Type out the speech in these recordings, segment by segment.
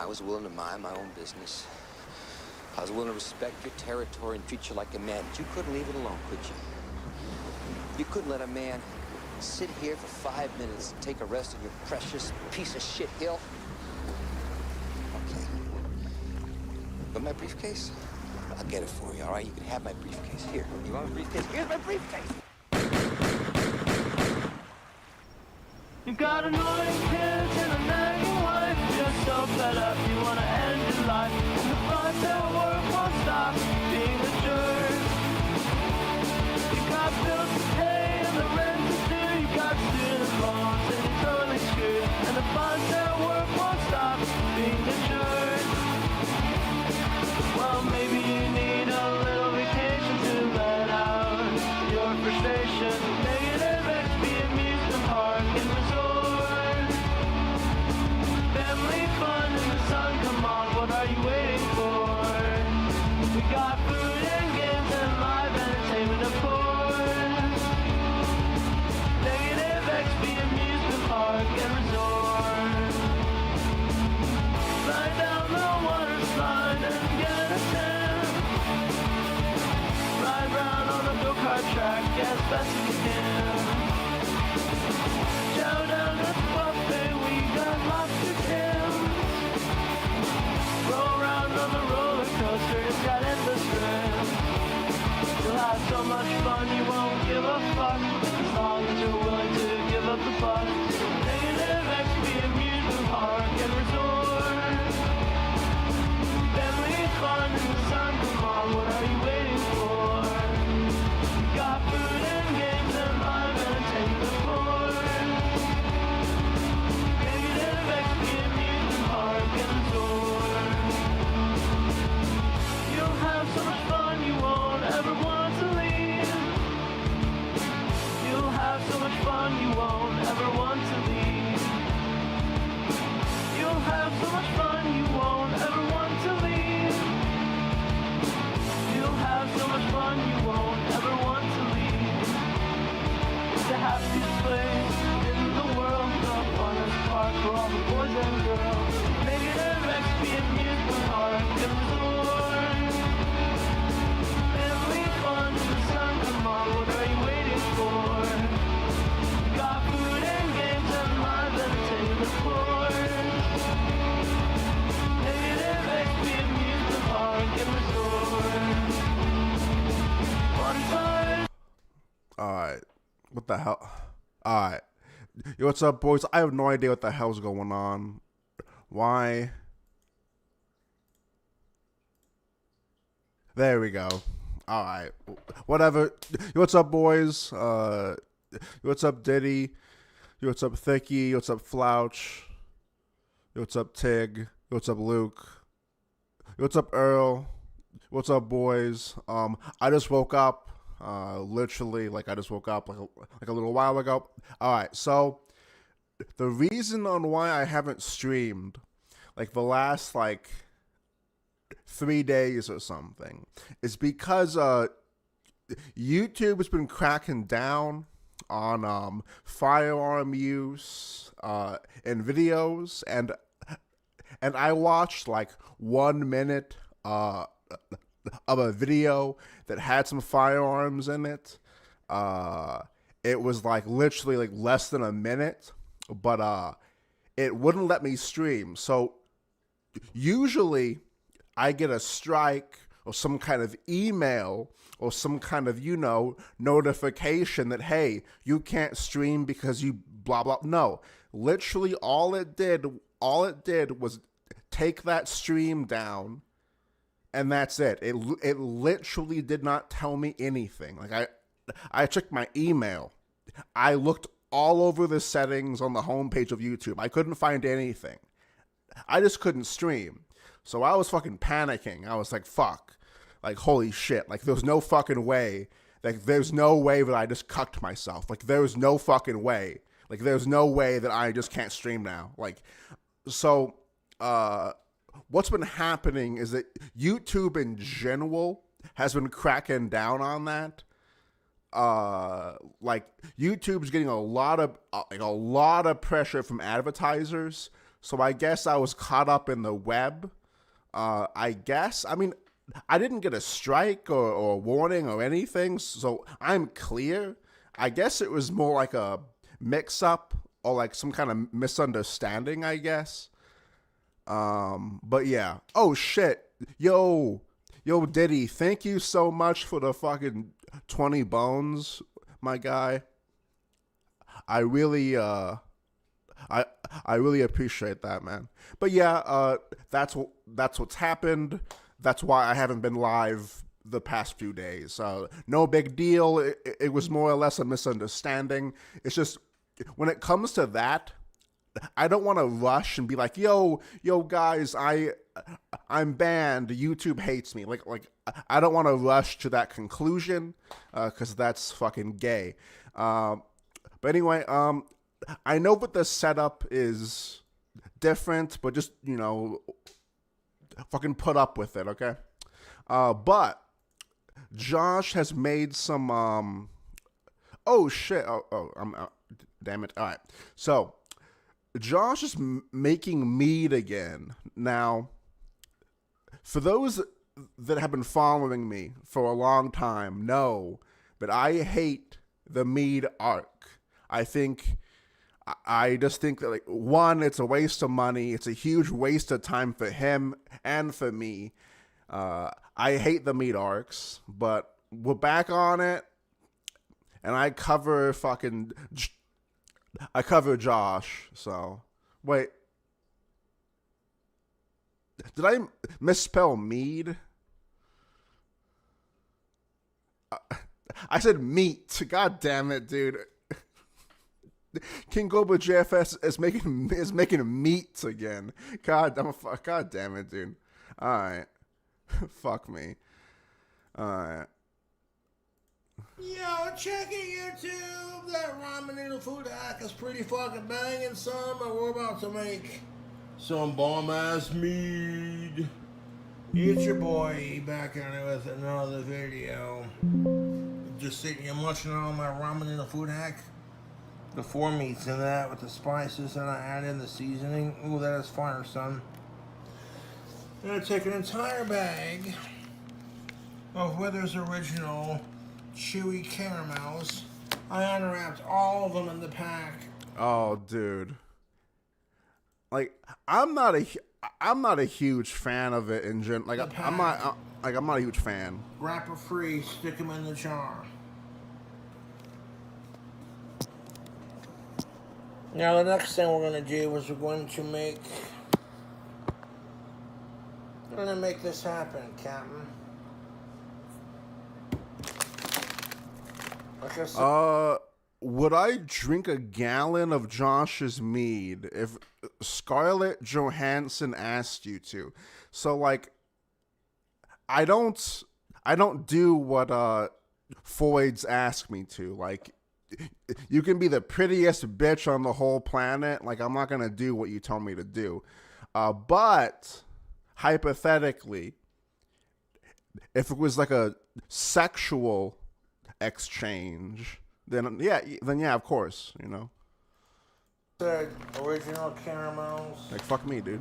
I was willing to mind my own business. I was willing to respect your territory and treat you like a man, but you couldn't leave it alone, could you? You couldn't let a man sit here for 5 minutes and take a rest on your precious piece of shit hill? Okay. But my briefcase? I'll get it for you, all right? You can have my briefcase. Here, you want my briefcase? Here's my briefcase! You got annoying kids and a nagging wife. You're so fed up, you wanna end your life. And the thoughts at work won't stop being a jerk. You got bills to pay and the rent to do. You got student loans and you're totally screwed. And the thoughts at work won't stop being a jerk. Well, maybe you need a little vacation to let out your frustration. Negative XP amusement park and resort. Family fun in the sun, come on, what are you waiting for? We got food and games and live entertainment, of course. Negative XP amusement park and resort. Slide down the water slide and get a tan. Ride round on the go-kart track as best you can. Chow down at the buffet, we got lobster tails. Roll around on the roller coaster, it's got endless thrills. You'll have so much fun you won't give a fuck, as long as you're willing to give up the fuck. Negative XP amusement park and resort. Family fun in the sun, come on, what are you waiting for? Got food and games and live entertainment, of course. Negative XP amusement park and resort. You'll have so much fun you won't ever want to leave. You'll have so much fun you won't ever want to leave. You'll have so much fun you won't ever want to leave. You'll have so much fun you won't ever want to leave. It's the happiest place in the world, the funnest park for all the boys and girls. Negative XP amusement park and resort. Family fun in the sun, come on, what are you waiting for? Got food and games and live entertainment, of course. Negative XP amusement park and resort. Montage. Alright. What the hell? Alright. Yo, what's up, boys? I have no idea what the hell's going on. Why? There we go. Alright. Whatever. Yo, what's up, boys? Yo, what's up, Diddy? Yo, what's up, Thicky? Yo, what's up, Flouch? Yo, what's up, Tig? Yo, what's up, Luke? Yo, what's up, Earl? What's up, boys? I just woke up. Literally, like, I just woke up like a little while ago. Alright, so the reason on why I haven't streamed like the last 3 days or something is because YouTube has been cracking down on firearm use in videos, and I watched 1 minute of a video that had some firearms in it. It was literally less than a minute, but it wouldn't let me stream. So usually I get a strike or some kind of email or some kind of, notification that, hey, you can't stream because you blah, blah. No, literally all it did was take that stream down, and that's it. It literally did not tell me anything. I checked my email. I looked all over the settings on the homepage of YouTube. I couldn't find anything. I just couldn't stream. So I was fucking panicking. I was like, fuck. Holy shit. There's no fucking way. There's no way that I just cucked myself. There's no fucking way. There's no way that I just can't stream now. So, what's been happening is that YouTube in general has been cracking down on that. YouTube's getting a lot of pressure from advertisers. So I guess I was caught up in the web. I guess. I mean, I didn't get a strike or warning or anything, so I'm clear. I guess it was more like a mix-up or like some kind of misunderstanding, I guess. But yeah. Oh, shit. Yo, Diddy, thank you so much for the fucking 20 bones, my guy. I really appreciate that, man. But yeah, that's what's happened. That's why I haven't been live the past few days. No big deal. It was more or less a misunderstanding. It's just when it comes to that, I don't want to rush and be like, yo guys, I'm banned. YouTube hates me. Like I don't want to rush to that conclusion because that's fucking gay. But anyway, I know that the setup is different, but just, fucking put up with it, okay? But Josh has made some, oh shit, damn it. All right. So Josh is making mead again. Now, for those that have been following me for a long time know that I hate the mead arc. I just think that, like, one, it's a waste of money. It's a huge waste of time for him and for me. I hate the meat arcs, but we're back on it. And I cover Josh. So, wait. Did I misspell mead? I said meat. God damn it, dude. KingCobraJFS is making meat again. God damn it, dude. All right, fuck me. All right. Yo, checking YouTube. That ramen noodle food hack is pretty fucking banging, son. But we're about to make some bomb ass mead. It's your boy back on with another video. Just sitting here munching on my ramen noodle food hack. The 4 meats in that with the spices, and I add in the seasoning. Ooh, that is fire, son. I'm gonna take an entire bag of Wither's Original Chewy Caramels. I unwrapped all of them in the pack. Oh, dude. Like, I'm not a huge fan of it in general. Like, I'm not a huge fan. Wrapper free. Stick them in the jar. Now the next thing we're going to do is we're going to make this happen, Captain. Like I said, would I drink a gallon of Josh's mead if Scarlett Johansson asked you to? So, like, I don't do what Foids ask me to. Like, you can be the prettiest bitch on the whole planet. Like, I'm not going to do what you tell me to do. But, hypothetically, if it was like a sexual exchange, then yeah, of course, Original caramels. Like, fuck me, dude.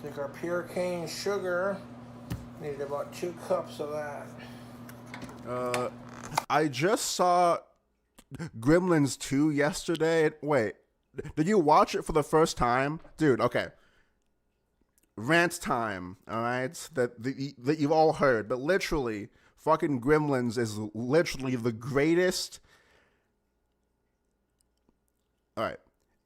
Take our pure cane sugar. Need about 2 cups of that. I just saw Gremlins 2 yesterday. Wait, did you watch it for the first time? Dude, okay. Rant time, alright? That you've all heard. But literally, fucking Gremlins is literally the greatest. Alright.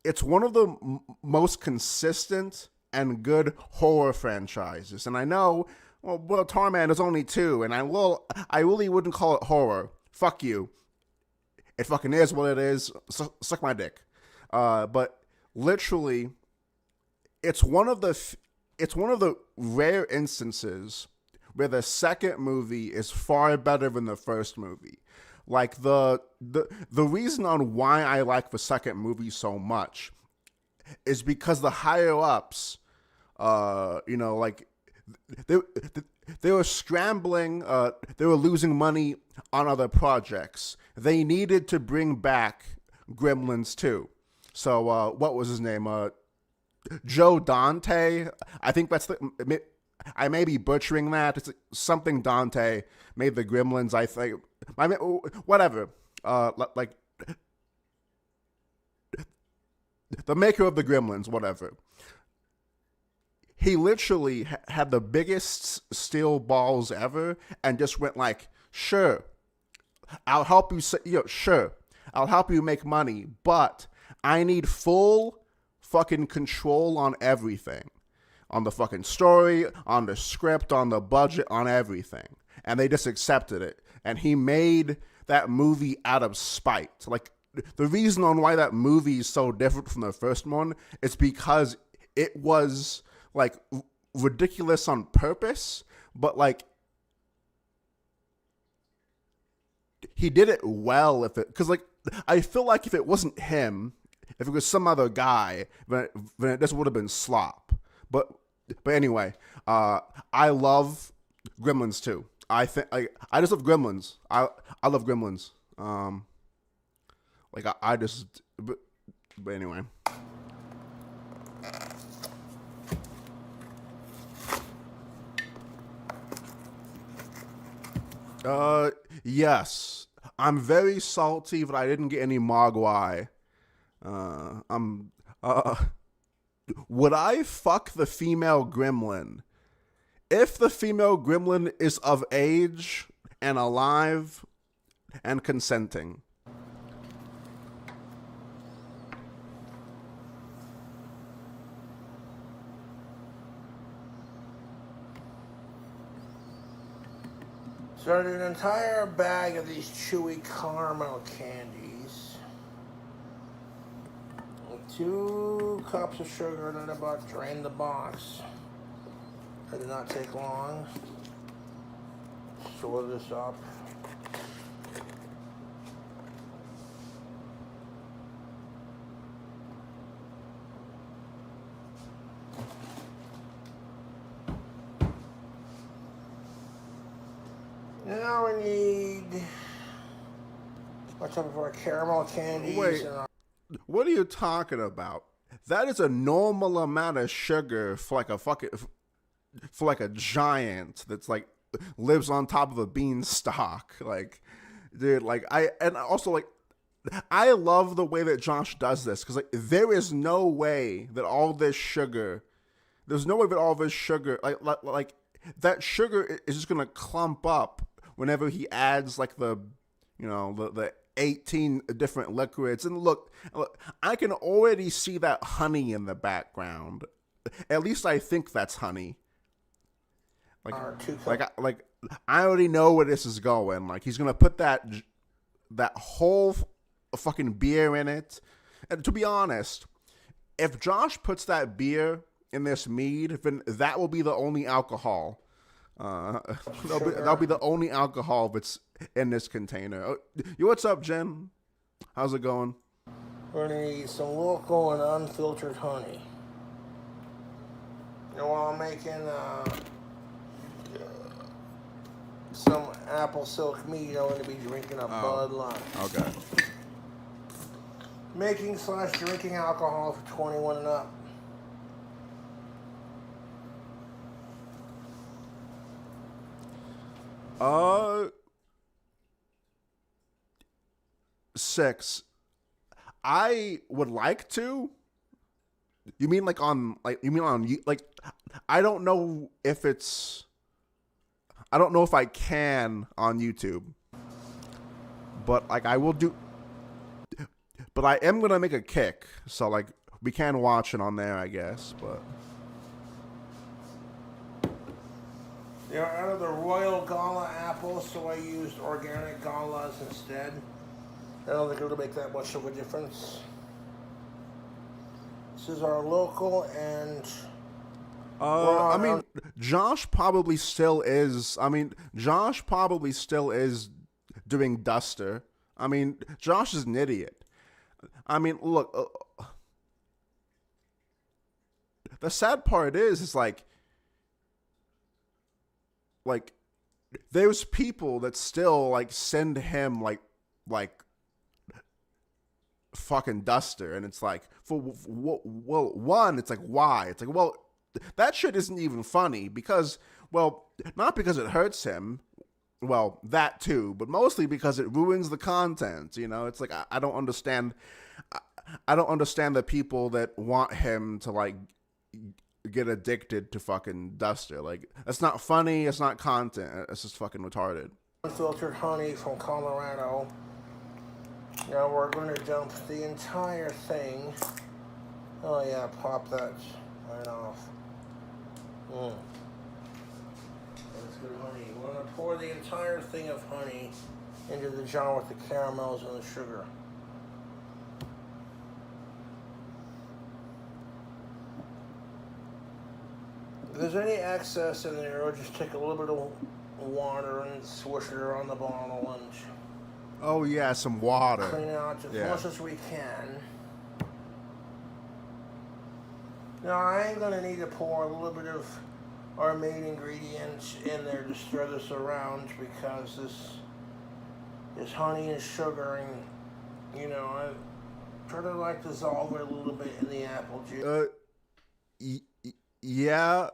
It's one of the most consistent and good horror franchises. And I know, well, Tarman is only 2, and I really wouldn't call it horror. Fuck you. It fucking is what it is. Suck my dick. But literally, it's one of the rare instances where the second movie is far better than the first movie. Like, the reason on why I like the second movie so much is because the higher ups, like, they were scrambling, they were losing money on other projects. They needed to bring back Gremlins 2. So, what was his name? Joe Dante. I think that's the. I may be butchering that. It's something Dante made the Gremlins. I think. I mean, whatever. Like the maker of the Gremlins, whatever. He literally had the biggest steel balls ever, and just went like, "Sure, I'll help you. Sure, I'll help you make money, but I need full fucking control on everything, on the fucking story, on the script, on the budget, on everything." And they just accepted it, and he made that movie out of spite. Like, the reason on why that movie is so different from the first one is because it was like ridiculous on purpose, but like he did it well. Because like I feel like if it wasn't him, if it was some other guy, then it just would have been slop. But anyway, I love Gremlins too. I just love Gremlins. I love Gremlins. Like I just, but anyway. Yes. I'm very salty, but I didn't get any mogwai. Would I fuck the female gremlin? If the female gremlin is of age and alive and consenting. So I did an entire bag of these chewy caramel candies. 2 cups of sugar, and then about drained the box. That did not take long. Swirl this up. Now we need, what's up for our caramel candies? Wait, what are you talking about? That is a normal amount of sugar for like a giant that's like lives on top of a beanstalk. Like, dude, like and also like I love the way that Josh does this, because like there is no way that all this sugar, like that sugar is just gonna clump up whenever he adds like the 18 different liquids. And look, I can already see that honey in the background. At least I think that's honey. Like I already know where this is going. Like he's gonna put that whole fucking beer in it. And to be honest, if Josh puts that beer in this mead, then that will be the only alcohol. That'll be the only alcohol that's in this container. What's up, Jen? How's it going? We're gonna need some local and unfiltered honey. And while I'm making some apple silk mead, I'm gonna be drinking a Bud Light. Okay. Making/drinking alcohol for 21 and up. Six. I would like to. You mean like on I don't know if it's. I don't know if I can on YouTube. But like I will do. But I am gonna make a kick, so like we can watch it on there, I guess. But They're out of the Royal Gala apples, so I used organic galas instead. I don't think it'll make that much of a difference. This is our local and I mean, Josh probably still is. Josh probably still is doing Duster. I mean, Josh is an idiot. I mean, look. The sad part is like there's people that still like send him like fucking duster, and it's like, well, one, it's like, why? It's like, well, that shit isn't even funny because, well, not because it hurts him, well, that too, but mostly because it ruins the content. You know, it's like I don't understand. I don't understand the people that want him to like get addicted to fucking duster. Like, it's not funny. It's not content. It's just fucking retarded. Unfiltered honey from Colorado. Now we're going to dump the entire thing. Oh yeah, pop that right off. That's good honey. We're going to pour the entire thing of honey into the jar with the caramels and the sugar. If there's any excess in there, we'll just take a little bit of water and swish it around the bottle and Oh yeah, some water. clean out as much as we can. Now I am going to need to pour a little bit of our main ingredients in there to stir this around because this honey and sugar and, you know, I try to like dissolve it a little bit in the apple juice. Yeah.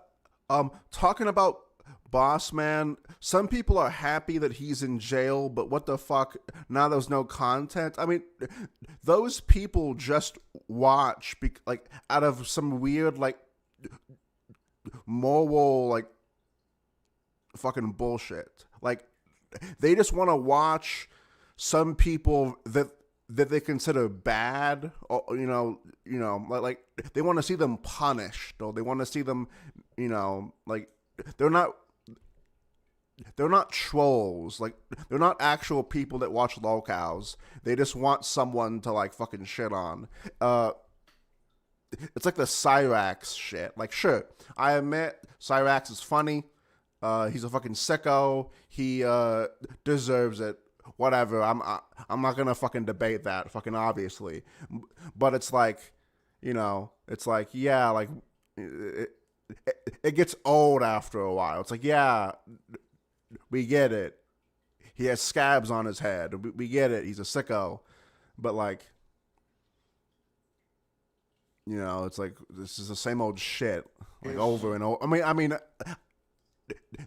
Talking about Boss Man, some people are happy that he's in jail, but what the fuck? Now there's no content. I mean, those people just watch like out of some weird like moral like fucking bullshit. Like they just want to watch some people that they consider bad, or like they want to see them punished, or they want to see them, like they're not trolls. Like they're not actual people that watch locals. They just want someone to like fucking shit on. It's like the Cyrax shit. Like, sure, I admit Cyrax is funny. He's a fucking sicko. He deserves it. Whatever. I'm not gonna fucking debate that. Fucking obviously. But it's like, it's like, yeah, like it gets old after a while. It's like, yeah, we get it. He has scabs on his head. We get it. He's a sicko. But like, it's like this is the same old shit, like over and over. I mean,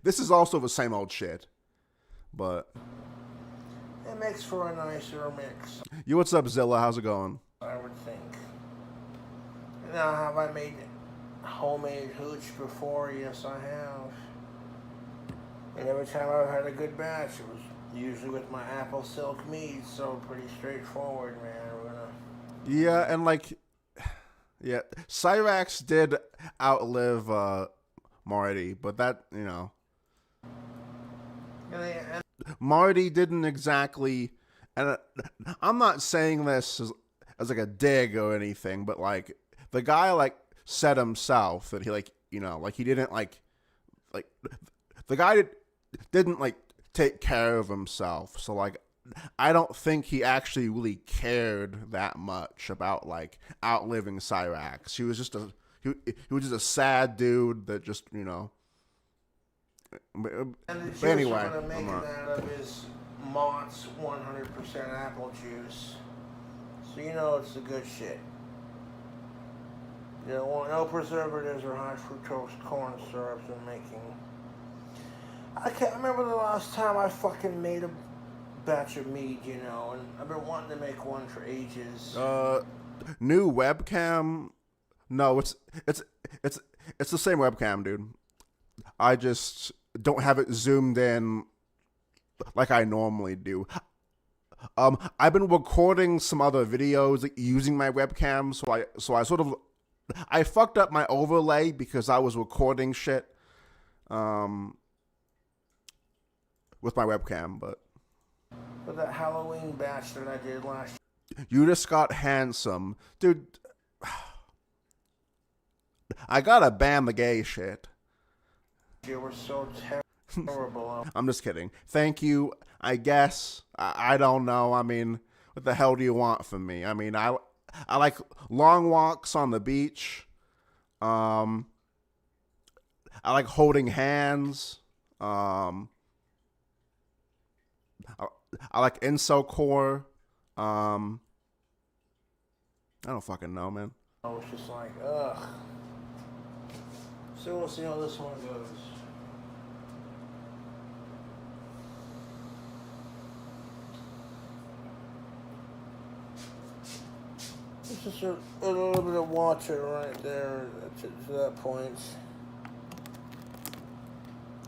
this is also the same old shit, but It makes for a nicer mix, you, what's up, Zilla? How's it going? I would think. Now, have I made homemade hooch before? Yes, I have. And every time I've had a good batch, it was usually with my apple silk mead, so pretty straightforward, man. Yeah, and like, yeah, Cyrax did outlive Marty, but that, Marty didn't exactly, and I'm not saying this as like a dig or anything, but like the guy like said himself that he like, like he didn't like the guy didn't like take care of himself. So like, I don't think he actually really cared that much about like outliving Cyrax. He was just he was just a sad dude that just, But And the juice anyway, we're going to make it out of is Mott's 100% apple juice. So it's the good shit. You don't want no preservatives or high fructose corn syrups in making. I can't remember the last time I fucking made a batch of mead, and I've been wanting to make one for ages. New webcam? No, it's the same webcam, dude. I just don't have it zoomed in like I normally do. I've been recording some other videos using my webcam, so I sort of I fucked up my overlay because I was recording shit with my webcam, but For that Halloween batch that I did last year. You just got handsome, dude. I gotta ban the gay shit. You were so terrible. I'm just kidding. Thank you, I guess. I don't know. I mean, what the hell do you want from me? I mean, I like long walks on the beach. I like holding hands. I like incel core. I I don't fucking know, man. I was just like, ugh. So we'll see how this one goes. It's just a little bit of water right there to that point.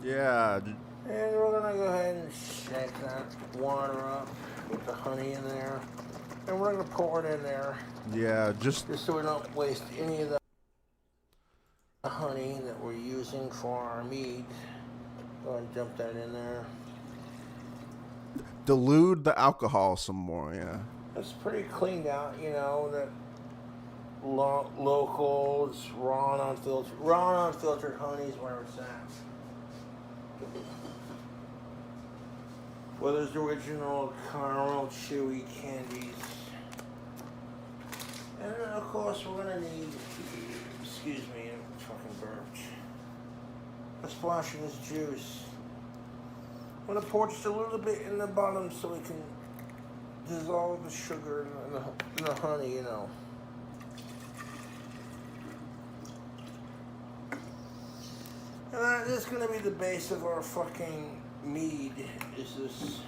Yeah. And we're gonna go ahead and shake that water up with the honey in there. And we're gonna pour it in there. Yeah, just so we don't waste any of the honey that we're using for our mead. Go ahead and dump that in there. dilute the alcohol some more, yeah. It's pretty cleaned out, you know, that local, it's raw and unfiltered. Raw and unfiltered honey is where it's at. Well, there's the original caramel chewy candies. And then, of course, we're going to need, excuse me, I fucking burped. A splash of this juice. I'm going to pour just a little bit in the bottom so we can dissolve the sugar in the honey, you know. And this is going to be the base of our fucking mead, is this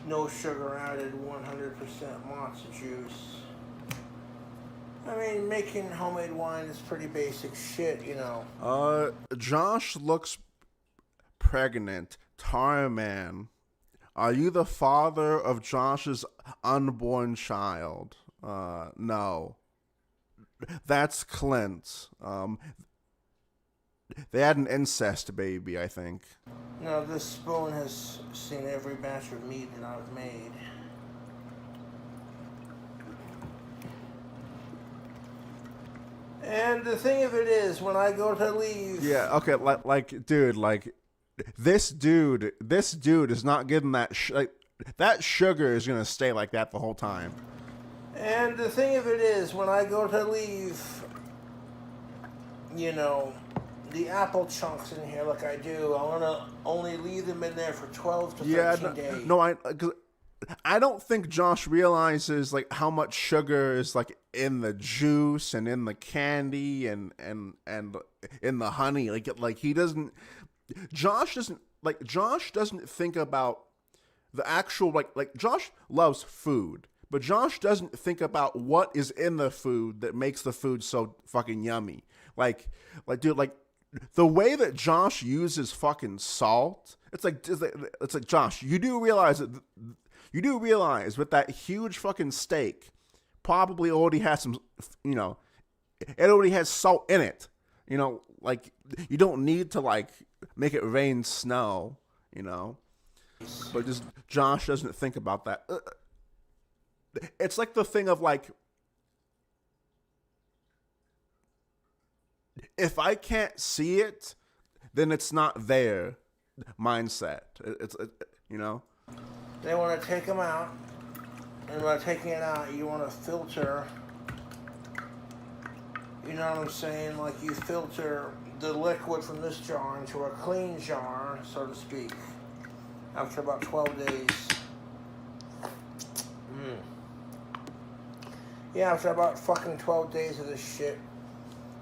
no sugar added 100% matcha juice. I mean, making homemade wine is pretty basic shit, you know. Josh looks pregnant. Tarman, are you the father of Josh's unborn child? No. That's Clint. They had an incest baby, I think. No, this spoon has seen every batch of mead that I've made. And the thing of it is, when I go to leave... Yeah, okay, like dude, like, this dude is not getting that... that sugar is gonna stay like that the whole time. And the thing of it is, when I go to leave, you know, the apple chunks in here like I do, I want to only leave them in there for 12 to 13 days. No, I don't think Josh realizes like how much sugar is like in the juice and in the candy and in the honey. Like he doesn't. Josh doesn't think about the actual like Josh loves food, but Josh doesn't think about what is in the food that makes the food so fucking yummy. Like dude, like the way that Josh uses fucking salt, it's like Josh, you do realize with that huge fucking steak, probably already has some, you know, it already has salt in it. You know, like, you don't need to, like, make it rain snow, you know. But just, Josh doesn't think about that. It's like the thing of, like, if I can't see it, then it's not there mindset. It's you know. They want to take them out, and by taking it out, you want to filter, you know what I'm saying? Like, you filter the liquid from this jar into a clean jar, so to speak, after about 12 days. Yeah, after about fucking 12 days of this shit,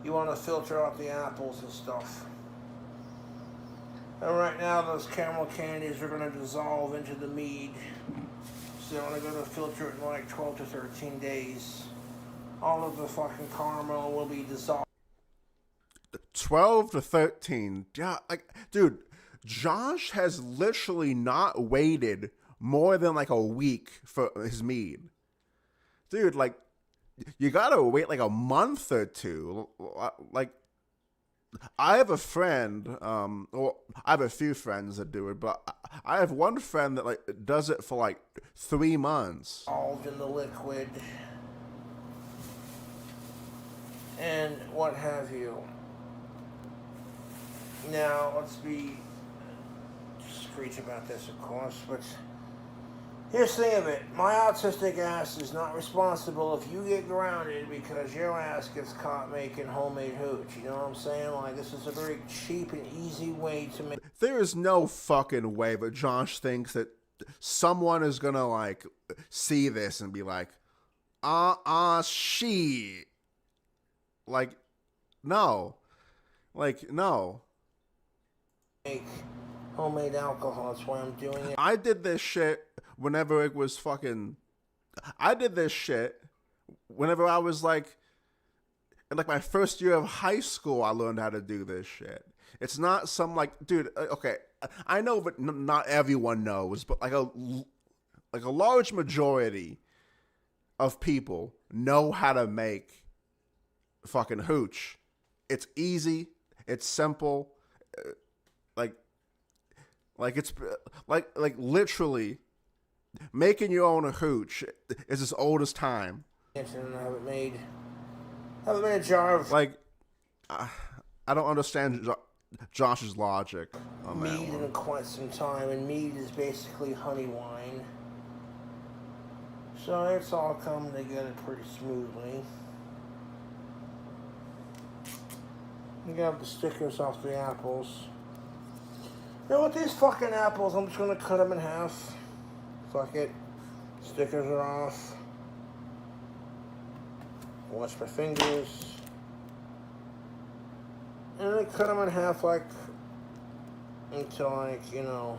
you want to filter out the apples and stuff. And right now, those caramel candies are going to dissolve into the mead. So I'm going to go to filter it in like 12 to 13 days. All of the fucking caramel will be dissolved. 12 to 13. Yeah, like, dude, Josh has literally not waited more than like a week for his mead. Dude, like, you gotta wait like a month or two. Like, I have a friend, well, I have a few friends that do it, but I have one friend that like does it for like 3 months. Dissolved in the liquid. And what have you. Now, let's be discreet about this, of course, but here's the thing of it. My autistic ass is not responsible if you get grounded because your ass gets caught making homemade hooch. You know what I'm saying? Like, this is a very cheap and easy way to make... There is no fucking way that Josh thinks that someone is gonna, like, see this and be like, Shit. Like, no. Like, no. Make homemade alcohol. That's why I'm doing it. I did this shit whenever it was fucking... I did this shit whenever I was like... In like my first year of high school, I learned how to do this shit. It's not some like... Dude, okay. I know that not everyone knows, but like a large majority of people know how to make fucking hooch. It's easy. It's simple. Like it's like literally making your own hooch is as old as time. And I haven't made a jar of Like I don't understand Josh's logic on that mead one. in quite some time, and mead is basically honey wine. So it's all coming together pretty smoothly. You got the stickers off the apples. You know, with these fucking apples, I'm just gonna cut them in half. Fuck it. Stickers are off. Wash my fingers. And I cut them in half like, until like, you know,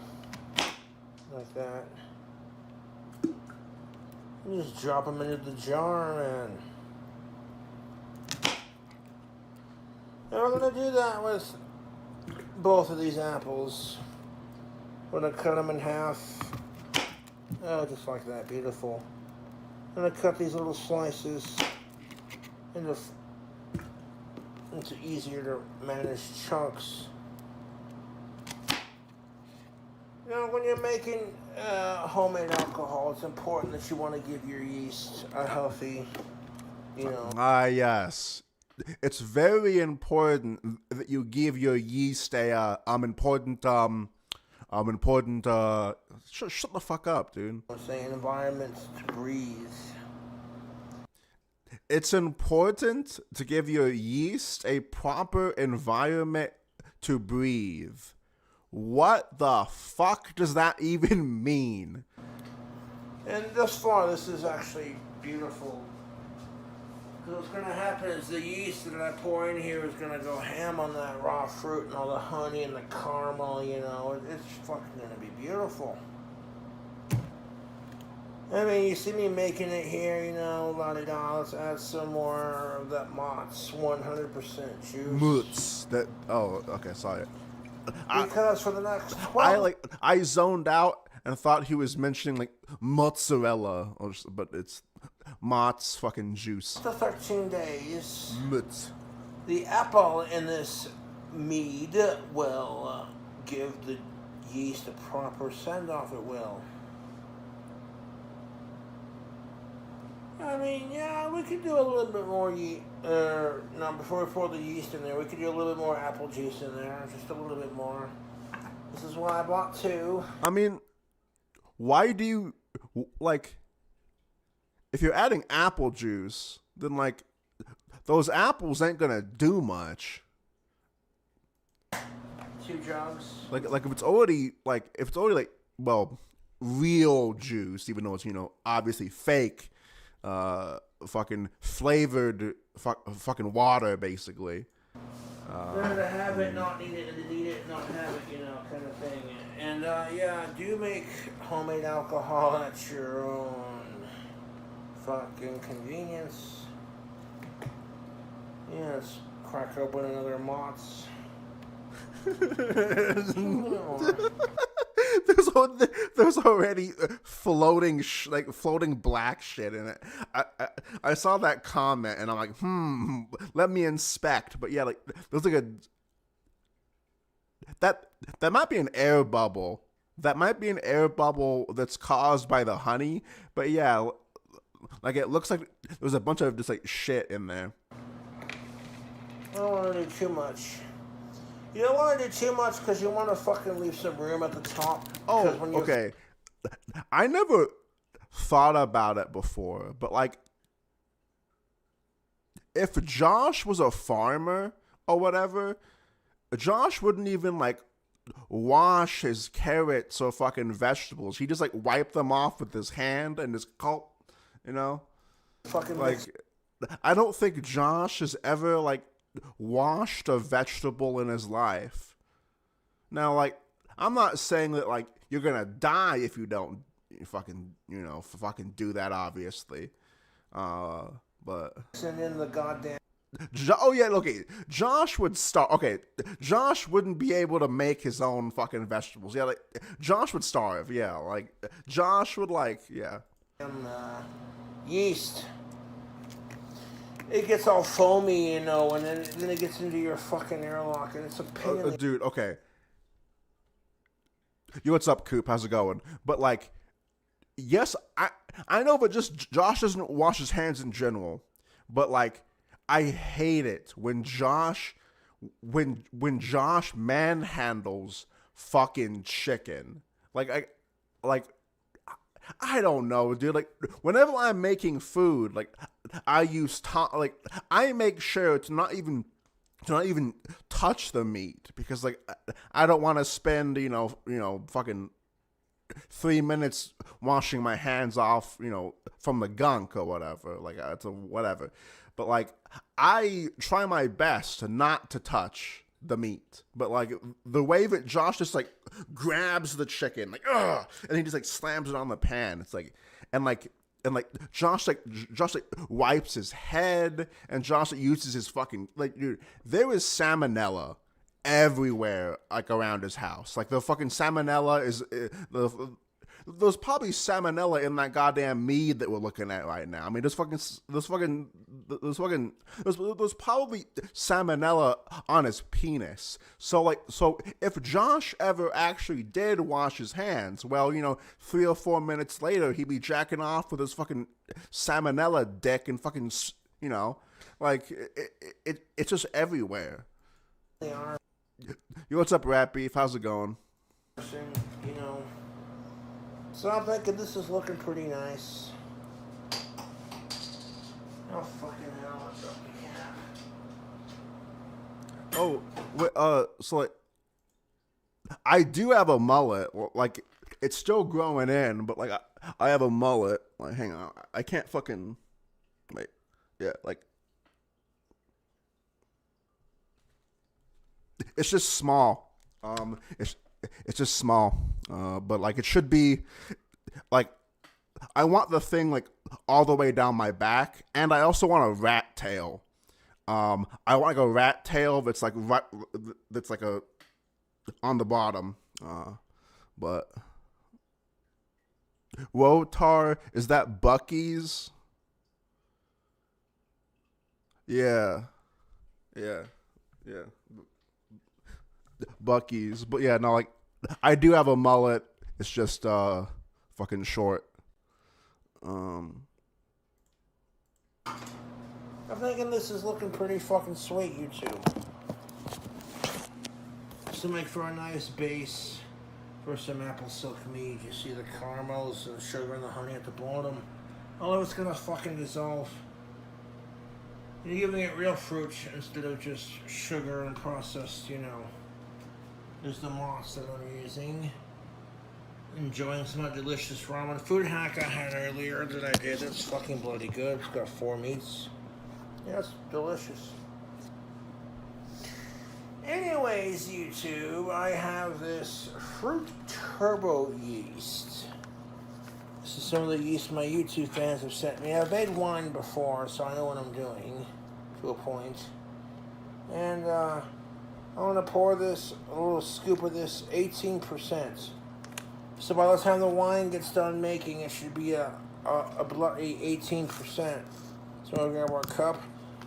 like that. You just drop them into the jar, and we're gonna do that with both of these apples. We're gonna cut them in half. Oh, just like that, beautiful. I'm gonna cut these little slices into easier to manage chunks. You know, when you're making homemade alcohol, it's important that you want to give your yeast a healthy, you know. Yes. It's very important that you give your yeast a shut the fuck up, dude. I'm saying environment to breathe. It's important to give your yeast a proper environment to breathe. What the fuck does that even mean? And thus far, this is actually beautiful. Because what's going to happen is the yeast that I pour in here is going to go ham on that raw fruit and all the honey and the caramel, you know. It's fucking going to be beautiful. I mean, you see me making it here, you know, la-di-da. Let's add some more of that Mott's 100% juice. Moots. Okay, sorry. Because for the next 12... I zoned out and thought he was mentioning like mozzarella, but it's Mott's fucking juice. To 13 days, Moots. the apple in this mead will give the yeast a proper send-off. It will. I mean, yeah, we could do a little bit more before we pour the yeast in there, we could do a little bit more apple juice in there, just a little bit more. This is why I bought 2. I mean, why do you, like, if you're adding apple juice, then, like, those apples ain't gonna do much. 2 jugs. Like if it's already, well, real juice, even though it's, you know, obviously fake, fucking flavored fucking water, basically. Better to have it, not need it, and to need it, not have it, you know, kind of thing. And, yeah, do make homemade alcohol at your own fucking convenience. Yeah, let's crack open another Mott's. There's already floating floating black shit in it. I saw that comment and I'm like, let me inspect. But yeah, like there's like that might be an air bubble. That might be an air bubble that's caused by the honey. But yeah, like it looks like there's a bunch of just like shit in there. I don't want to do too much. You don't want to do too much because you want to fucking leave some room at the top. Oh, okay. I never thought about it before, but like, if Josh was a farmer or whatever, Josh wouldn't even like wash his carrots or fucking vegetables. He just like wipe them off with his hand and just gulp, you know? Fucking Like, I don't think Josh has ever, like, washed a vegetable in his life. Now, like, I'm not saying that, like, you're gonna die if you don't fucking do that, obviously. But send in the goddamn. oh yeah, okay. Josh would start. Okay, Josh wouldn't be able to make his own fucking vegetables. Yeah, like Josh would starve. Yeah, like Josh would Yeast. It gets all foamy, and then it gets into your fucking airlock, and it's a pain in the... Dude, okay. Yo, what's up, Coop? How's it going? But like, yes, I know, but just Josh doesn't wash his hands in general. But like, I hate it when Josh manhandles fucking chicken. I don't know, dude. Like, whenever I'm making food, like, I make sure to not even touch the meat because, like, I don't want to spend, fucking 3 minutes washing my hands off, from the gunk or whatever. Like, it's a whatever. But like, I try my best to touch the meat, but like the way that Josh just like grabs the chicken, like and he just like slams it on the pan. It's like, and Josh wipes his head, and Josh uses his fucking like, dude, there is salmonella everywhere, like around his house. Like the fucking salmonella is there's probably salmonella in that goddamn mead that we're looking at right now. I mean, there's probably salmonella on his penis. So if Josh ever actually did wash his hands, well, 3 or 4 minutes later, he'd be jacking off with his fucking salmonella dick and fucking, like it's just everywhere. They are. Yo, what's up, Rat Beef? How's it going? So I'm thinking this is looking pretty nice. Oh, fucking hell. Oh, wait, so like, I do have a mullet. Well, like, it's still growing in, but like, I have a mullet. Like, hang on, I can't fucking, wait, yeah, like, it's just small. It's just small, but like it should be, like I want the thing like all the way down my back, and I also want a rat tail. I want like a rat tail that's like a on the bottom. But whoa, Tar, is that Bucky's? Yeah. Bucky's, but yeah, no, like I do have a mullet. It's just fucking short. I'm thinking this is looking pretty fucking sweet, you two. This will make for a nice base for some apple silk mead. You see the caramels and the sugar and the honey at the bottom. Although it's gonna fucking dissolve. You're giving it real fruit instead of just sugar and processed, There's the moss that I'm using. Enjoying some of that delicious ramen. Food hack I had earlier that I did. It's fucking bloody good. It's got 4 meats. Yeah, it's delicious. Anyways, YouTube, I have this fruit turbo yeast. This is some of the yeast my YouTube fans have sent me. I've made wine before, so I know what I'm doing to a point. And I want to pour this, a little scoop of this, 18%. So by the time the wine gets done making, it should be a bloody 18%. So I'll grab our cup.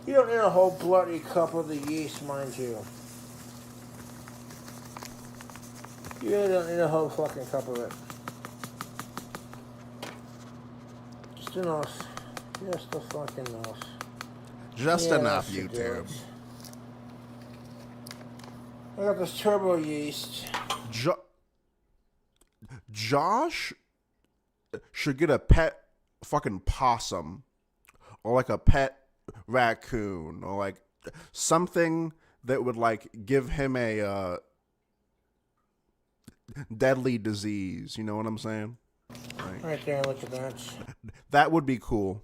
You don't need a whole bloody cup of the yeast, mind you. You really don't need a whole fucking cup of it. Just enough. Just a fucking enough. Just enough, YouTube. I got this turbo yeast. Josh should get a pet fucking possum, or like a pet raccoon, or like something that would like give him a deadly disease. You know what I'm saying? Right there, look at that. That would be cool.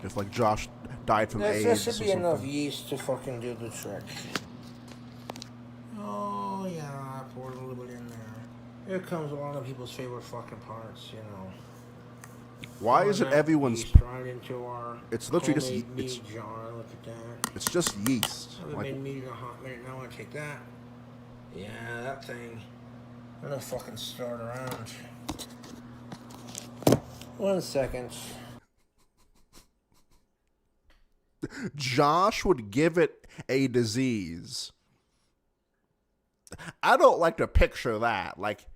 If like Josh died from AIDS There or should be something. enough yeast to fucking do the trick. Oh yeah, I poured a little bit in there. Here comes one of people's favorite fucking parts, you know. Why Pouring is it that everyone's? yeast right into our It's literally just homemade mead jar. Look at that. it's just yeast. I haven't made mead in a hot minute. Now I want to take that. Yeah, that thing. I'm gonna fucking start around. 1 second. Josh would give it a disease. I don't like to picture that. Like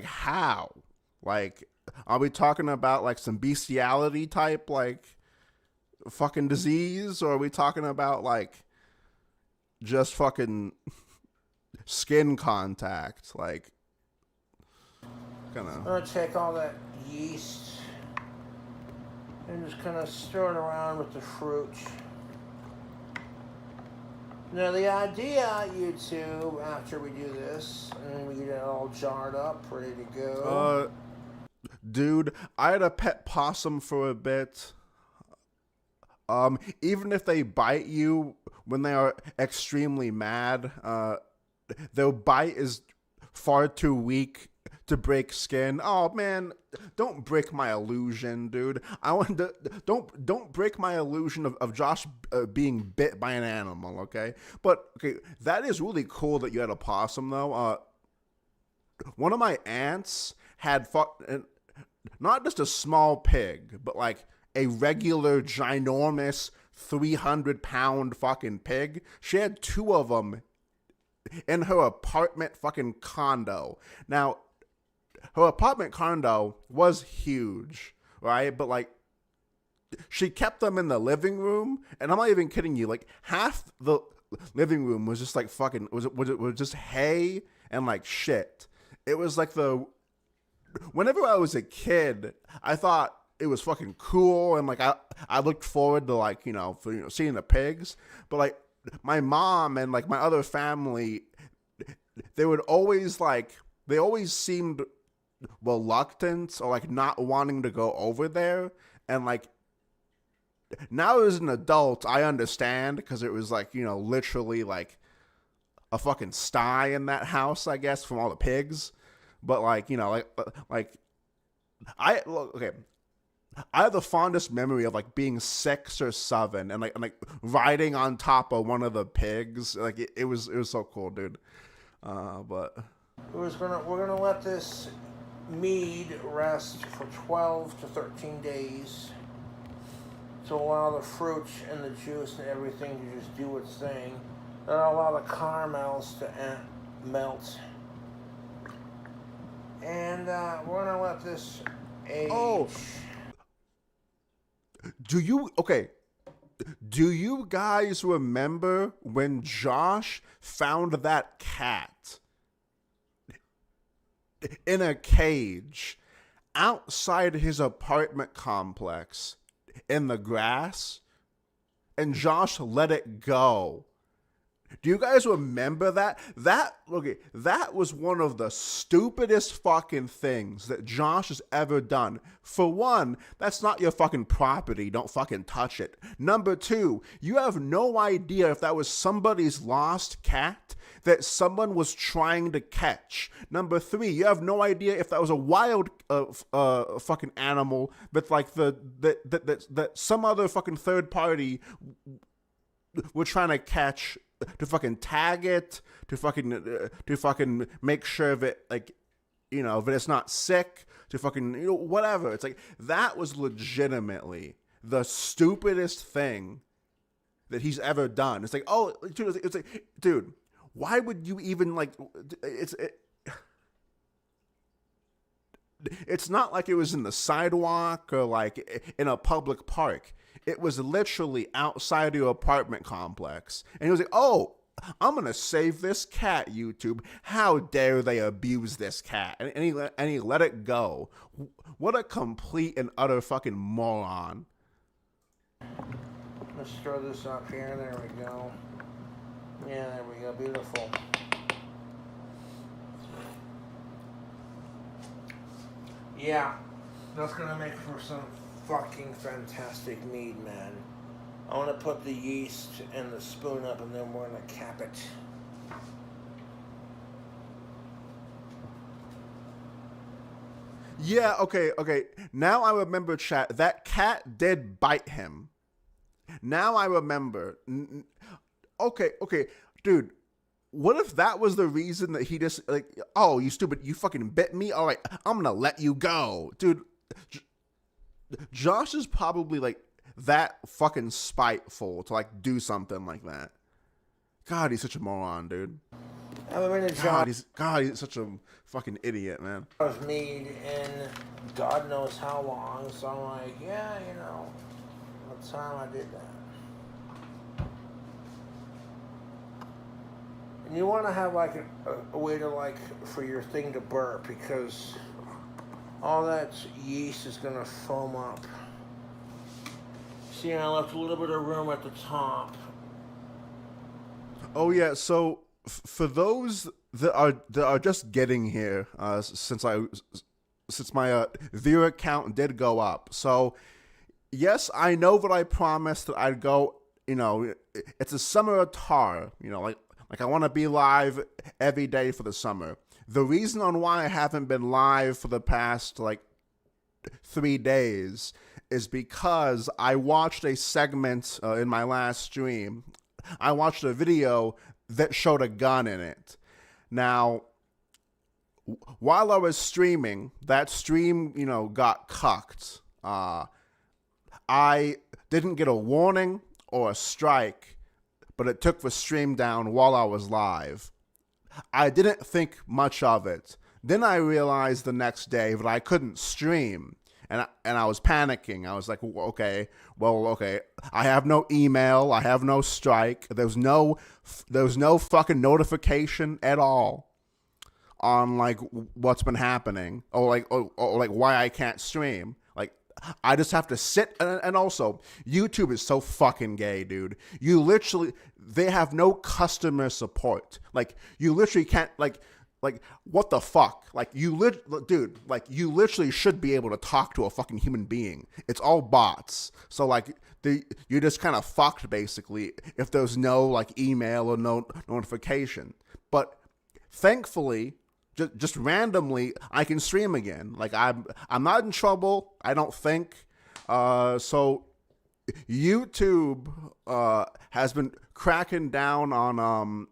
how? Like, are we talking about like some bestiality type like fucking disease, or are we talking about like just fucking skin contact? Like, kind I'm of. gonna take all that yeast and just kind of stir it around with the fruit. Now the idea, YouTube, after we do this, and we get it all jarred up, ready to go. Dude, I had a pet possum for a bit. Even if they bite you when they are extremely mad, their bite is far too weak to break skin. Oh man, don't break my illusion, dude. I want to don't break my illusion of Josh being bit by an animal, okay? But okay, that is really cool that you had a possum though. One of my aunts had not just a small pig, but like a regular ginormous 300-pound fucking pig. She had 2 of them in her apartment fucking condo. Now, her apartment condo was huge, right? But like, she kept them in the living room, and I'm not even kidding you. Like, half the living room was just like fucking was just hay and like shit. It was like whenever I was a kid, I thought it was fucking cool, and like I looked forward to like for seeing the pigs. But like my mom and like my other family, they always seemed reluctant or like not wanting to go over there. And like now as an adult, I understand, because it was like literally like a fucking sty in that house, I guess, from all the pigs. But like I have the fondest memory of like being 6 or 7 and like riding on top of one of the pigs. Like it was so cool, dude. But We're gonna let this mead rest for 12 to 13 days to allow the fruit and the juice and everything to just do its thing. And allow the caramels to melt. And we're gonna let this age. Oh. Do you guys remember when Josh found that cat in a cage outside his apartment complex in the grass, and Josh let it go? Do you guys remember that? That was one of the stupidest fucking things that Josh has ever done. For one, that's not your fucking property. Don't fucking touch it. Number 2, you have no idea if that was somebody's lost cat that someone was trying to catch. Number 3, you have no idea if that was a wild fucking animal, but like that some other fucking third party were trying to catch, to fucking tag it, to fucking make sure that like that it's not sick, to fucking whatever. It's like that was legitimately the stupidest thing that he's ever done. It's like, oh, dude, it's like, dude, why would you even like? It's not like it was in the sidewalk or like in a public park. It was literally outside your apartment complex. And he was like, oh, I'm going to save this cat, YouTube. How dare they abuse this cat? And he let it go. What a complete and utter fucking moron. Let's stir this up here. There we go. Yeah, there we go. Beautiful. Yeah, that's going to make for some fucking fantastic mead, man. I want to put the yeast and the spoon up, and then we're going to cap it. Yeah, okay. Now I remember, chat. That cat did bite him. Now I remember. Okay, dude. What if that was the reason that he just, like, oh, you stupid, you fucking bit me? All right, I'm gonna let you go. Dude, Josh is probably, like, that fucking spiteful to, like, do something like that. God, he's such a moron, dude. I'm in a God, he's such a fucking idiot, man. Of mead in God knows how long, so I'm like, yeah, you know, what time I did that. And you want to have like a way to, like, for your thing to burp, because all that yeast is gonna foam up. See, I left a little bit of room at the top. Oh yeah, so for those that are just getting here, since my viewer count did go up, so yes, I know that I promised that I'd go. You know, it's a summer of tar. You know, like I want to be live every day for the summer. The reason on why I haven't been live for the past, like, 3 days is because I watched a segment in my last stream. I watched a video that showed a gun in it. Now, while I was streaming, that stream, you know, got cucked. I didn't get a warning or a strike, but it took the stream down while I was live. I didn't think much of it. Then I realized the next day that I couldn't stream, and I was panicking. I was like, okay, I have no email, I have no strike. There's no fucking notification at all on, like, what's been happening, or like why I can't stream. Like, I just have to sit, and also, YouTube is so fucking gay, dude. They have no customer support. Like, you literally can't, like, what the fuck? Like, you literally should be able to talk to a fucking human being. It's all bots. So, like, you're just kind of fucked, basically, if there's no, like, email or no notification. But thankfully, just randomly, I can stream again. Like, I'm not in trouble, I don't think. So YouTube has been cracking down on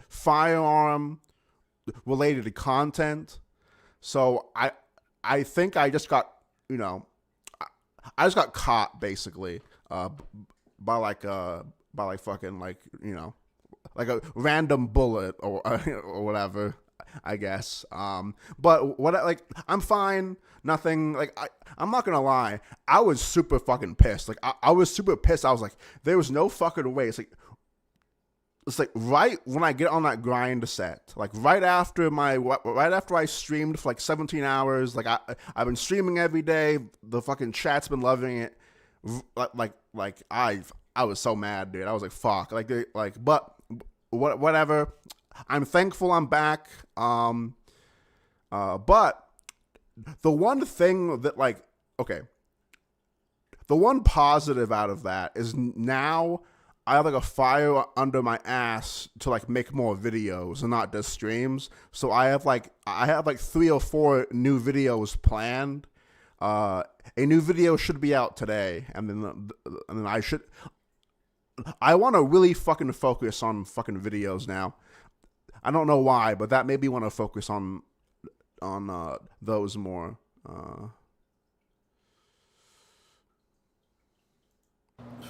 firearm related content. So I think I just got, you know, I just got caught, basically, by fucking, like, you know, like a random bullet or whatever, I guess. But what, like, I'm fine. Nothing, like, I'm not gonna lie. I was super fucking pissed. Like, I was super pissed. I was like, there was no fucking way. It's like right when I get on that grind set, like right after I streamed for like 17 hours. Like, I've been streaming every day. The fucking chat's been loving it. Like I was so mad, dude. I was like, fuck. But whatever. I'm thankful I'm back. But the one thing that, like, okay, the one positive out of that is now I have, like, a fire under my ass to, like, make more videos and not just streams. So I have like 3 or 4 new videos planned. A new video should be out today, and then I want to really fucking focus on fucking videos now. I don't know why, but that made me want to focus on those more.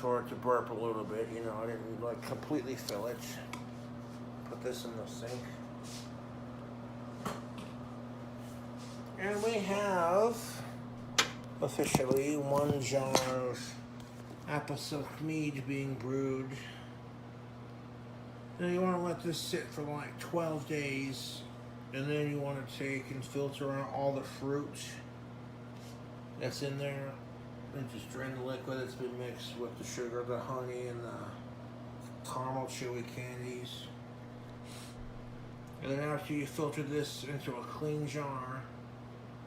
For it to burp a little bit, you know, I didn't, like, completely fill it. Put this in the sink. And we have officially 1 jar of apple silk mead being brewed. Now you want to let this sit for like 12 days, and then you want to take and filter out all the fruit that's in there, and just drain the liquid that's been mixed with the sugar, the honey, and the caramel chewy candies. And then after you filter this into a clean jar,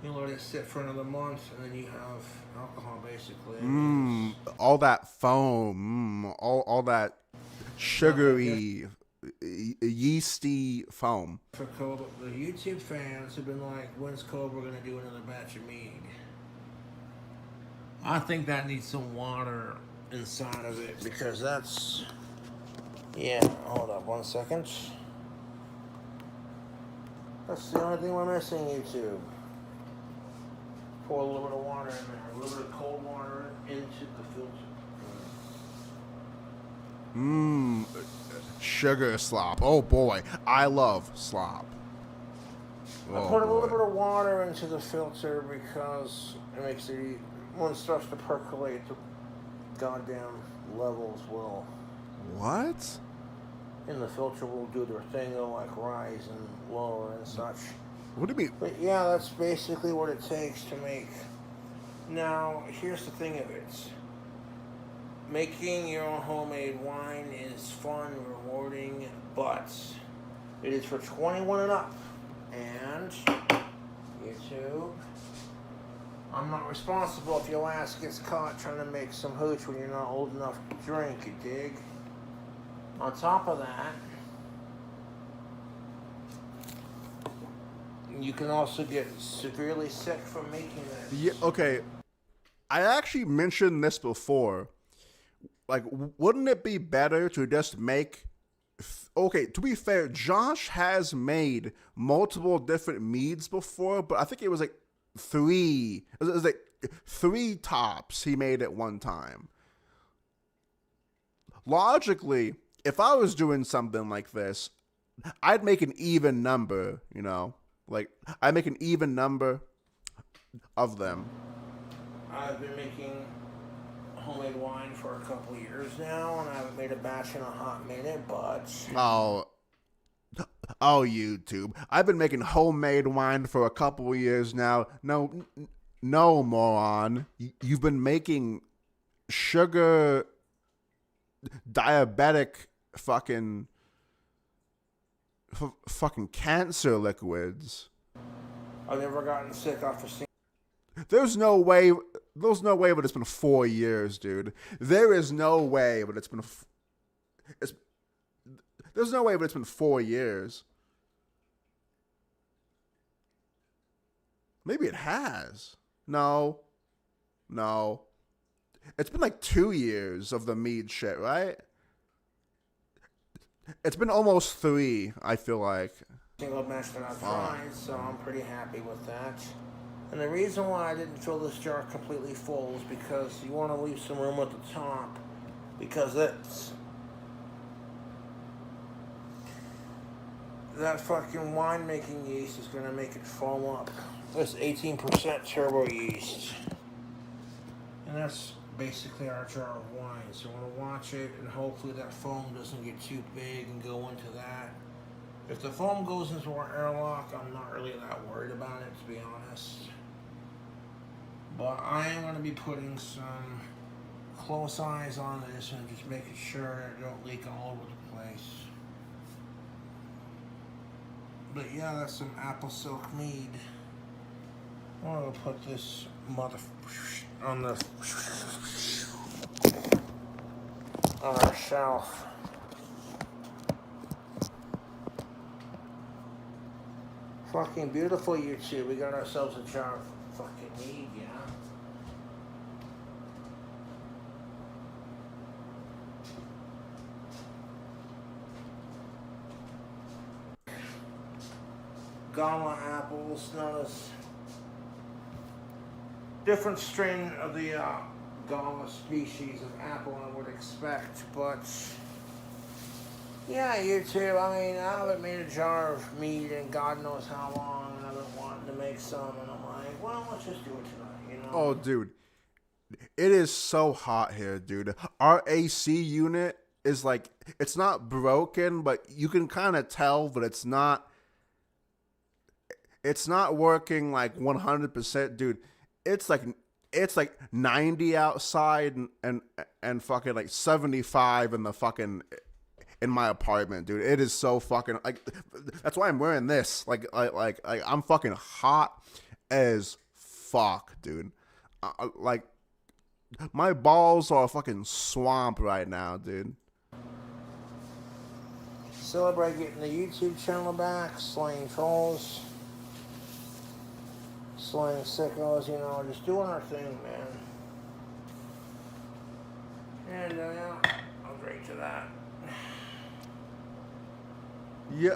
You let it sit for another month, and then you have alcohol, basically. All that foam, all that sugary, yeasty foam. For Cobra, the YouTube fans have been like, when's Cobra going to do another batch of mead? I think that needs some water inside of it, because that's... Yeah, hold up 1 second. That's the only thing we're missing, YouTube. Pour a little bit of water in there, a little bit of cold water into the filter. Sugar slop. Oh boy, I love slop. I put a little bit of water into the filter because it makes it, when it starts to percolate, the goddamn levels will... What? In the filter will do their thing, they'll like rise and lower and such. What do you mean? But yeah, that's basically what it takes to make. Now, here's the thing of it. Making your own homemade wine is fun, rewarding, but it is for 21 and up. And YouTube, I'm not responsible if your ass gets caught trying to make some hooch when you're not old enough to drink, you dig? On top of that, you can also get severely sick from making this. Yeah, okay. I actually mentioned this before. Like, wouldn't it be better to just make... Okay, to be fair, Josh has made multiple different meads before, but I think it was like 3. It was like 3 tops he made at one time. Logically, if I was doing something like this, I'd make an even number, you know? Like, I'd make an even number of them. I've been making homemade wine for a couple years now, and I haven't made a batch in a hot minute, but... Oh, YouTube. I've been making homemade wine for a couple years now. No, moron. You've been making sugar diabetic fucking cancer liquids. I've never gotten sick off of... There's no way but it's been 4 years, dude. There is no way but it's been... There's no way but it's been 4 years. Maybe it has. No. It's been like 2 years of the mead shit, right? It's been almost 3, I feel like. Single batch that I've tried, so I'm pretty happy with that. And the reason why I didn't fill this jar completely full is because you want to leave some room at the top, because that fucking winemaking yeast is going to make it foam up. That's 18% turbo yeast. And that's basically our jar of wine. So I want to watch it, and hopefully that foam doesn't get too big and go into that. If the foam goes into our airlock, I'm not really that worried about it, to be honest. But I am going to be putting some close eyes on this and just making sure it don't leak all over the place. But yeah, that's some apple silk mead. I'm going to put this on our shelf. Fucking beautiful, you two. We got ourselves a jar of fucking mead, yeah? Gala apples, not as different strain of the Gala species of apple I would expect, but yeah, YouTube, I mean, I haven't made a jar of mead in God knows how long, and I've been wanting to make some, and I'm like, well, let's just do it tonight, you know? Oh, dude. It is so hot here, dude. Our AC unit is like, it's not broken, but you can kind of tell that it's not working like 100%, dude. It's like 90 outside and fucking like 75 in my apartment, dude. It is so fucking like, that's why I'm wearing this. Like I'm fucking hot, as fuck, dude. Like, my balls are a fucking swamp right now, dude. Celebrate getting the YouTube channel back, slaying trolls, slaying sickos, you know, just doing our thing, man. And, yeah, I'll drink to that. Yeah.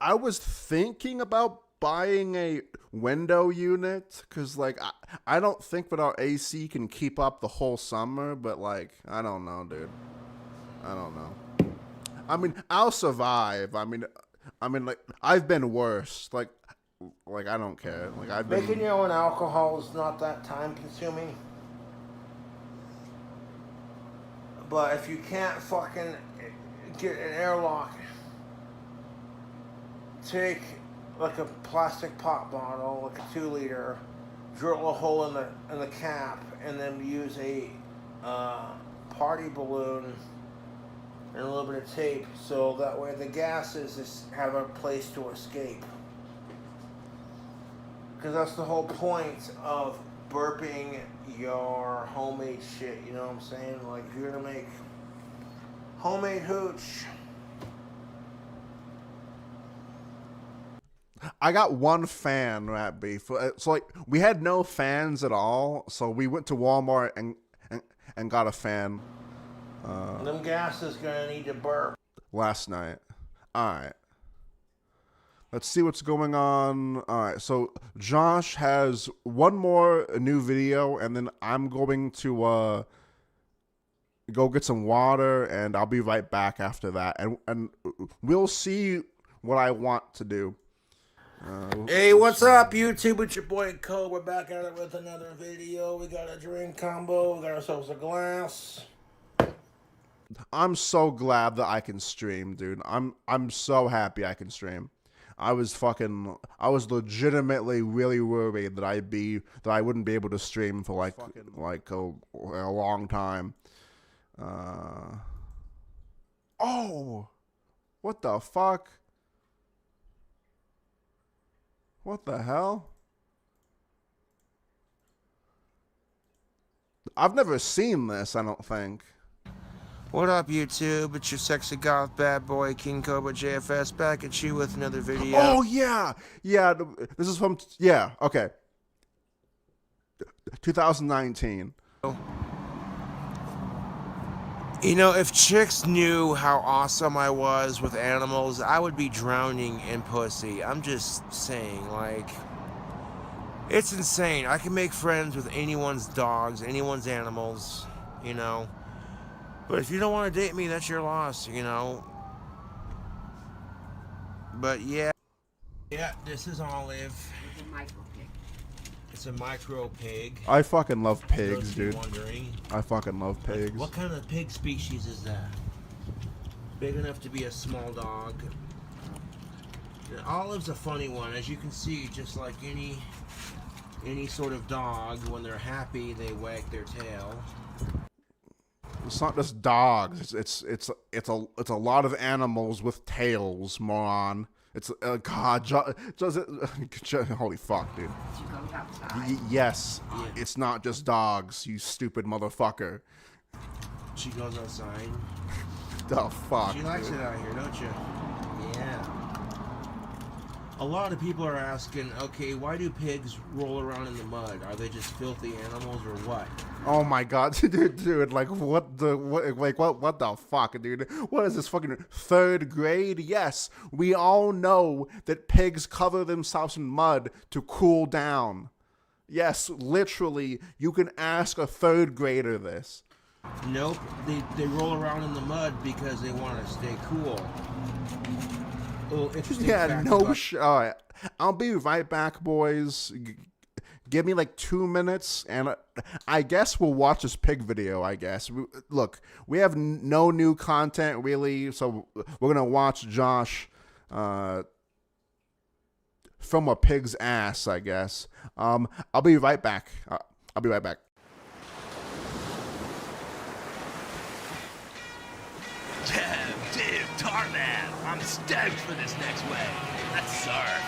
I was thinking about buying a window unit because, like, I don't think that our AC can keep up the whole summer, but, like, I don't know, dude. I don't know. I mean, I'll survive. I mean, like, I've been worse. Like, I don't care. Like, I've been... Making your own alcohol is not that time consuming. But if you can't fucking get an airlock, take like a plastic pop bottle, like a 2 liter, drill a hole in the cap, and then use a party balloon and a little bit of tape, so that way the gases just have a place to escape. Because that's the whole point of burping your homemade shit, you know what I'm saying? Like, if you're gonna make homemade hooch. I got one fan, Rat Beef. So, like, we had no fans at all, so we went to Walmart and got a fan. Them gases gonna need to burp. Last night. Alright. Let's see what's going on. Alright, so Josh has one more new video, and then I'm going to go get some water, and I'll be right back after that. And we'll see what I want to do. Hey, what's up, YouTube? It's your boy Cobra back at it with another video. We got a drink combo. We got ourselves a glass. I'm so glad that I can stream, dude. I'm so happy I can stream. I was legitimately really worried that I wouldn't be able to stream for like a long time. Oh, what the fuck? What the hell? I've never seen this, I don't think. What up, YouTube? It's your sexy goth bad boy, KingCobraJFS, back at you with another video. Oh, yeah. Yeah, this is from, yeah, okay. 2019. You know, if chicks knew how awesome I was with animals, I would be drowning in pussy. I'm just saying, like, it's insane. I can make friends with anyone's dogs, anyone's animals, you know. But if you don't want to date me, that's your loss, you know. But yeah. Yeah, this is Olive. It's a micro pig. It's a micro pig. I fucking love pigs, dude. Wondering. I fucking love pigs. What kind of pig species is that? Big enough to be a small dog. And Olive's a funny one. As you can see, just like any sort of dog, when they're happy, they wag their tail. It's not just dogs. It's a lot of animals with tails, moron. It's God. Holy fuck, dude. She goes outside. Yes, Yeah. it's not just dogs. You stupid motherfucker. She goes outside. The fuck. She likes dude. it out here, don't you? Yeah. A lot of people are asking, okay, why do pigs roll around in the mud? Are they just filthy animals or what? Oh my god, dude, like what the fuck, dude? What is this, fucking 3rd grade? Yes, we all know that pigs cover themselves in mud to cool down. Yes, literally, you can ask a 3rd grader this. Nope, they roll around in the mud because they want to stay cool. A little interesting fact All right, I'll be right back, boys. Give me like 2 minutes, and I guess we'll watch this pig video, I guess. Look, we have no new content, really, so we're going to watch Josh from a pig's ass, I guess. I'll be right back. I'll be right back. Dude, Tarman, I'm stoked for this next wave. Let's surf.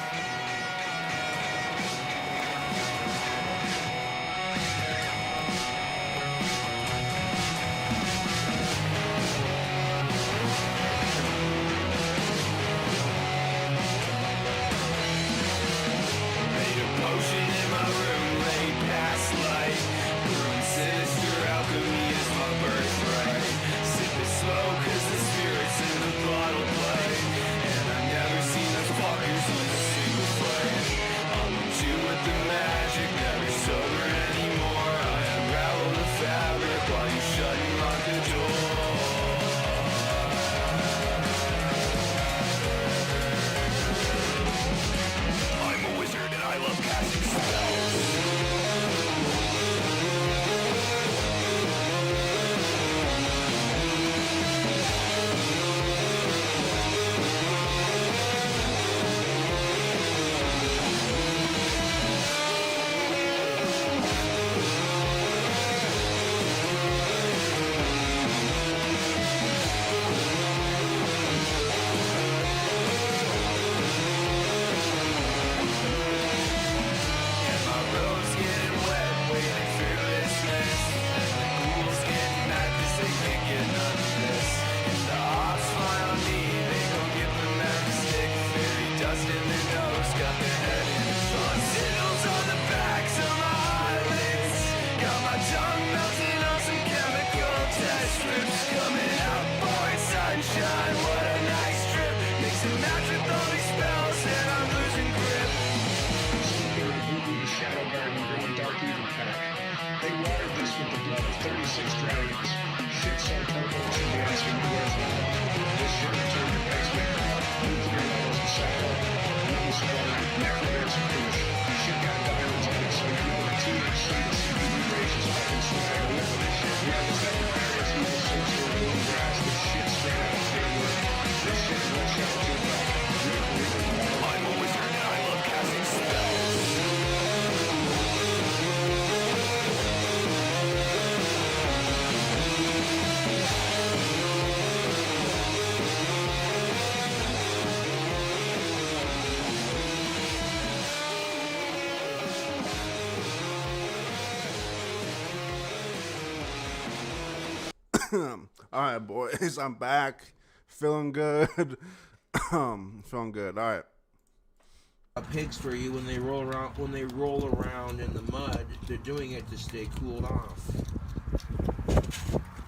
All right, boys, I'm back. Feeling good. Feeling good. All right. Pigs for you when they roll around in the mud. They're doing it to stay cooled off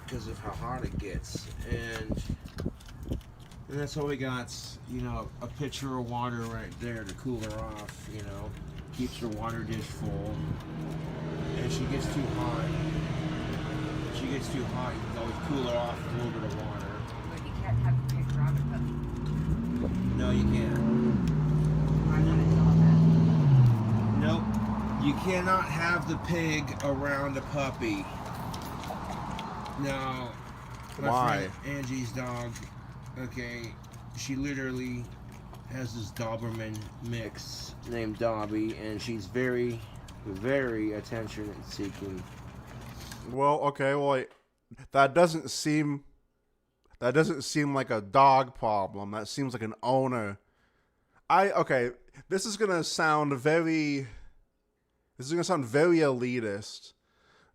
because of how hot it gets, and that's all we got. You know, a pitcher of water right there to cool her off. You know, keeps her water dish full, and she gets too hot. You can always cool her off with a little bit of water. But you can't have a pig around a puppy. No, you can't. I want to know that. Nope. You cannot have the pig around a puppy. Now, my Why? friend Angie's dog, okay, she literally has this Doberman mix named Dobby, and she's very, very attention-seeking. Well, okay, well, that doesn't seem like a dog problem. That seems like an owner. Okay, this is gonna sound very elitist,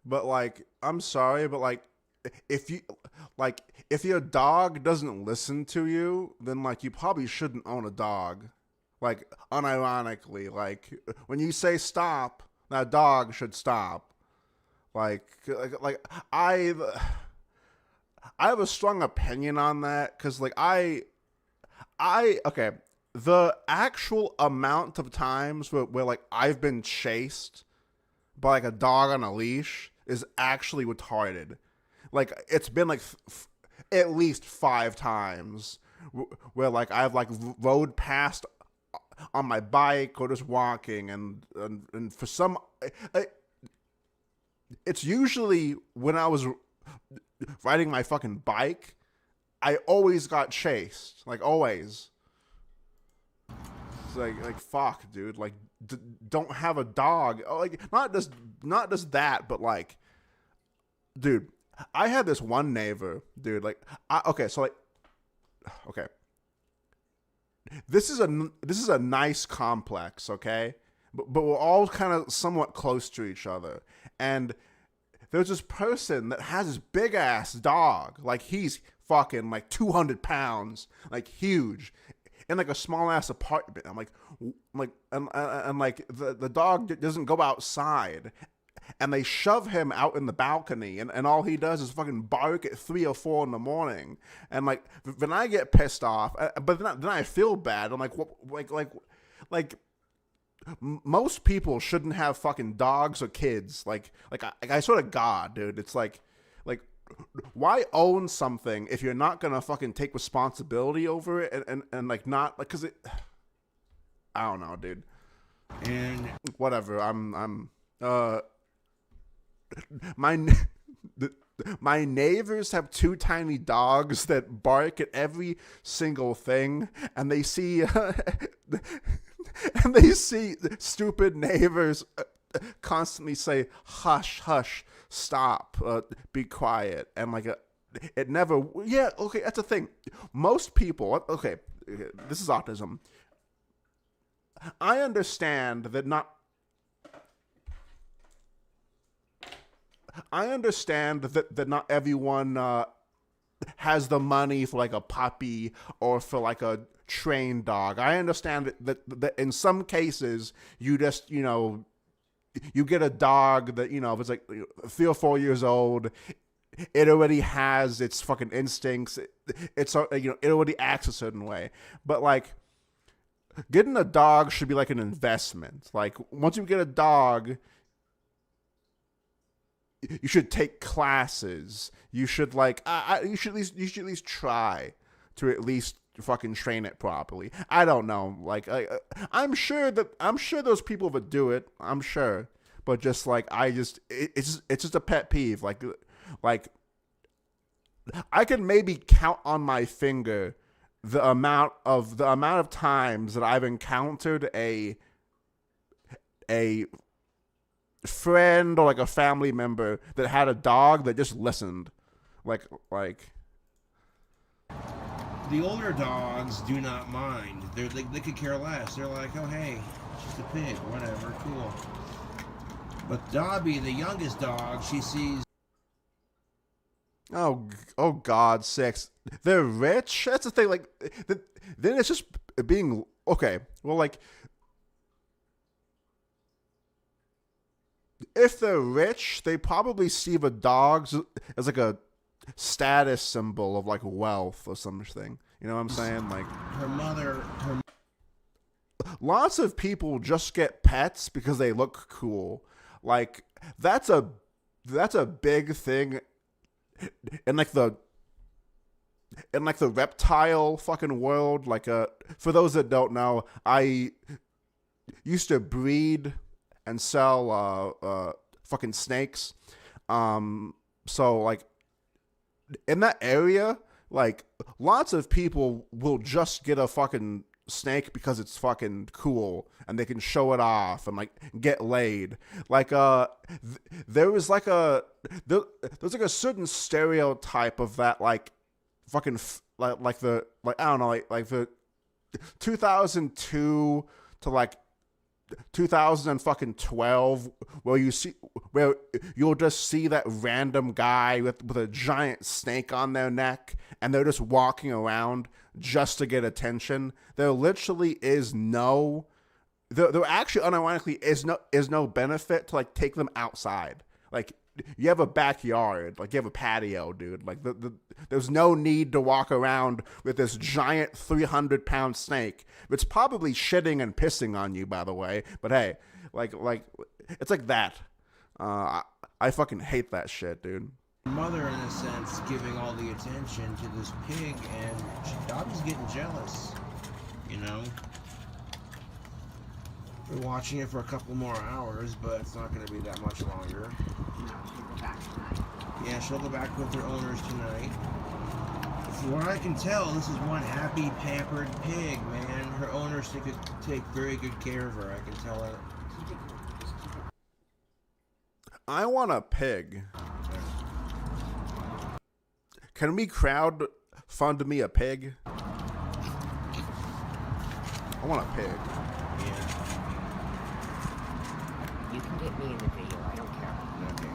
but like, I'm sorry, but like, if your dog doesn't listen to you, then like you probably shouldn't own a dog. Like, unironically, like when you say stop, that dog should stop. Like I have a strong opinion on that, because like okay, the actual amount of times where like I've been chased by like a dog on a leash is actually retarded. Like, it's been like at least 5 times where like I've like rode past on my bike or just walking, and for some it's usually when I was riding my fucking bike, I always got chased. Like, always. It's like fuck, dude. Like, don't have a dog. Like, not just that, but like, dude, I had this one neighbor, dude. Like, okay. This is a nice complex, okay? But we're all kind of somewhat close to each other. And there's this person that has this big ass dog. Like, he's fucking like 200 pounds, like huge, in like a small ass apartment. I'm like, and like the dog doesn't go outside. And they shove him out in the balcony, and all he does is fucking bark at 3 or 4 in the morning. And like, then I get pissed off, but then I feel bad. I'm like, what, like most people shouldn't have fucking dogs or kids. Like I swear to God, dude, it's like why own something if you're not gonna fucking take responsibility over it and like not like, cause it, I don't know, dude. And whatever. My neighbors have 2 tiny dogs that bark at every single thing, and they see stupid neighbors constantly say, "Hush, hush, stop, be quiet," and like it never. Yeah, okay, that's the thing. Most people, okay, this is autism. I understand that not everyone has the money for like a puppy or for like a trained dog. I understand that in some cases you just, you get a dog that, if it's like 3 or 4 years old, it already has its fucking instincts. It already acts a certain way. But like, getting a dog should be like an investment. Like, once you get a dog, you should take classes. You should like, you should at least try to at least fucking train it properly. I don't know. Like, I'm sure those people that do it. I'm sure, but just like, it's just a pet peeve. Like I can maybe count on my finger the amount of times that I've encountered a friend or like a family member that had a dog that just listened. Like the older dogs do not mind. They could care less. They're like, oh hey, it's just a pig, whatever, cool. But Dobby, the youngest dog, she sees Oh, God sakes. They're rich? That's the thing. Like, then it's just being, okay, well, like, if they're rich, they probably see the dogs as like a status symbol of like wealth or something. You know what I'm saying? Like, lots of people just get pets because they look cool. Like, that's a big thing in like the reptile fucking world. Like, for those that don't know, I used to breed and sell fucking snakes. So like in that area, like lots of people will just get a fucking snake because it's fucking cool and they can show it off and like get laid. Like there was like there's like a certain stereotype of that, like fucking like the I don't know, like the 2002 to like 2012, where you'll just see that random guy with a giant snake on their neck and they're just walking around just to get attention. There literally is no, there actually unironically is no benefit to like take them outside. Like, you have a backyard, like you have a patio, dude. Like there's no need to walk around with this giant 300-pound snake. It's probably shitting and pissing on you, by the way. But hey, like it's like that. I fucking hate that shit, dude. Mother, in a sense, giving all the attention to this pig, and Dobby's getting jealous. You know. We're watching it for a couple more hours, but it's not going to be that much longer. Yeah, she'll go back with her owners tonight. From what I can tell, this is one happy, pampered pig, man. Her owners take very good care of her. I can tell that. I want a pig. Can we crowd fund me a pig? I want a pig. You can get me in the video, I don't care. Okay.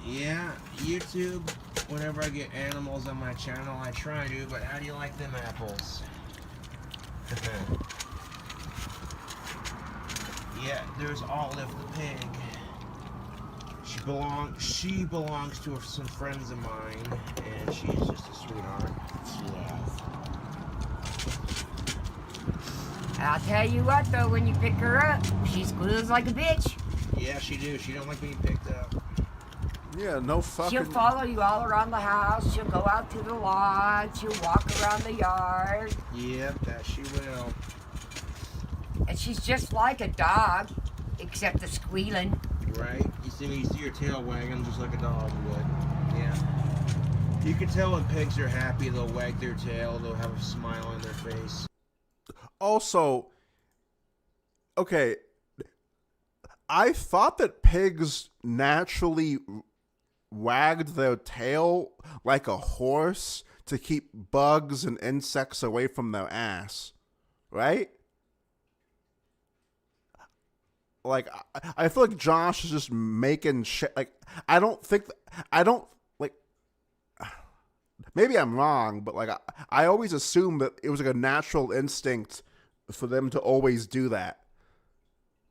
Yeah, YouTube, whenever I get animals on my channel, I try to, but how do you like them apples? Yeah, there's Olive the pig. She belongs to some friends of mine, and she's just a sweetheart. She is. I'll tell you what though, when you pick her up, she squeals like a bitch. Yeah, she do. She don't like being picked up. Yeah, no fucking... She'll follow you all around the house. She'll go out to the lawn. She'll walk around the yard. Yep, that she will. And she's just like a dog, except the squealing. Right? You see your tail wagging just like a dog would. Yeah. You can tell when pigs are happy, they'll wag their tail, they'll have a smile on their face. Also, okay, I thought that pigs naturally wagged their tail like a horse to keep bugs and insects away from their ass, right? Like, I feel like Josh is just making shit. Like, I don't, like, maybe I'm wrong, but like, I always assumed that it was like a natural instinct for them to always do that.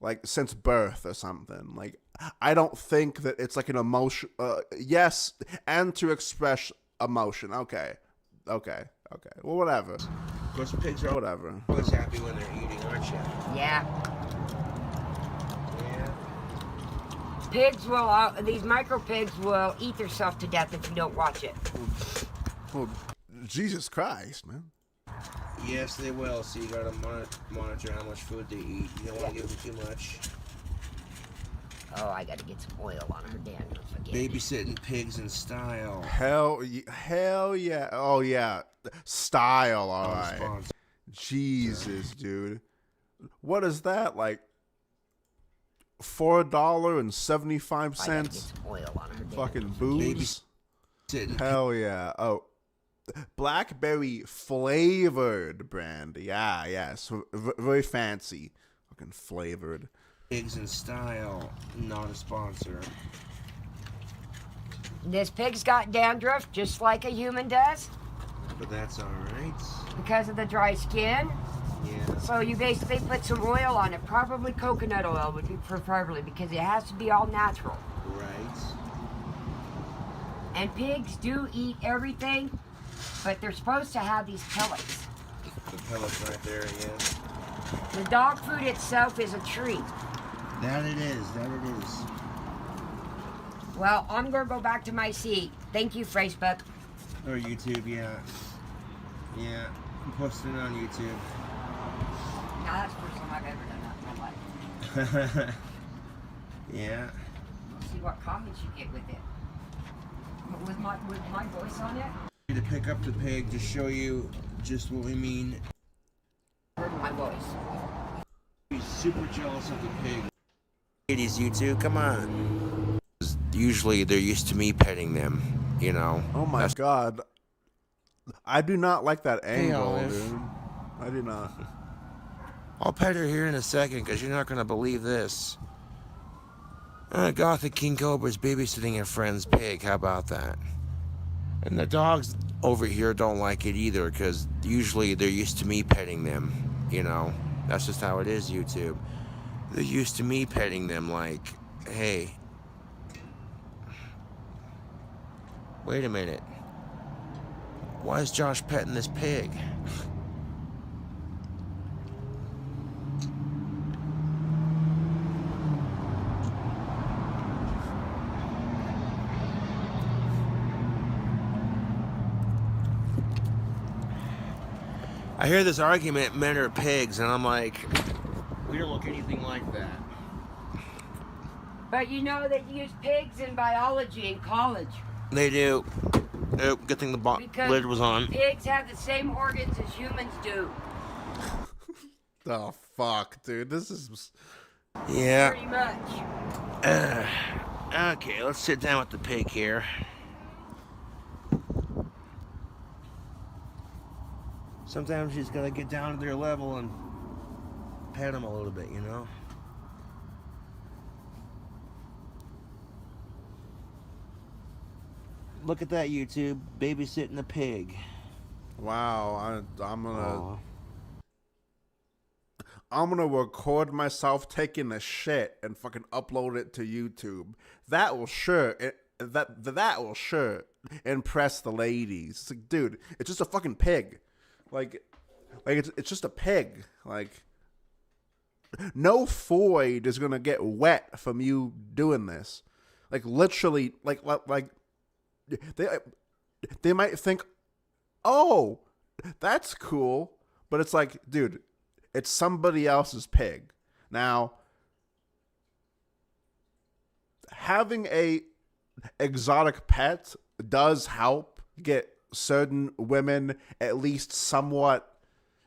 Like, since birth or something. Like, I don't think that it's like an emotion. Yes, and to express emotion. Okay. Well, whatever. Of course, pigs are Whatever. always happy when they're eating, aren't you? Yeah. Yeah. Pigs will, these micro pigs will eat themselves to death if you don't watch it. Well, Jesus Christ, man. Yes, they will. So you gotta monitor how much food they eat. You don't want to give them too much. Oh, I gotta get some oil on her, Dan. Don't forget. Babysitting pigs in style. Hell yeah. Oh, yeah. Style, all right. Jesus, dude. What is that? Like $4.75? I gotta get some oil on her, Dan. Fucking booze? Hell yeah. Oh, blackberry flavored brand. Yeah. So very fancy. Fucking flavored. Pigs in Style, not a sponsor. This pig's got dandruff just like a human does But that's alright. because of the dry skin. Yeah. So you basically put some oil on it, probably coconut oil would be preferably because it has to be all natural. Right. And pigs do eat everything, but they're supposed to have these pellets. The pellets right there, yes. The dog food itself is a treat. That it is, that it is. Well, I'm going to go back to my seat. Thank you, Facebook. Or YouTube, yeah. Yeah, I'm posting it on YouTube. Now, that's the first time I've ever done that in my life. Yeah. See what comments you get with it. With my voice on it? To pick up the pig to show you just what we mean. Heard my voice. He's super jealous of the pig. Ladies, you two, come on. Usually they're used to me petting them, you know. Oh my god. I do not like that angle, Olive. dude. I do not. I'll pet her here in a second because you're not going to believe this. Gothic King Cobra's babysitting a friend's pig. How about that? And the dogs over here don't like it either because usually they're used to me petting them, you know. That's just how it is, YouTube. They're used to me petting them like, hey, wait a minute. Why is Josh petting this pig? I hear this argument, men are pigs, and I'm like, we don't look anything like that. But you know they use pigs in biology in college. They do. Oh, good thing the Because lid was on. pigs have the same organs as humans do. Oh, fuck, dude. This is... Yeah. Pretty much. Okay, let's sit down with the pig here. Sometimes you just gotta get down to their level and pet them a little bit, you know? Look at that, YouTube. Babysitting a pig. Wow, I'm gonna... Aw. I'm gonna record myself taking a shit and fucking upload it to YouTube. That will sure... That will sure impress the ladies. It's like, dude, it's just a fucking pig. Like it's just a pig. Like, no void is gonna get wet from you doing this. Like, literally, like they might think, oh, that's cool, but it's like, dude, it's somebody else's pig. Now, having a exotic pet does help get certain women at least somewhat,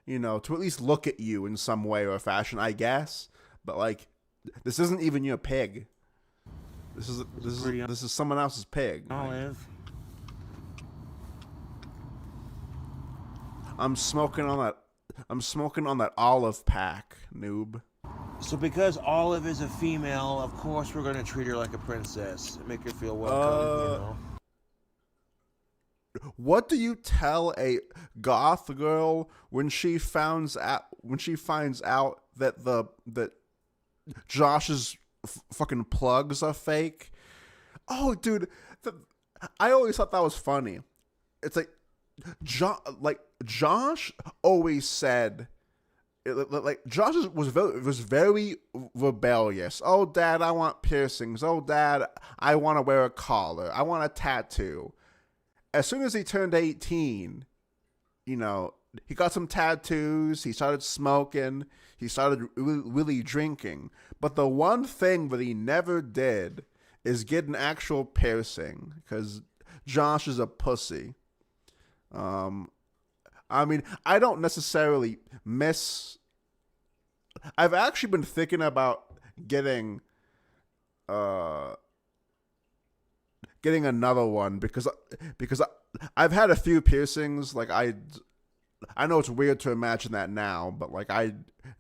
you know, to at least look at you in some way or fashion, I guess. But like, this isn't even your pig. This is someone else's pig. Olive. I'm smoking on that olive pack, noob. So because Olive is a female, of course we're gonna treat her like a princess. Make her feel welcome, you know. What do you tell a goth girl when she finds out that Josh's fucking plugs are fake? Oh, dude, I always thought that was funny. It's like Josh always said, like Josh was very rebellious. Oh, Dad, I want piercings. Oh, Dad, I want to wear a collar. I want a tattoo. As soon as he turned 18, you know, he got some tattoos, he started smoking, he started really drinking. But the one thing that he never did is get an actual piercing, because Josh is a pussy. I mean, I don't necessarily miss... I've actually been thinking about getting another one because I've had a few piercings. Like, I know it's weird to imagine that now, but like I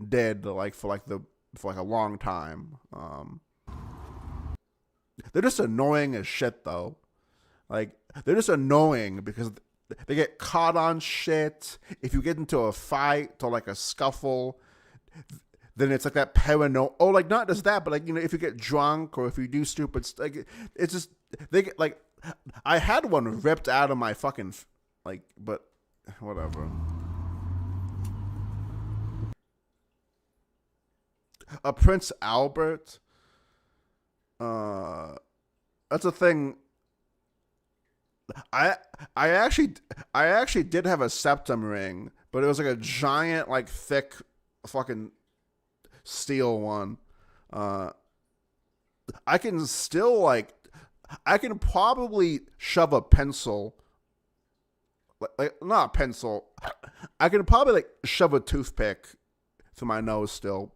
did, like, for like the for like a long time. They're just annoying as shit, though. Like, they're just annoying because they get caught on shit. If you get into a fight or like a scuffle, then it's like that paranoia. Oh, like not just that, but like, you know, if you get drunk or if you do stupid stuff, like, it's just, they get like, I had one ripped out of my fucking, like, but whatever. Prince Albert. That's a thing. I actually did have a septum ring, but it was like a giant, like thick, fucking steel one. I can still I can probably shove a pencil, like not a pencil. I can probably like shove a toothpick through my nose still.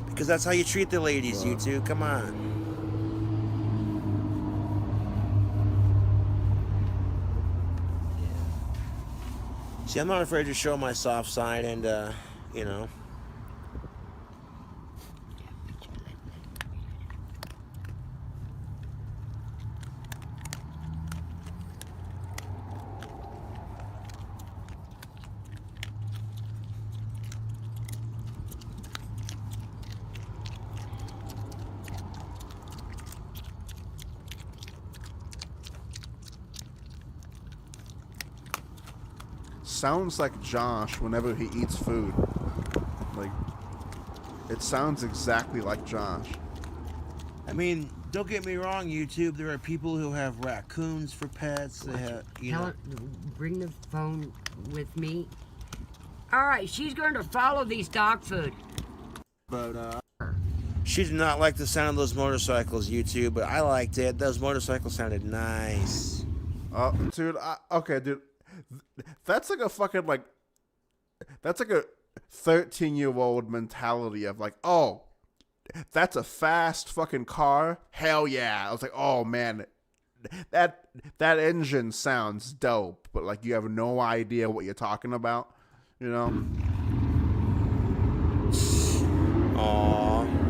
Because that's how you treat the ladies, you two. Come on. See, I'm not afraid to show my soft side, and, you know. Sounds like Josh whenever he eats food. Like, it sounds exactly like Josh. I mean, don't get me wrong, YouTube. There are people who have raccoons for pets. They have, you know. Bring the phone with me. All right, she's going to follow these dog food. But, she did not like the sound of those motorcycles, YouTube, but I liked it. Those motorcycles sounded nice. Dude, okay, dude. That's like a fucking, like, that's like a 13-year-old mentality of like, oh, that's a fast fucking car? Hell yeah. I was like, oh man, that engine sounds dope, but like you have no idea what you're talking about, you know? Aww.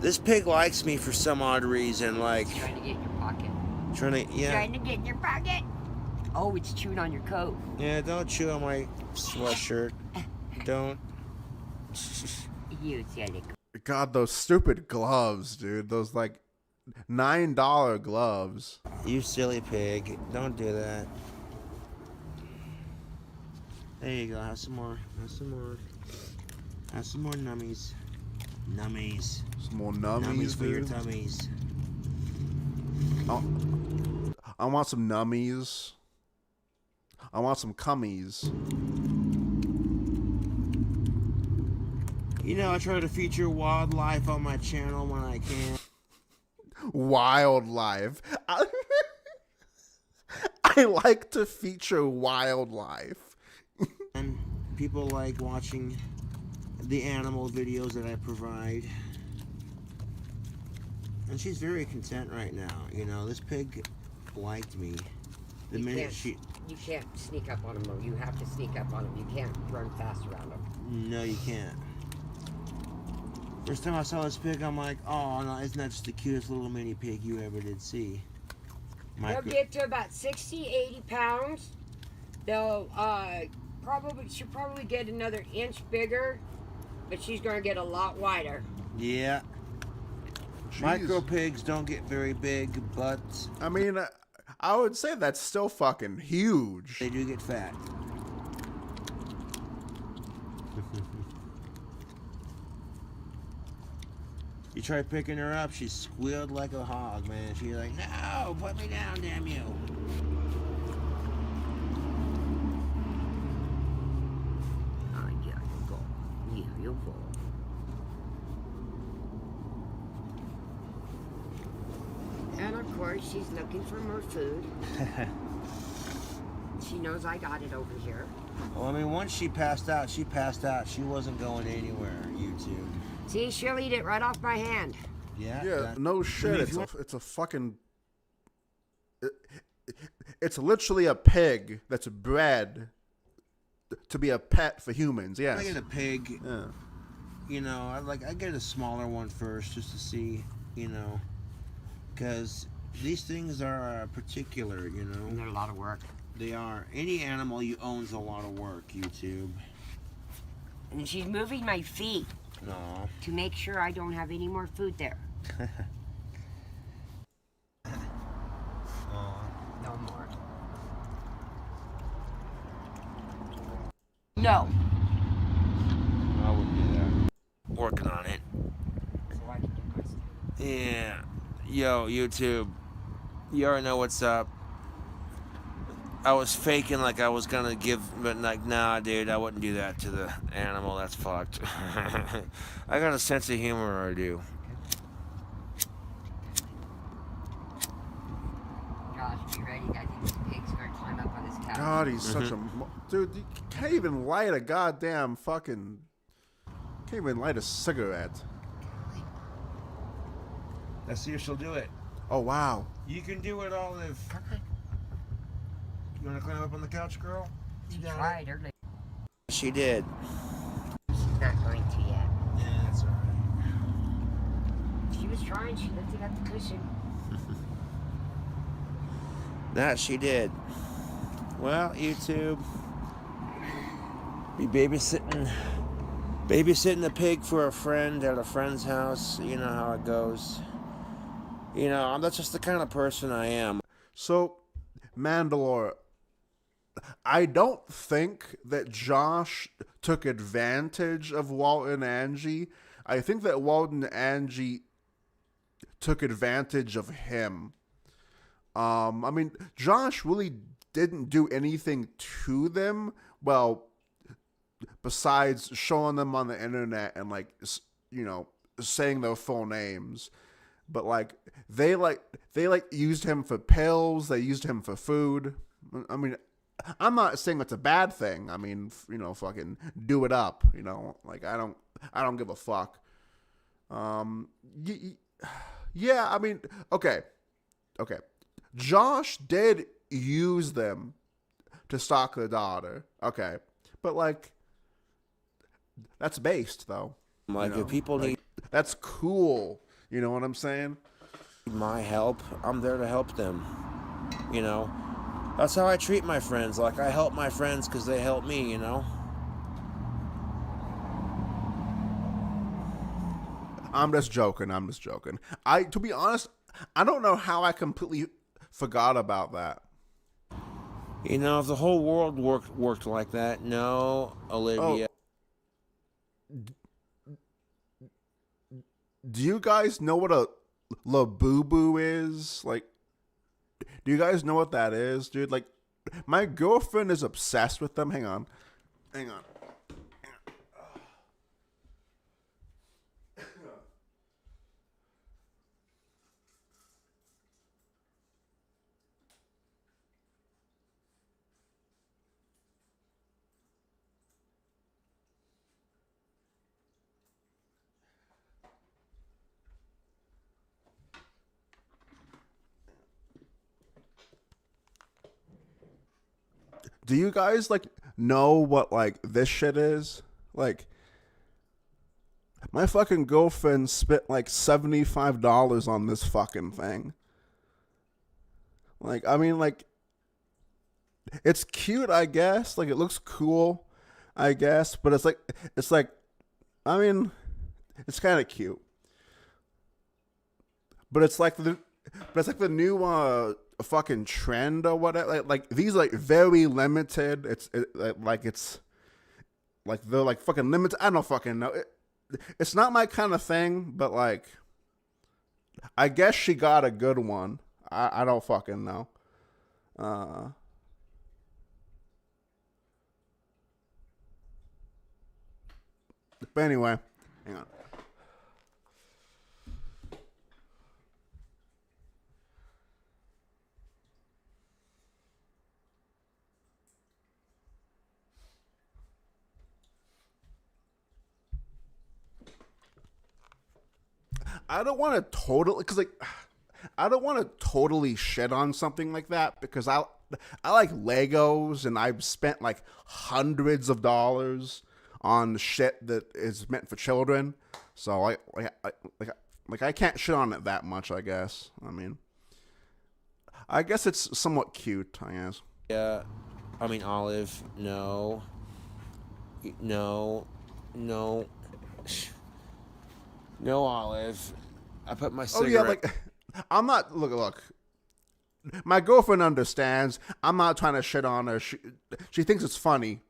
This pig likes me for some odd reason, like... Trying to get in your pocket. Trying to get in your pocket. Oh, it's chewing on your coat. Yeah, don't chew on my sweatshirt. Don't. You silly. God, those stupid gloves, dude. Those like $9 gloves. You silly pig. Don't do that. There you go. Have some more. Have some more. Have some more nummies. Nummies. Some more nummies, Nummies for your dude. tummies. Oh, I want some nummies. I want some cummies. You know, I try to feature wildlife on my channel when I can. Wildlife. I like to feature wildlife. And people like watching the animal videos that I provide. And she's very content right now. You know, this pig liked me. The minute she... You can't sneak up on him, though. You have to sneak up on him. You can't run fast around him. No, you can't. First time I saw this pig, I'm like, oh, no, isn't that just the cutest little mini pig you ever did see? They'll get to about 60, 80 pounds. They'll she'll probably get another inch bigger, but she's going to get a lot wider. Yeah. Jeez. Micro pigs don't get very big, but... I mean, I would say that's still fucking huge. They do get fat. You try picking her up, she squealed like a hog, man. She's like, no, put me down, damn you. Oh, yeah, you'll go. Yeah, you'll go. And of course, she's looking for more food. She knows I got it over here. Well, I mean, once she passed out, she passed out. She wasn't going anywhere, YouTube. See, she'll eat it right off my hand. Yeah, no shit. It's a fucking... It's literally a pig that's bred to be a pet for humans. Yes. I get a pig. Yeah. You know, I get a smaller one first just to see, you know, because these things are particular, you know. And they're a lot of work. They are. Any animal you own's a lot of work, YouTube. And she's moving my feet No. to make sure I don't have any more food there. No more. No. I wouldn't do that. Working on it. So I can do my stuff. Yeah. Yo, YouTube. You already know what's up. I was faking like I was gonna give, but like, nah, dude, I wouldn't do that to the animal. That's fucked. I got a sense of humor, I do. Josh, be ready. I think this pig's gonna climb up on this couch. God, he's such a dude. You can't even light a goddamn fucking. Can't even light a cigarette. Let's see if she'll do it. Oh wow. You can do it, Olive. You wanna climb up on the couch, girl? She tried earlier. She did. She's not going to yet. Yeah, that's alright. She was trying. She lifted up the cushion. That she did. Well, YouTube. Be babysitting the pig for a friend at a friend's house. You know how it goes. You know, that's just the kind of person I am. So, Mandalore, I don't think that Josh took advantage of Walt and Angie. I think that Walt and Angie took advantage of him. I mean, Josh really didn't do anything to them. Well, besides showing them on the internet and, like, you know, saying their full names. But like they used him for pills. They used him for food. I mean, I'm not saying it's a bad thing. I mean, you know, fucking do it up. You know, like I don't give a fuck. Yeah. I mean, okay. Josh did use them to stalk the daughter. Okay, but like that's based though. Like, you know? if people Like, need that's cool. You know what I'm saying? my help, I'm there to help them. You know, that's how I treat my friends. Like, I help my friends because they help me, you know? I'm just joking. To be honest, I don't know how I completely forgot about that. You know, if the whole world worked like that, no, Olivia. Do you guys know what a labubu is? Like, do you guys know what that is, dude? Like, my girlfriend is obsessed with them. Hang on. Do you guys, like, know what, like, this shit is? Like, my fucking girlfriend spent, like, $75 on this fucking thing. Like, I mean, like, it's cute, I guess. Like, it looks cool, I guess. But it's like, I mean, it's kind of cute. But it's like the new, fucking trend or whatever. Like these like very limited. It's like they're like fucking limited. I don't fucking know. It's not my kind of thing, but like I guess she got a good one. I don't fucking know. But anyway, hang on. I don't want to totally, because like I don't want to totally shit on something like that because I like Legos and I've spent like hundreds of dollars on shit that is meant for children. So I can't shit on it that much, I guess. I mean, I guess it's somewhat cute, I guess. Yeah, I mean, Olive, no. No, no. No, Olive. I put my cigarette... Oh, yeah, like, I'm not... Look. My girlfriend understands. I'm not trying to shit on her. She thinks it's funny.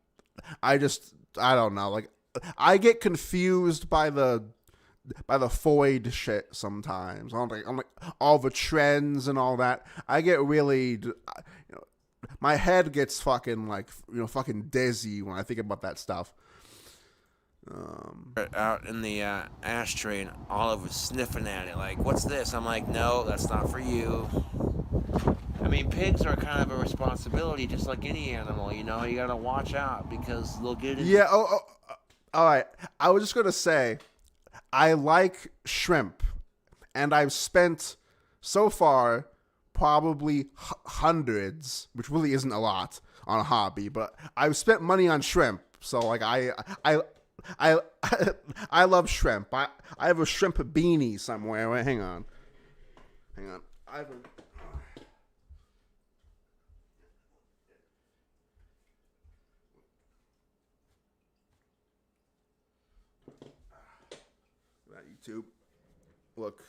I don't know. Like, I get confused by the Freud shit sometimes. I'm like all the trends and all that. I get really... my head gets fucking, like, fucking dizzy when I think about that stuff. Out in the ashtray, and Olive was sniffing at it like, what's this? I'm like, no, that's not for you. I mean, pigs are kind of a responsibility, just like any animal, you gotta watch out because they'll get in. Yeah, all right. I was just gonna say, I like shrimp, and I've spent, so far, probably hundreds, which really isn't a lot, on a hobby, but I've spent money on shrimp, so, like, I love shrimp. I have a shrimp beanie somewhere. Wait, hang on. I have a... YouTube. Look,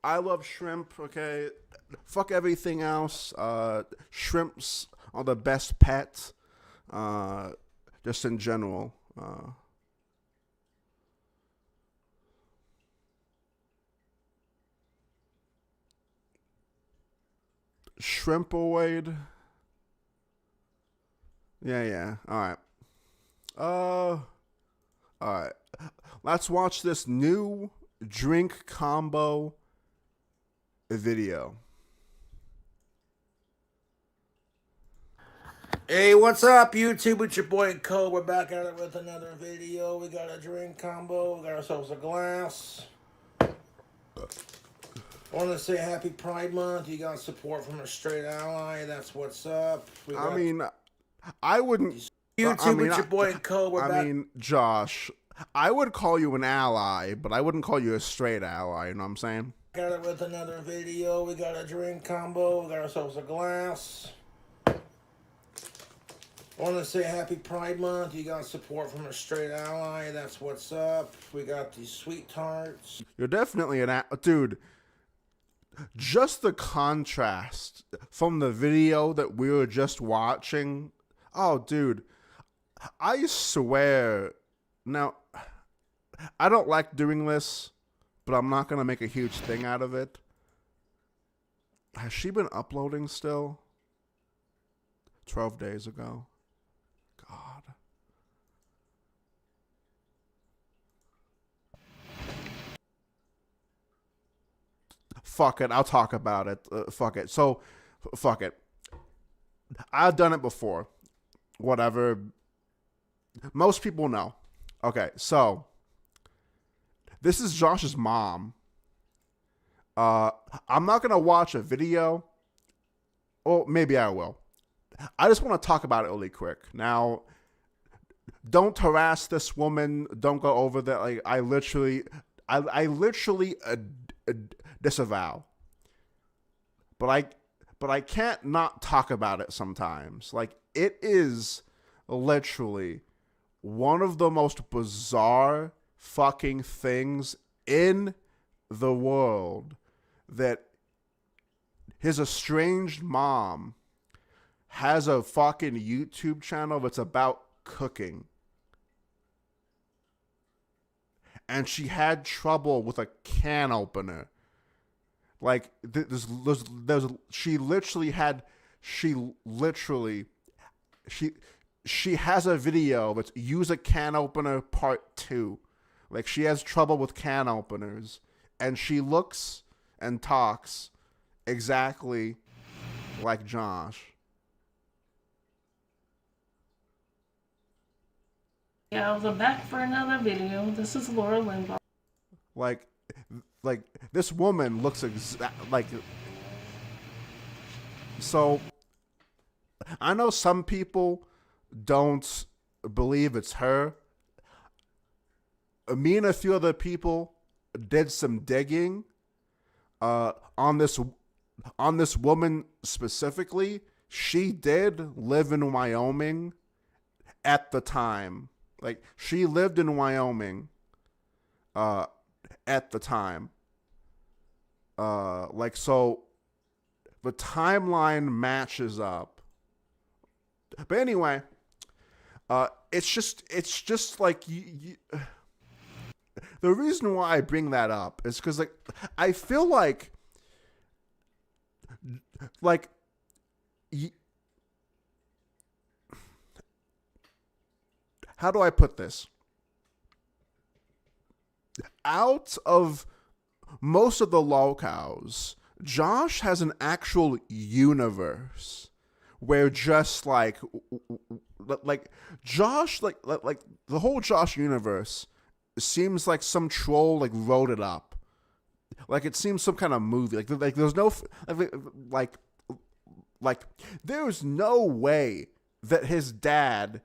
I love shrimp, okay? Fuck everything else. Shrimps are the best pet. Just in general. Shrimpoid. Yeah. Alright. Alright. Let's watch this new drink combo video. Hey, what's up, YouTube? It's your boy Cole. We're back at it with another video. We got a drink combo. We got ourselves a glass. I want to say happy Pride Month. You got support from a straight ally. That's what's up. I mean, I wouldn't... YouTube, it's your boy Cole. We're back. I mean, Josh, I would call you an ally, but I wouldn't call you a straight ally, you know what I'm saying? Got it with another video. We got a drink combo. We got ourselves a glass. I want to say happy Pride Month. You got support from a straight ally. That's what's up. We got these sweet tarts. You're definitely an... Dude, just the contrast from the video that we were just watching. Oh, dude. I swear. Now, I don't like doing this, but I'm not going to make a huge thing out of it. Has she been uploading still? 12 days ago. God. Fuck it. I'll talk about it. Fuck it. So, fuck it. I've done it before. Whatever. Most people know. Okay, so this is Josh's mom. I'm not going to watch a video. Or maybe I will. I just want to talk about it really quick. Now, don't harass this woman. Don't go over that. Like, I literally disavow. But I can't not talk about it sometimes. Like, it is literally one of the most bizarre fucking things in the world that his estranged mom has a fucking YouTube channel that's about cooking. And she had trouble with a can opener. Like, she has a video that's use a can opener part 2. Like, she has trouble with can openers. And she looks and talks exactly like Josh. Yeah, we're back for another video. This is Laura Limbaugh. Like like this woman looks like. So I know some people don't believe it's her. Me and a few other people did some digging on this woman specifically. She did live in Wyoming at the time. Like, she lived in Wyoming at the time. Like, so the timeline matches up. But anyway, it's just like the reason why I bring that up is because, like, I feel like how do I put this? Out of most of the lolcows, Josh has an actual universe where just like Josh, like the whole Josh universe seems like some troll like wrote it up. Like, it seems some kind of movie. Like there's no like there's no way that his dad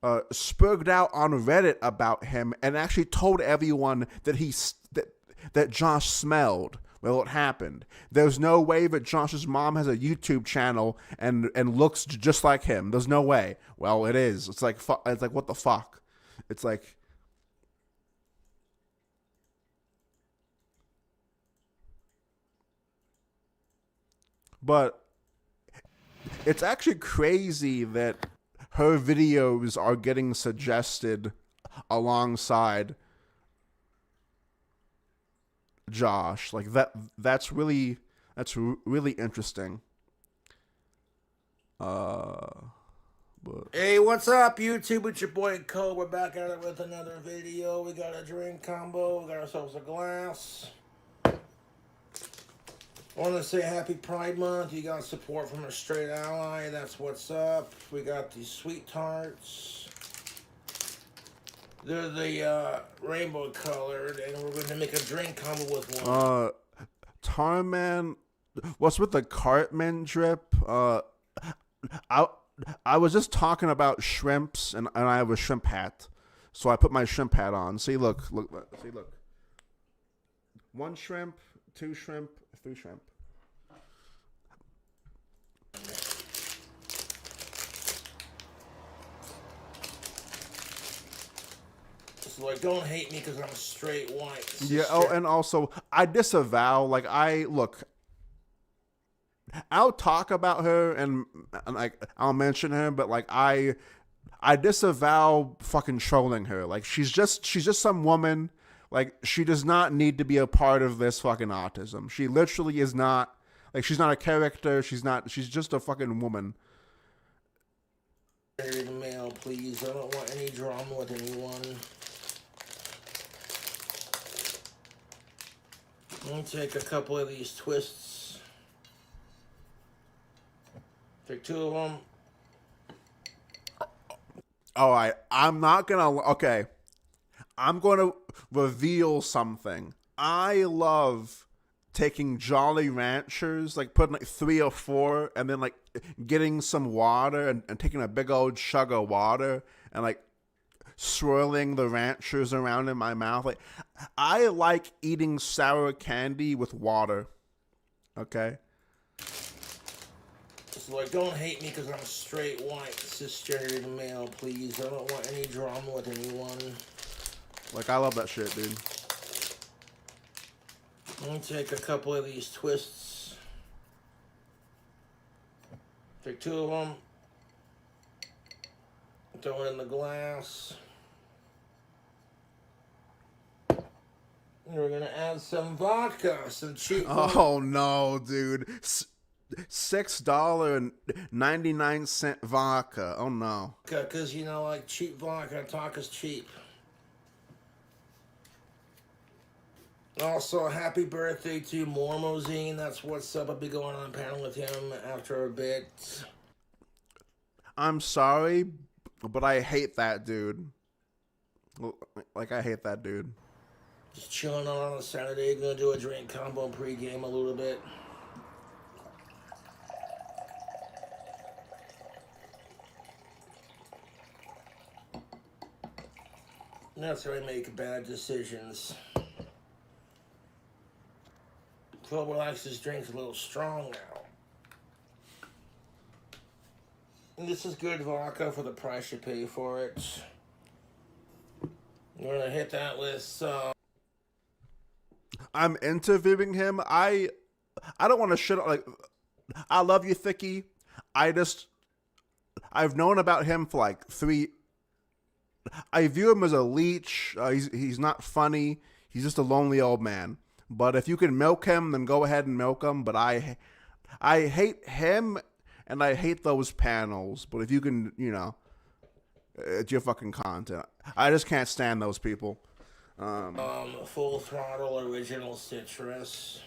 spurged out on Reddit about him and actually told everyone that that Josh smelled. Well, it happened. There's no way that Josh's mom has a YouTube channel and looks just like him. There's no way. Well, it is. It's like what the fuck? It's like, but it's actually crazy that her videos are getting suggested alongside Josh. Like, that's really interesting. But Hey, what's up, YouTube? It's your boy Cobra, back at it with another video. We got a drink combo. We got ourselves a glass. I want to say happy Pride Month. You got support from a straight ally. That's what's up. We got these sweet tarts. They're the rainbow colored, and we're going to make a drink combo with one. Tarman, what's with the Cartman drip? I was just talking about shrimps, and I have a shrimp hat, so I put my shrimp hat on. See, look. See, look. 1 shrimp, 2 shrimp, 3 shrimp. So, like, don't hate me because I'm straight white. Yeah. Oh, and also, I disavow. Like, I'll talk about her and like I'll mention her, but like I disavow fucking trolling her. Like, she's just some woman. Like, she does not need to be a part of this fucking autism. She literally is not. Like, she's not a character. She's just a fucking woman. The mail, please. I don't want any drama with anyone. I'm gonna take a couple of these twists. Take 2 of them. All right, I'm not gonna. Okay, I'm going to reveal something. I love taking Jolly Ranchers, like putting like 3 or 4, and then like getting some water and taking a big old chug of water and like swirling the Ranchers around in my mouth. Like, I like eating sour candy with water. Okay. So, like, don't hate me because I'm straight white, cisgendered male, please. I don't want any drama with anyone. Like, I love that shit, dude. I'm gonna take a couple of these twists. Take 2 of them. Throw it in the glass. And we're gonna add some vodka, some cheap. Oh no, dude. $6.99 vodka. Oh no. Because, you know, like, cheap vodka, talk is cheap. Also, happy birthday to Mormozine. That's what's up. I'll be going on a panel with him after a bit. I'm sorry, but I hate that dude. Like, I hate that dude. Just chilling on a Saturday. Gonna do a drink combo pregame a little bit. That's how I make bad decisions. Probably likes his drinks a little strong now. And this is good vodka for the price you pay for it. We're gonna hit that with I'm interviewing him. I don't want to shit on, like, I love you, Thicky. I've known about him for like 3. I view him as a leech. He's not funny. He's just a lonely old man. But if you can milk him, then go ahead and milk him. But I hate him, and I hate those panels. But if you can, you know, it's your fucking content. I just can't stand those people. Full Throttle Original Citrus.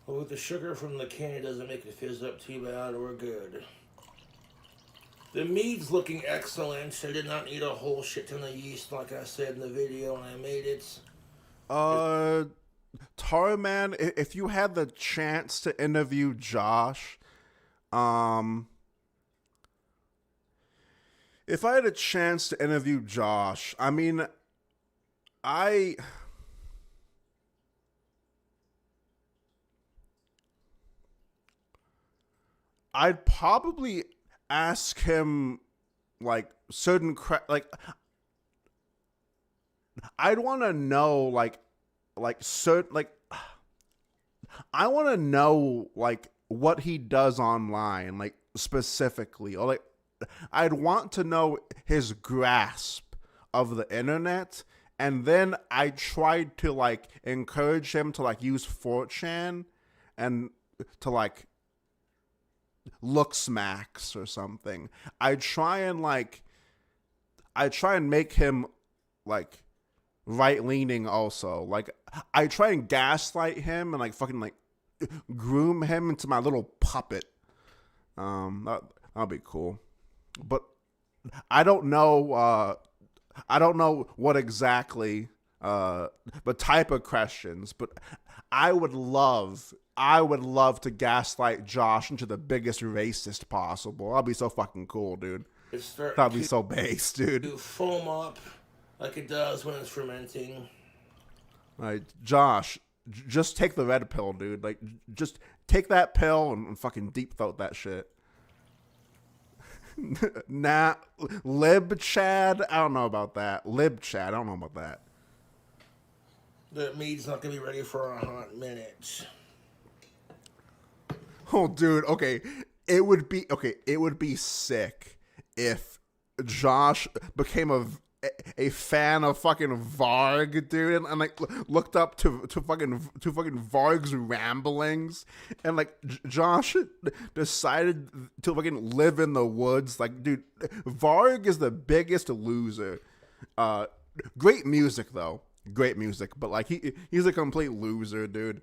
Well, with the sugar from the can, it doesn't make it fizz up too bad. We're good. The mead's looking excellent. I did not need a whole shit ton of yeast, like I said in the video when I made it. Tarman, if you had the chance to interview Josh, if I had a chance to interview Josh, I mean, I'd probably ask him like certain I'd want to know like certain I want to know like what he does online, like specifically, or like I'd want to know his grasp of the internet, and then I tried to like encourage him to like use 4chan and to like look smacks or something. I try and make him like right leaning also. Like I try and gaslight him and like fucking like groom him into my little puppet. That'll be cool. But I don't know what exactly the type of questions, but I would love to gaslight Josh into the biggest racist possible. That'd be so fucking cool, dude. That'd be so base, dude. To foam up like it does when it's fermenting. Like, Josh, just take the red pill, dude. Like, just take that pill and fucking deep throat that shit. Nah, Lib Chad, I don't know about that. Lib Chad, I don't know about that. The mead's not gonna be ready for a hot minute. Oh, dude, okay. It would be sick if Josh became a fan of fucking Varg, dude, and like looked up to fucking Varg's ramblings, and like Josh decided to fucking live in the woods. Like, dude, Varg is the biggest loser. Great music though, great music, but like he's a complete loser, dude.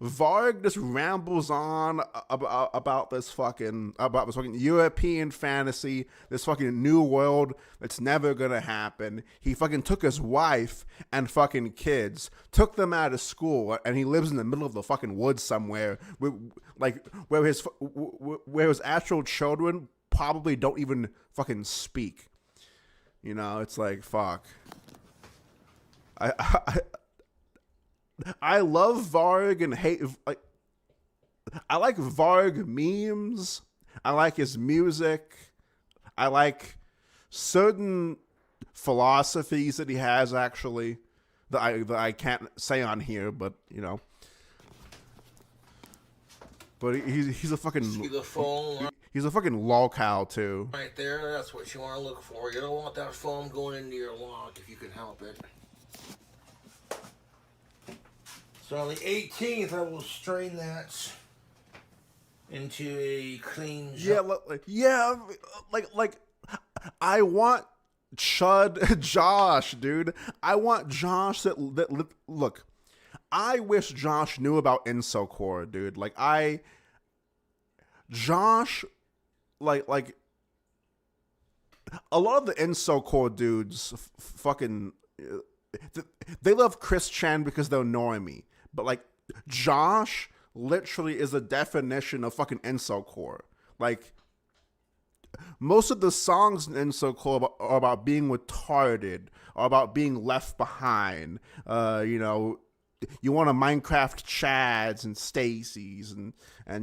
Varg just rambles on about this fucking European fantasy, this fucking new world that's never gonna happen. He fucking took his wife and fucking kids, took them out of school, and he lives in the middle of the fucking woods somewhere, where his actual children probably don't even fucking speak. You know, it's like, fuck. I love Varg and hate, like, I like Varg memes. I like his music. I like certain philosophies that he has, actually, that I can't say on here, but you know. But he's a fucking See the foam he's a fucking lolcow too. right there. That's what you want to look for. You don't want that foam going into your lock if you can help it. So on the 18th, I will strain that into a clean jar. Like I want Chud Josh, dude. I want Josh that look. I wish Josh knew about Insocore, dude. Like Josh, like a lot of the incel core dudes, fucking, they love Chris Chan because they're normie, but like Josh literally is a definition of fucking incel core. Like, most of the songs in incel core are about being retarded, or about being left behind. You know, you want to Minecraft Chads and Stacy's and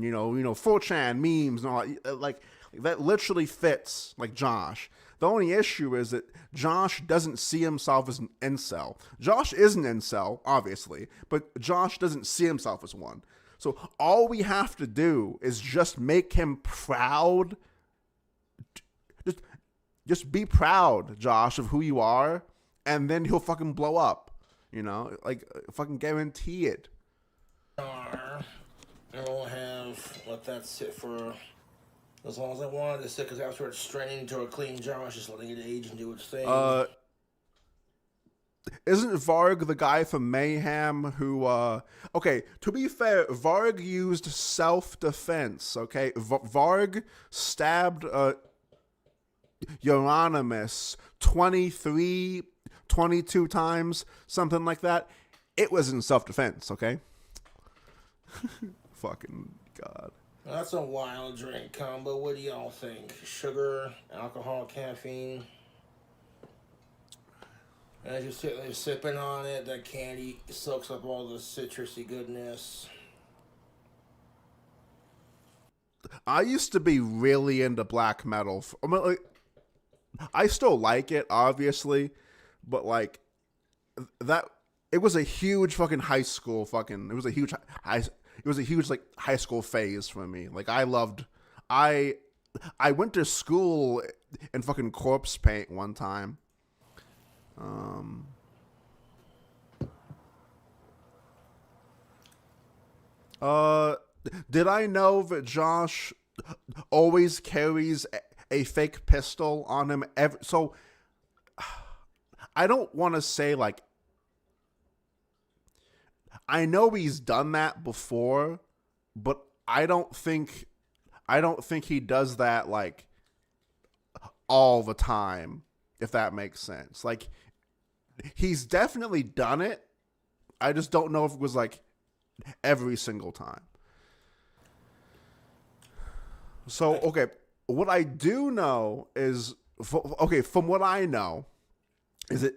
you know 4chan memes and all that. Like that literally fits like Josh. The only issue is that Josh doesn't see himself as an incel. Josh is an incel, obviously, but Josh doesn't see himself as one. So all we have to do is just make him proud. Just be proud, Josh, of who you are, and then he'll fucking blow up. You know, like, fucking guarantee it. And we'll let that sit for as long as I wanted to sit, because after it's straining to a clean Josh, just letting it age and do its thing. Isn't Varg the guy from Mayhem who, okay, to be fair, Varg used self-defense, okay? Varg stabbed, Euronymous 23, 22 times, something like that. It was in self-defense, okay? Fucking God. That's a wild drink combo. What do y'all think? Sugar, alcohol, caffeine. As you sit there sipping on it, that candy soaks up all the citrusy goodness. I used to be really into black metal. I mean, like, I still like it, obviously, but like that, it was a huge fucking high school fucking. It was a huge like high school phase for me. Like I went to school in fucking corpse paint one time. Did I know that Josh always carries a fake pistol on him? So I don't want to say like, I know he's done that before, but I don't think he does that like all the time, if that makes sense. Like, he's definitely done it. I just don't know if it was like every single time. So, okay, what I do know is, from what I know, is it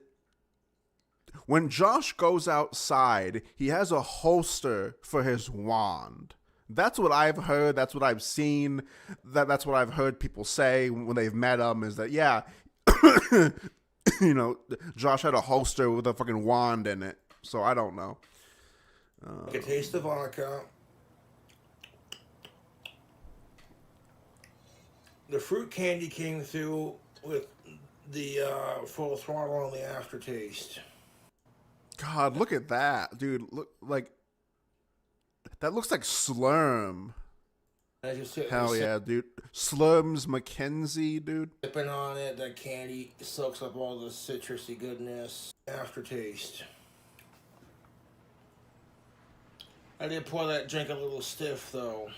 when Josh goes outside, he has a holster for his wand. That's what I've heard. That's what I've seen. That's what I've heard people say when they've met him, is that, yeah, you know, Josh had a holster with a fucking wand in it. So I don't know. Take a taste of vodka. The fruit candy came through with the full throttle on the aftertaste. God, look at that, dude. Look, like, that looks like Slurm. Hell yeah, dude. Slurm's Mackenzie, dude. Sipping on it, that candy soaks up all the citrusy goodness. Aftertaste. I did pour that drink a little stiff, though.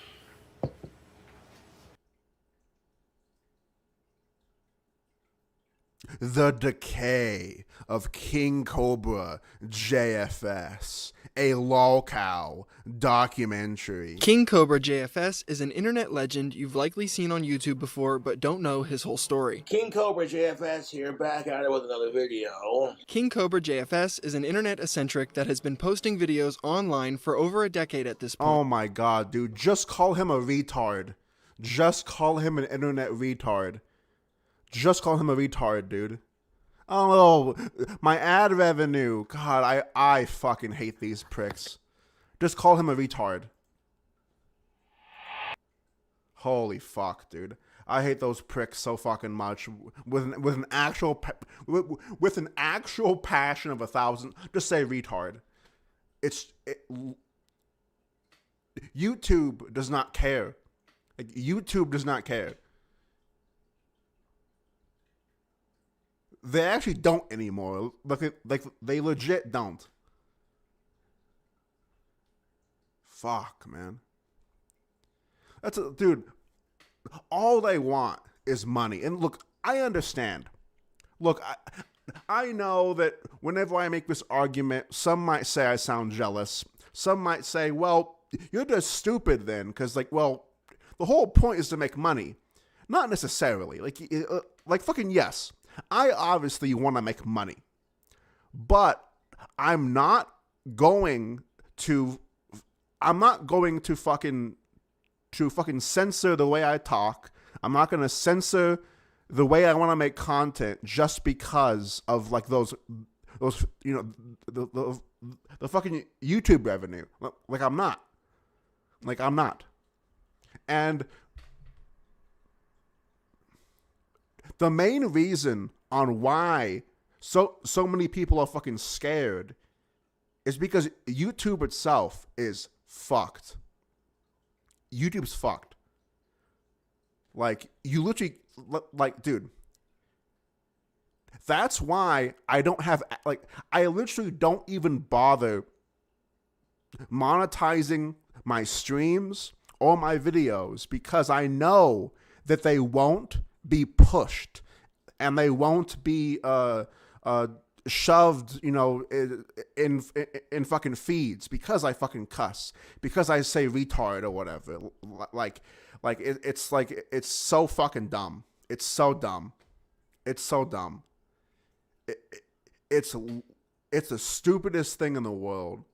The Decay of KingCobraJFS, a lolcow documentary. KingCobraJFS is an internet legend you've likely seen on YouTube before, but don't know his whole story. KingCobraJFS here, back at it with another video. KingCobraJFS is an internet eccentric that has been posting videos online for over a decade at this point. Oh my god, dude. Just call him a retard. Just call him an internet retard. Just call him a retard, dude. Oh, my ad revenue. God, I fucking hate these pricks. Just call him a retard. Holy fuck, dude. I hate those pricks so fucking much. With an actual passion of 1,000. Just say retard. YouTube does not care. Like, YouTube does not care. They actually don't anymore. Like they legit don't. Fuck, man. Dude. all they want is money. And look, I understand. Look, I know that whenever I make this argument, some might say I sound jealous. Some might say, well, you're just stupid then, because, like, well, the whole point is to make money. Not necessarily. Like fucking yes. I obviously want to make money. But I'm not going to fucking censor the way I talk. I'm not going to censor the way I want to make content just because of like those you know the fucking YouTube revenue. Like I'm not. And the main reason on why so many people are fucking scared is because YouTube itself is fucked. YouTube's fucked. Like, you literally, like, dude, that's why I don't have, like, I literally don't even bother monetizing my streams or my videos, because I know that they won't be pushed and they won't be shoved, you know, in fucking feeds because I fucking cuss, because I say retard or whatever. It's so fucking dumb. It's so dumb. It's so dumb. It's the stupidest thing in the world.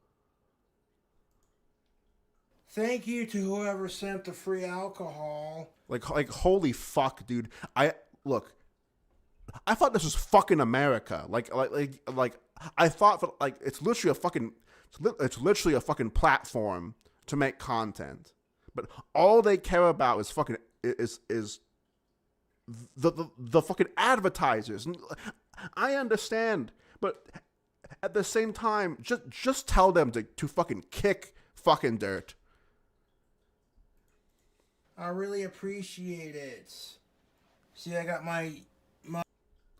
Thank you to whoever sent the free alcohol. Like holy fuck, dude. I thought this was fucking America. Like I thought like it's literally a fucking platform to make content. But all they care about is fucking is the fucking advertisers. I understand, but at the same time, just tell them to fucking kick fucking dirt. I really appreciate it. See, I got my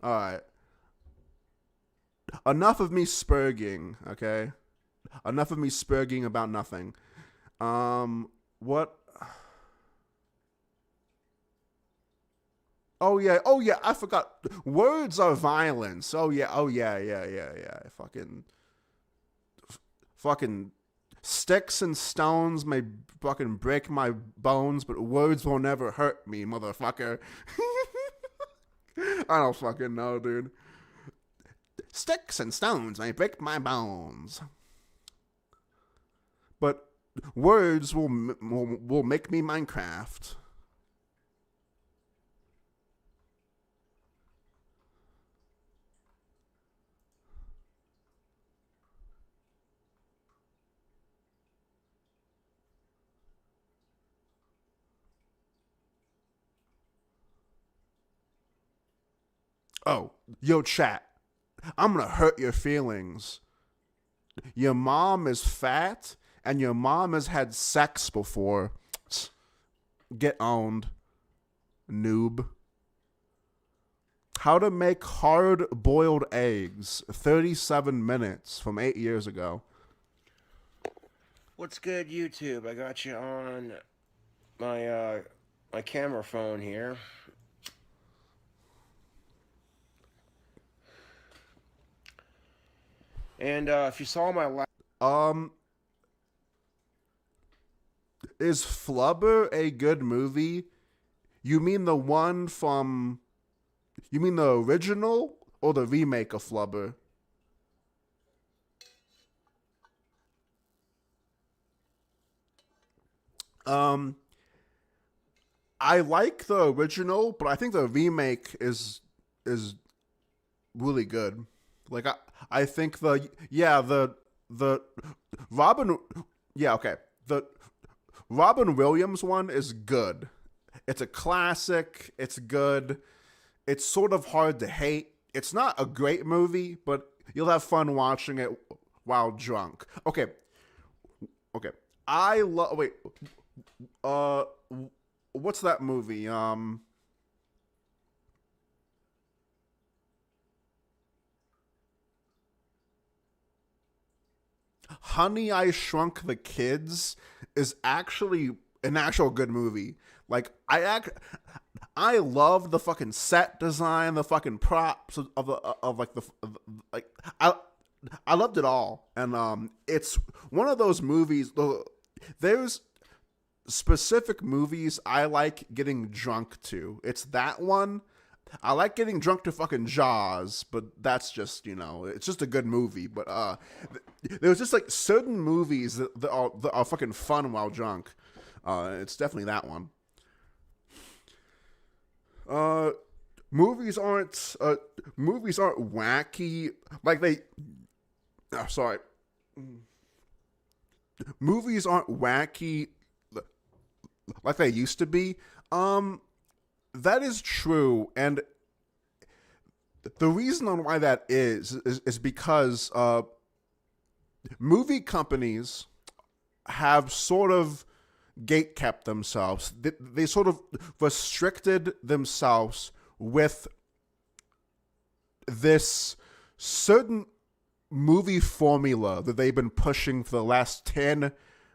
All right. Enough of me spurging, okay? Enough of me spurging about nothing. What? Oh yeah, I forgot. Words are violence. Oh yeah. Fucking sticks and stones may fucking break my bones, but words will never hurt me, motherfucker. I don't fucking know, dude. Sticks and stones may break my bones, but words will make me Minecraft. Oh, yo, chat. I'm gonna hurt your feelings. Your mom is fat, and your mom has had sex before. Get owned, noob. How to make hard-boiled eggs. 37 minutes from 8 years ago. What's good, YouTube? I got you on my my camera phone here. And if you saw my is Flubber a good movie? You mean the one from... You mean the original or the remake of Flubber? I like the original, but I think the remake is really good. Like I think the Robin the Robin Williams one is good. It's a classic. It's good. It's sort of hard to hate. It's not a great movie, but you'll have fun watching it while drunk. Okay. I love. Wait. What's that movie? Honey, I Shrunk the Kids is actually an actual good movie. Like I love the fucking set design, the fucking props like I loved it all, and it's one of those movies. There's specific movies I like getting drunk to. It's that one. I like getting drunk to fucking Jaws, but that's just, it's just a good movie. But there's just like certain movies that are fucking fun while drunk. It's definitely that one. Movies aren't wacky like they. Oh, sorry. Movies aren't wacky like they used to be. That is true, and the reason on why that is because movie companies have sort of gatekept themselves. They sort of restricted themselves with this certain movie formula that they've been pushing for the last 10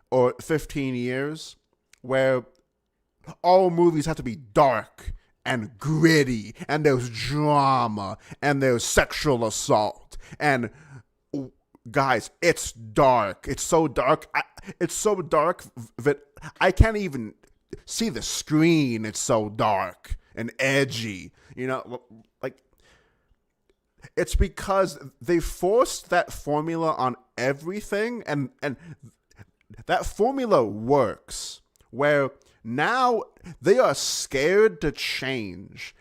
or 15 years, where all movies have to be dark and gritty, and there's drama, and there's sexual assault, and guys, it's dark. It's so dark. It's so dark that I can't even see the screen. It's so dark and edgy. Like, it's because they forced that formula on everything, and that formula works, where now they are scared to change.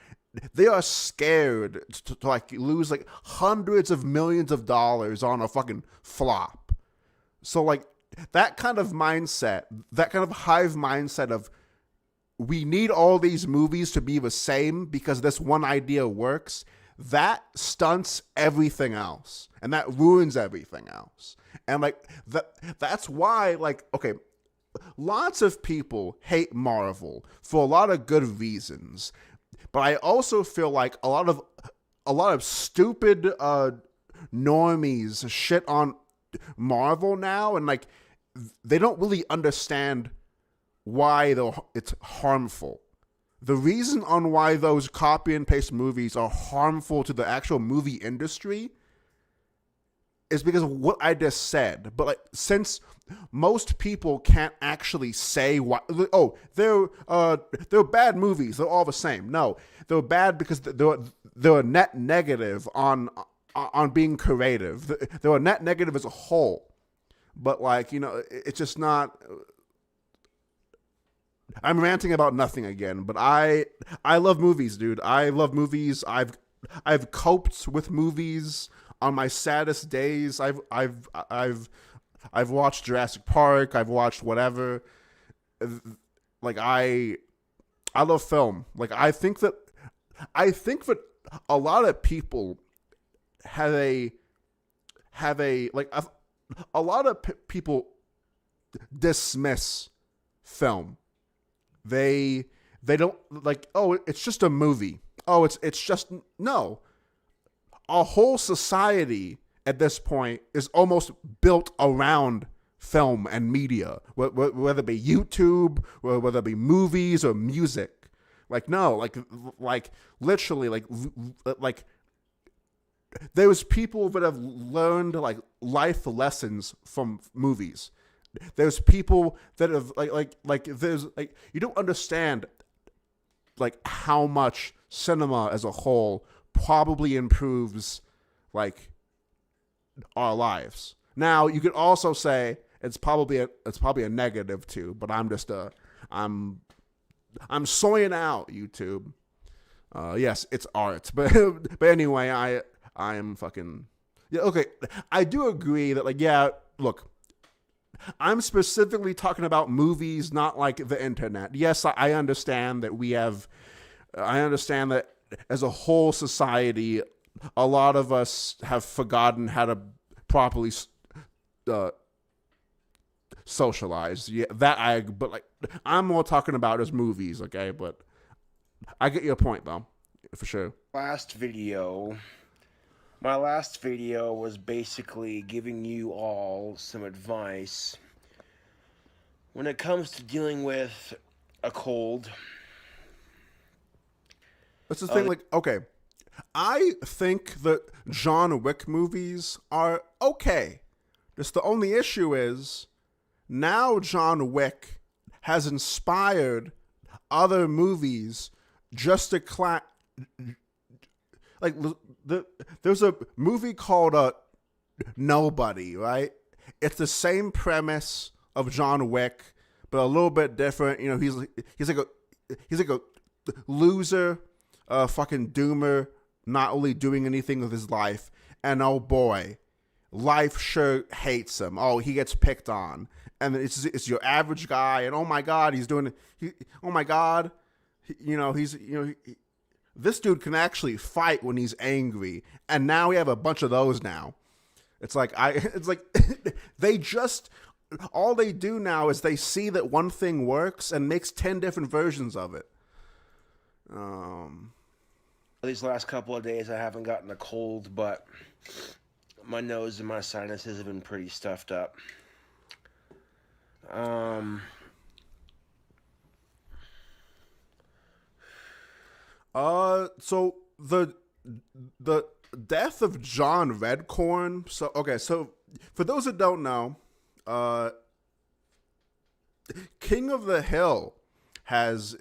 They are scared to like lose like hundreds of millions of dollars on a fucking flop. So like that kind of mindset, that kind of hive mindset of we need all these movies to be the same because this one idea works, that stunts everything else, and that ruins everything else. And like that's why, like, okay, lots of people hate Marvel for a lot of good reasons, but I also feel like a lot of stupid normies shit on Marvel now, and like they don't really understand why it's harmful. The reason on why those copy and paste movies are harmful to the actual movie industry is because of what I just said. But like, since most people can't actually say why, they're bad movies, they're all the same. No, they're bad because they're a net negative on being creative. They're a net negative as a whole. But like, it's just not. I'm ranting about nothing again, but I love movies, dude. I love movies. I've coped with movies on my saddest days. I've watched Jurassic Park. I've watched whatever. Like I love film. Like I think that a lot of people have a lot of people dismiss film. They don't like, oh, it's just a movie. Oh, it's just, no. Our whole society at this point is almost built around film and media, whether it be YouTube, or whether it be movies or music. Like, no, like literally, like there's people that have learned like life lessons from movies. There's people that have like there's like, you don't understand like how much cinema as a whole probably improves like our lives. Now you could also say it's probably a negative too, but I'm just I'm soying out, YouTube. Yes, it's art, but anyway, I am fucking, yeah, okay. I do agree that, like, yeah, look, I'm specifically talking about movies, not like the internet. Yes, I understand that I understand that as a whole society, a lot of us have forgotten how to properly socialize. Yeah, but like, I'm more talking about as movies, okay? But I get your point, though, for sure. My last video was basically giving you all some advice when it comes to dealing with a cold, That's the thing. Like, okay, I think that John Wick movies are okay. Just the only issue is now John Wick has inspired other movies just to like there's a movie called Nobody, right? It's the same premise of John Wick, but a little bit different. You know, he's like a loser, fucking doomer, not really doing anything with his life, and oh boy, life sure hates him. Oh, he gets picked on, and it's your average guy, and oh my god, oh my god, this dude can actually fight when he's angry, and now we have a bunch of those now. It's like they just, all they do now is they see that one thing works and makes 10 different versions of it. These last couple of days I haven't gotten a cold, but my nose and my sinuses have been pretty stuffed up. So the death of John Redcorn. So for those that don't know, King of the Hill has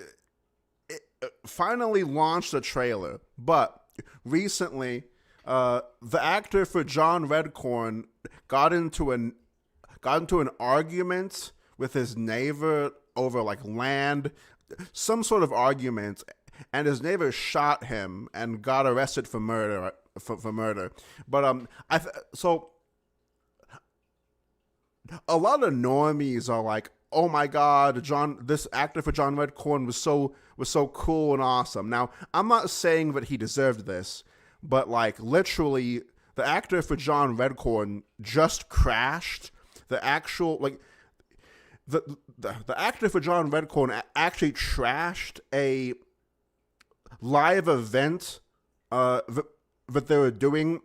finally launched a trailer, but recently, the actor for John Redcorn got into an argument with his neighbor over like land, some sort of argument, and his neighbor shot him and got arrested for murder. But so a lot of normies are like, oh my god, this actor for John Redcorn was so cool and awesome. Now, I'm not saying that he deserved this, but like literally the actor for John Redcorn just crashed the actual, like, the actor for John Redcorn actually trashed a live event that they were doing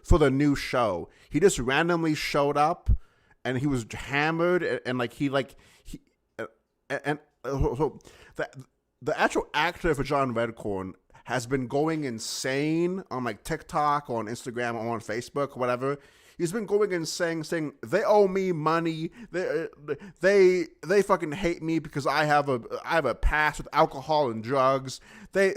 for the new show. He just randomly showed up and he was hammered so the actual actor for John Redcorn has been going insane on like TikTok or on Instagram or on Facebook, whatever. He's been going insane, saying they owe me money. They fucking hate me because I have a past with alcohol and drugs. They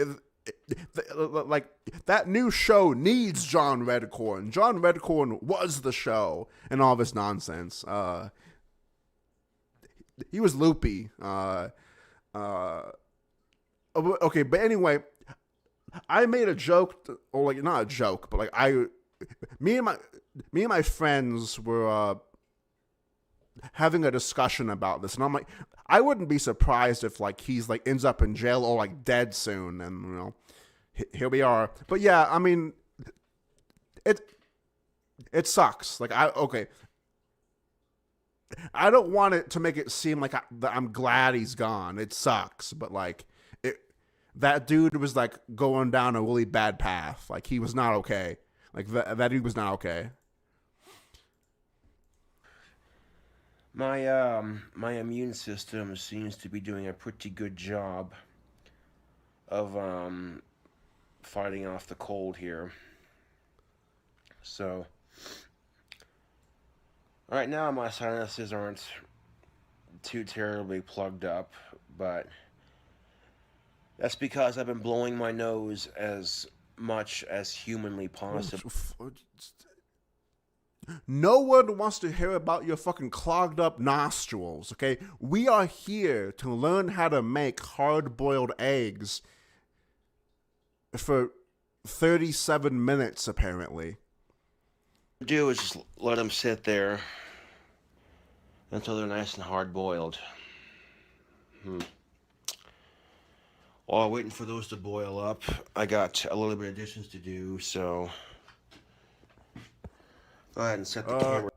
like that new show needs John Redcorn. John Redcorn was the show, and all this nonsense. He was loopy. Okay, but anyway, I made a joke, or like not a joke, but like me and my friends were having a discussion about this, and I'm like, I wouldn't be surprised if like he's like ends up in jail or like dead soon, and you know, here we are. But yeah, I mean, it sucks. Like I don't want it to make it seem like I'm glad he's gone. It sucks, but like that dude was like going down a really bad path. Like he was not okay. Like that dude was not okay. My immune system seems to be doing a pretty good job of fighting off the cold here. So right now my sinuses aren't too terribly plugged up, but that's because I've been blowing my nose as much as humanly possible. No one wants to hear about your fucking clogged up nostrils, okay? We are here to learn how to make hard-boiled eggs for 37 minutes, apparently. What I do is just let them sit there until they're nice and hard-boiled. While waiting for those to boil up, I got a little bit of dishes to do, so go ahead and set the camera.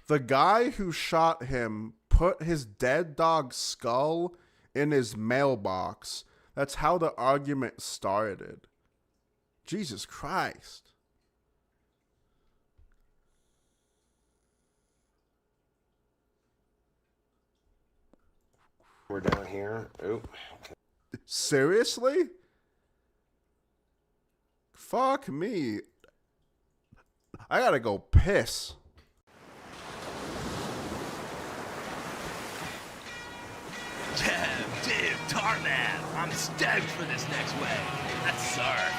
The guy who shot him put his dead dog's skull in his mailbox. That's how the argument started. Jesus Christ. We're down here. Oop. Seriously? Fuck me. I gotta go piss. Damn, dude, Tarman, I'm stoked for this next wave. That's sir.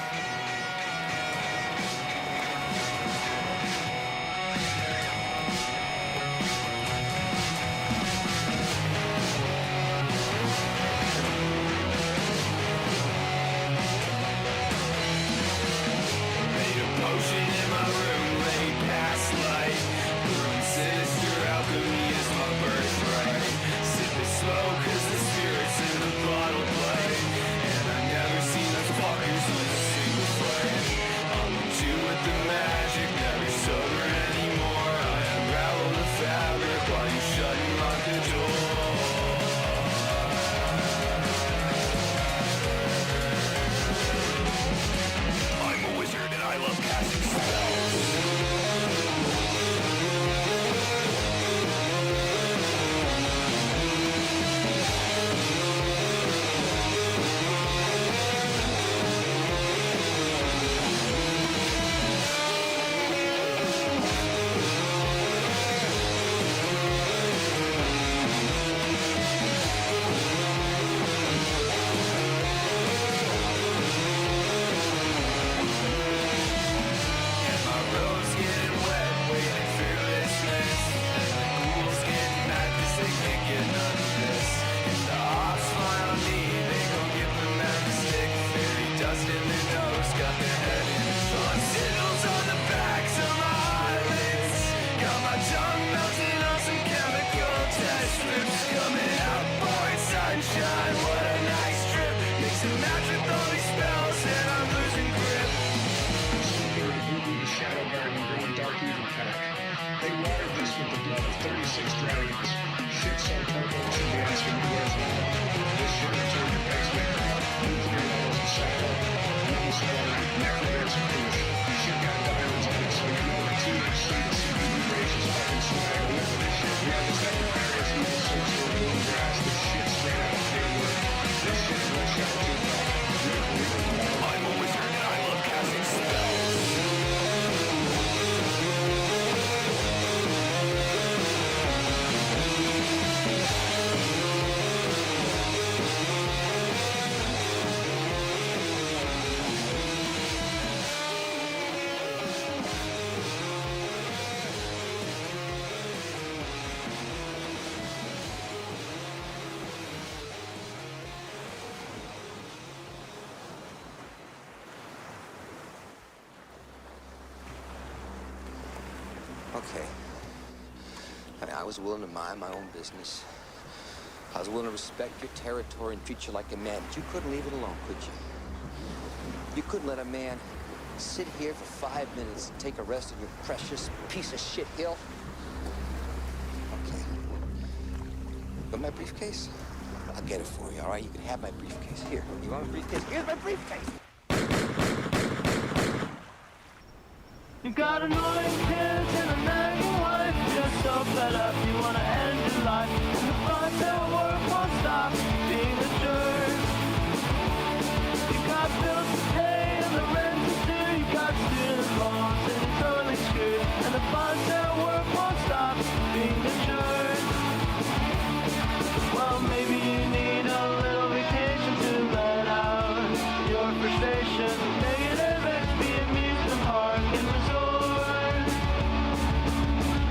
Okay. I mean, I was willing to mind my own business. I was willing to respect your territory and treat you like a man, but you couldn't leave it alone, could you? You couldn't let a man sit here for 5 minutes and take a rest on your precious piece of shit hill? Okay. You want my briefcase? I'll get it for you, all right? You can have my briefcase. Here, you want my briefcase? Here's my briefcase! You got annoying kids and a nagging wife. You're so fed up, you wanna end your life. And the thoughts at work won't stop being a jerk. You got bills to pay and the rent to do. You got student loans and you're totally screwed. And the thoughts at work won't stop being a jerk. Well, maybe you need a little vacation to let out your frustration. Negative XP amusement park and resort.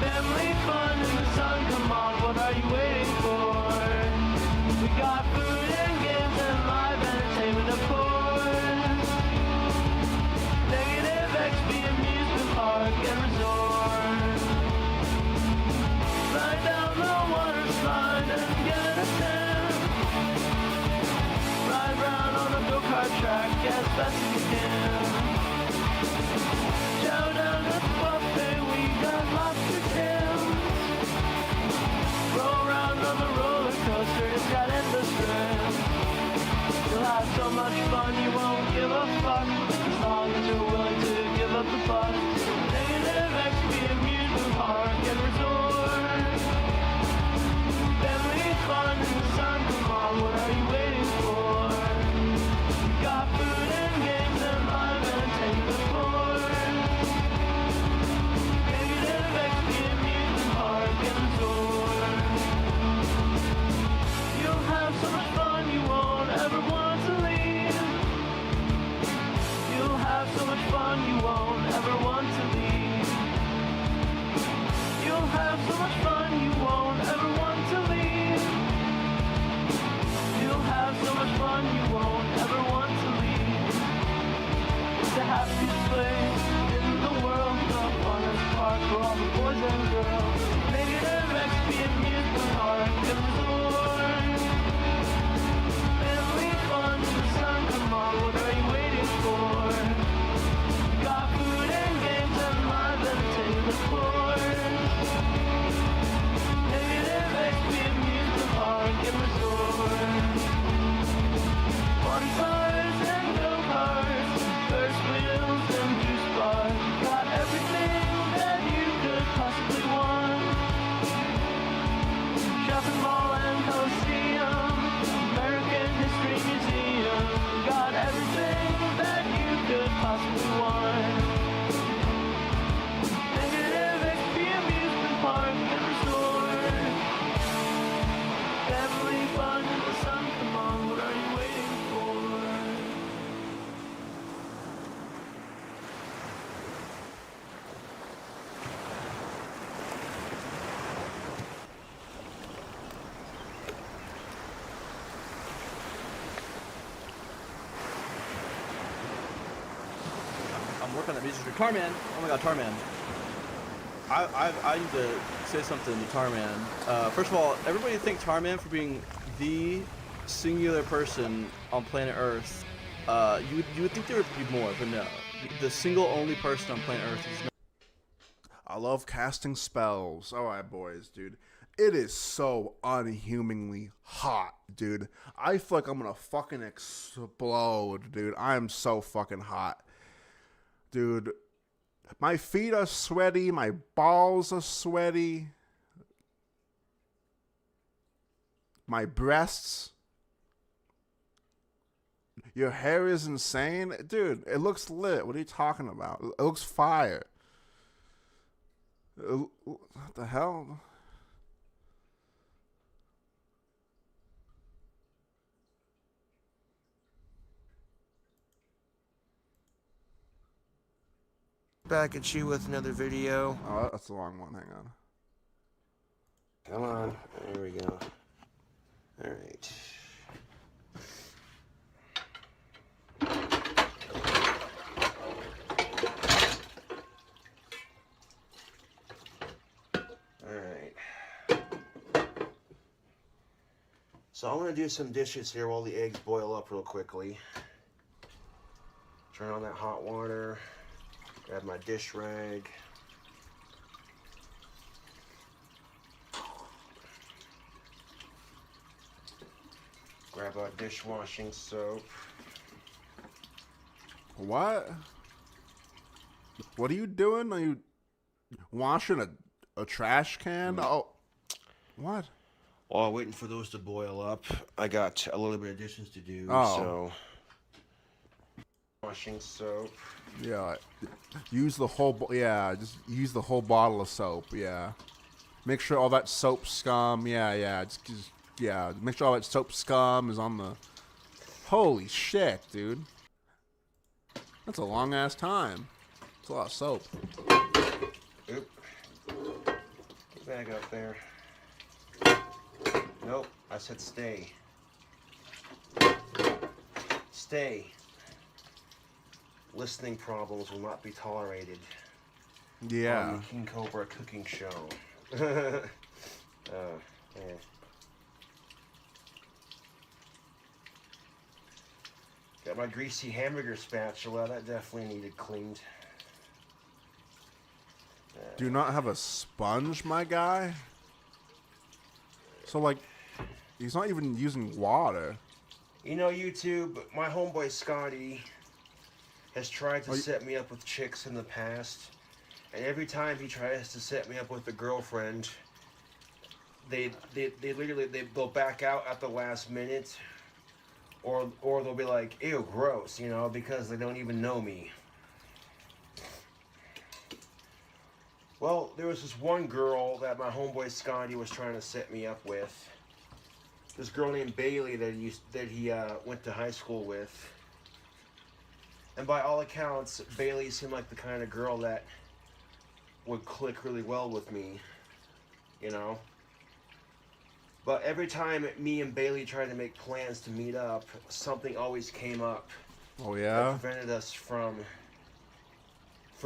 Family fun in the sun, come on, what are you waiting for? We got food and games and live entertainment, of course. Negative XP amusement park and resort. Slide down the water slide and get a tan. Ride round on a go-kart track as best as you can. Chow down at the buffet, we got lobster tails. Roll round on the roller coaster, it's got endless thrills. You'll have so much fun, you won't give a fuck, as long as you're willing to give up the fuss. Negative XP amusement park and resort. Family fun in the sun, come on. shopping mall and Coliseum, American History Museum. Got everything that you could possibly want. Negative XP amusement park and resort. Family fun in the sun, come on, what are you waiting for? I'm working on that music. Tarman! Oh my god, Tarman. I need to say something to Tarman. First of all, everybody thank Tarman for being the singular person on planet Earth. You would think there would be more, but no. The single only person on planet Earth is I love casting spells. Alright, boys, dude. It is so unhumanly hot, dude. I feel like I'm gonna fucking explode, dude. I am so fucking hot. Dude, my feet are sweaty. My balls are sweaty. My breasts. Your hair is insane. Dude, it looks lit. What are you talking about? It looks fire. What the hell? Back at you with another video. Oh, that's the wrong one. Hang on. Come on. There we go. Alright. Alright. So I'm going to do some dishes here while the eggs boil up real quickly. Turn on that hot water. Grab my dish rag. Grab our dishwashing soap. What? What are you doing? Are you washing a trash can? Oh, what? While waiting for those to boil up, I got a little bit of dishes to do. Oh. So, washing soap. Yeah, use the whole. Yeah, just use the whole bottle of soap. Yeah, make sure all that soap scum. Yeah. Just yeah. Make sure all that soap scum is on the. Holy shit, dude. That's a long ass time. It's a lot of soap. Oop. Get back up there. Nope. I said stay. Stay. Listening problems will not be tolerated Yeah. on the King Cobra cooking show. Yeah. Got my greasy hamburger spatula. That definitely needed cleaned. Do you not have a sponge, my guy? So, like, he's not even using water. You know, YouTube, my homeboy Scotty has tried to set me up with chicks in the past, and every time he tries to set me up with a girlfriend, they'll back out at the last minute, or they'll be like, ew, gross, you know, because they don't even know me. Well, there was this one girl that my homeboy Scotty was trying to set me up with. This girl named Bailey that he went to high school with. And by all accounts, Bailey seemed like the kind of girl that would click really well with me, you know? But every time me and Bailey tried to make plans to meet up, something always came up. Oh, That yeah? prevented us from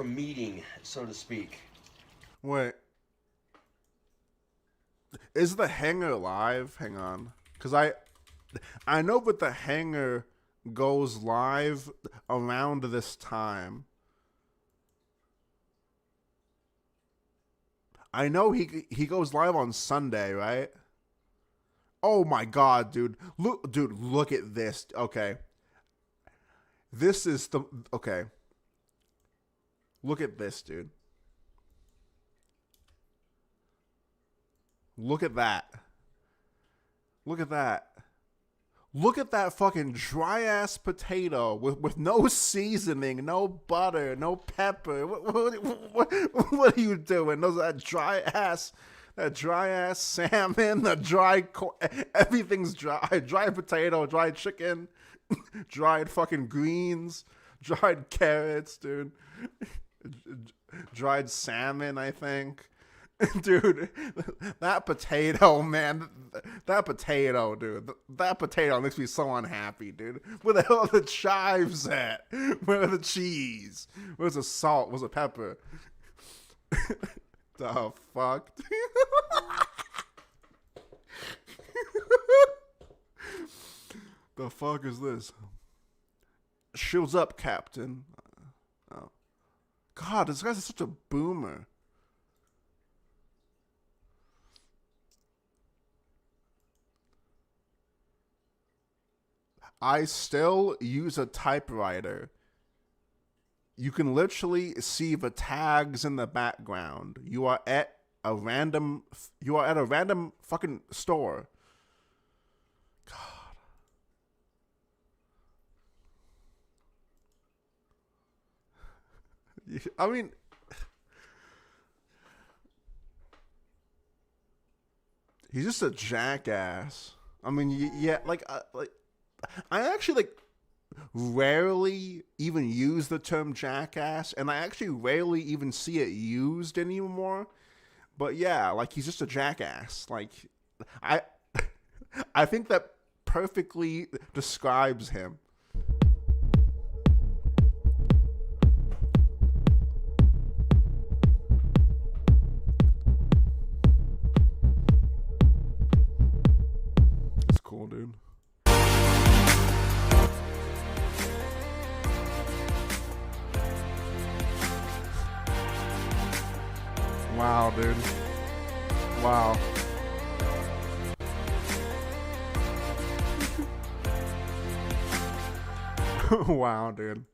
meeting, so to speak. Wait. Is the hanger live? Hang on. Because I know that the hanger goes live around this time. I know he goes live on Sunday, right? Oh my god, dude. Look at this. Okay. This is the okay. Look at this, dude. Look at that. Look at that. Look at that fucking dry ass potato with no seasoning, no butter, no pepper. What are you doing? That dry ass salmon, everything's dry. Dry potato, dried chicken, dried fucking greens, dried carrots, dude. Dried salmon, I think. Dude, that potato, man. That potato, dude. That potato makes me so unhappy, dude. Where the hell are the chives at? Where are the cheese? Where's the salt? Where's the pepper? The fuck? The fuck is this? Shields up, Captain. Oh. God, this guy's such a boomer. I still use a typewriter. You can literally see the tags in the background. You are at a random fucking store. God. I mean, he's just a jackass. I mean, yeah, like I actually rarely even use the term jackass, and I actually rarely even see it used anymore. But yeah, like, he's just a jackass. Like, I think that perfectly describes him. It's cool, dude. Wow, dude. Wow. Wow, dude.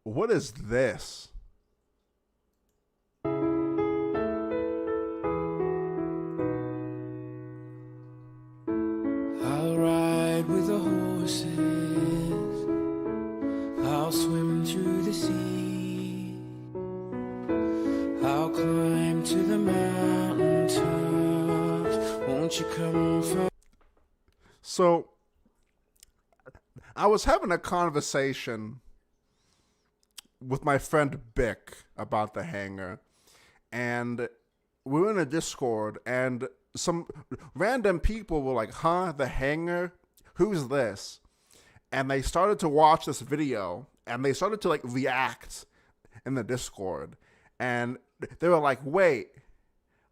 What is this? I'll ride with the horses. I'll swim through the sea. I'll climb to the mountain tops. Won't you come from? So, I was having a conversation with my friend Bick about the hangar, and we were in a Discord, and some random people were like, "Huh, the hangar? Who's this?" And they started to watch this video, and they started to react in the Discord, and they were like, "Wait,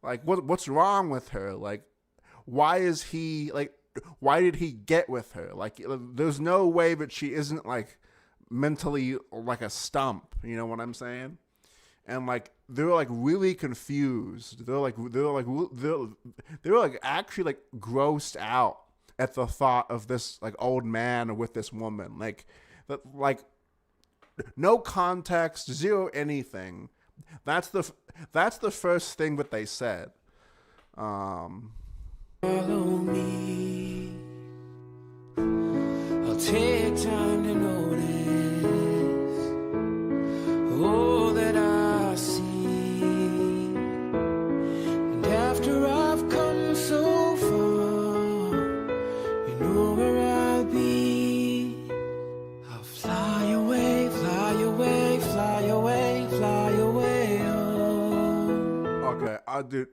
what's wrong with her? Why is he why did he get with her? There's no way that she isn't mentally a stump." You know what I'm saying? And they were really confused. They were actually grossed out at the thought of this old man with this woman. No context, zero anything. That's the first thing that they said. Follow me. I'll take time to notice all that I see. And after I've come so far, you know where I'll be. I'll fly away, fly away, fly away, fly away home. Okay, dude.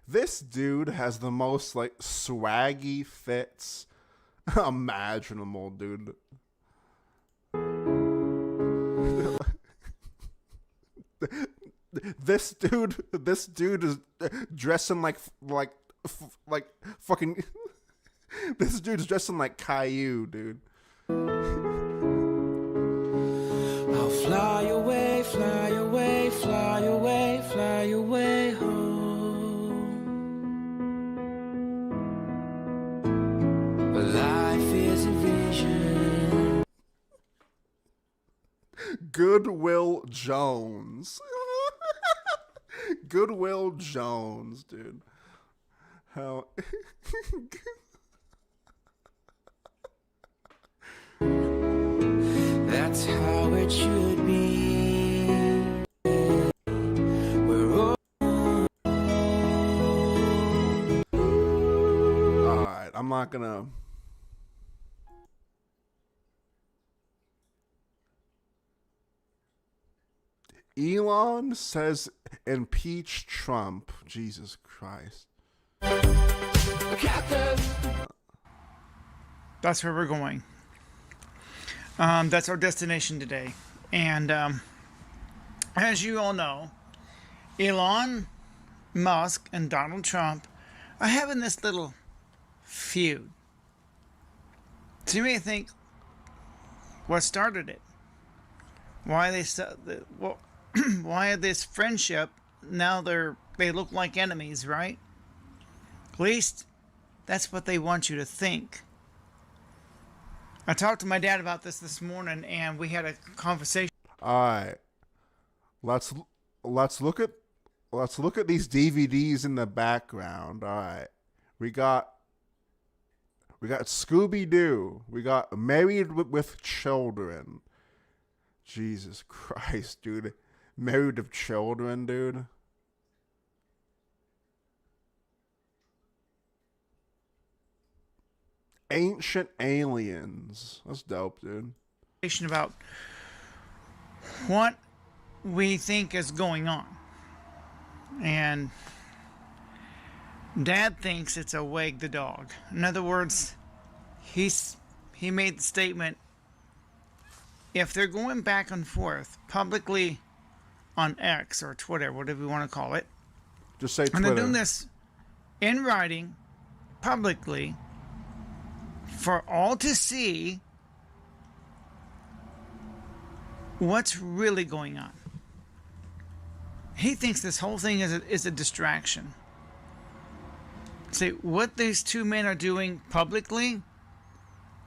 This dude has the most swaggy fits imaginable, dude. This dude is dressing like fucking. This dude's dressing like Caillou, dude. I'll fly away, fly away, fly away, fly away home. Life is a vision. Goodwill Jones. Goodwill Jones, dude. Hell. That's how it should be. We're all Alright, I'm not gonna. Elon says impeach Trump. Jesus Christ. That's where we're going. That's our destination today. And as you all know, Elon Musk and Donald Trump are having this little feud. So you may think, what started it? Why why this friendship? Now they look like enemies, right? At least that's what they want you to think. I talked to my dad about this morning, and we had a conversation. All right, let's look at these DVDs in the background. All right, we got Scooby Doo. We got Married with Children. Jesus Christ, dude, Married with Children, dude. Ancient Aliens. That's dope, dude. About what we think is going on. And Dad thinks it's a wag the dog. In other words, he made the statement, if they're going back and forth publicly on X or Twitter, whatever you want to call it, just say Twitter. And they're doing this in writing, publicly, for all to see what's really going on. He thinks this whole thing is a distraction. See, what these two men are doing publicly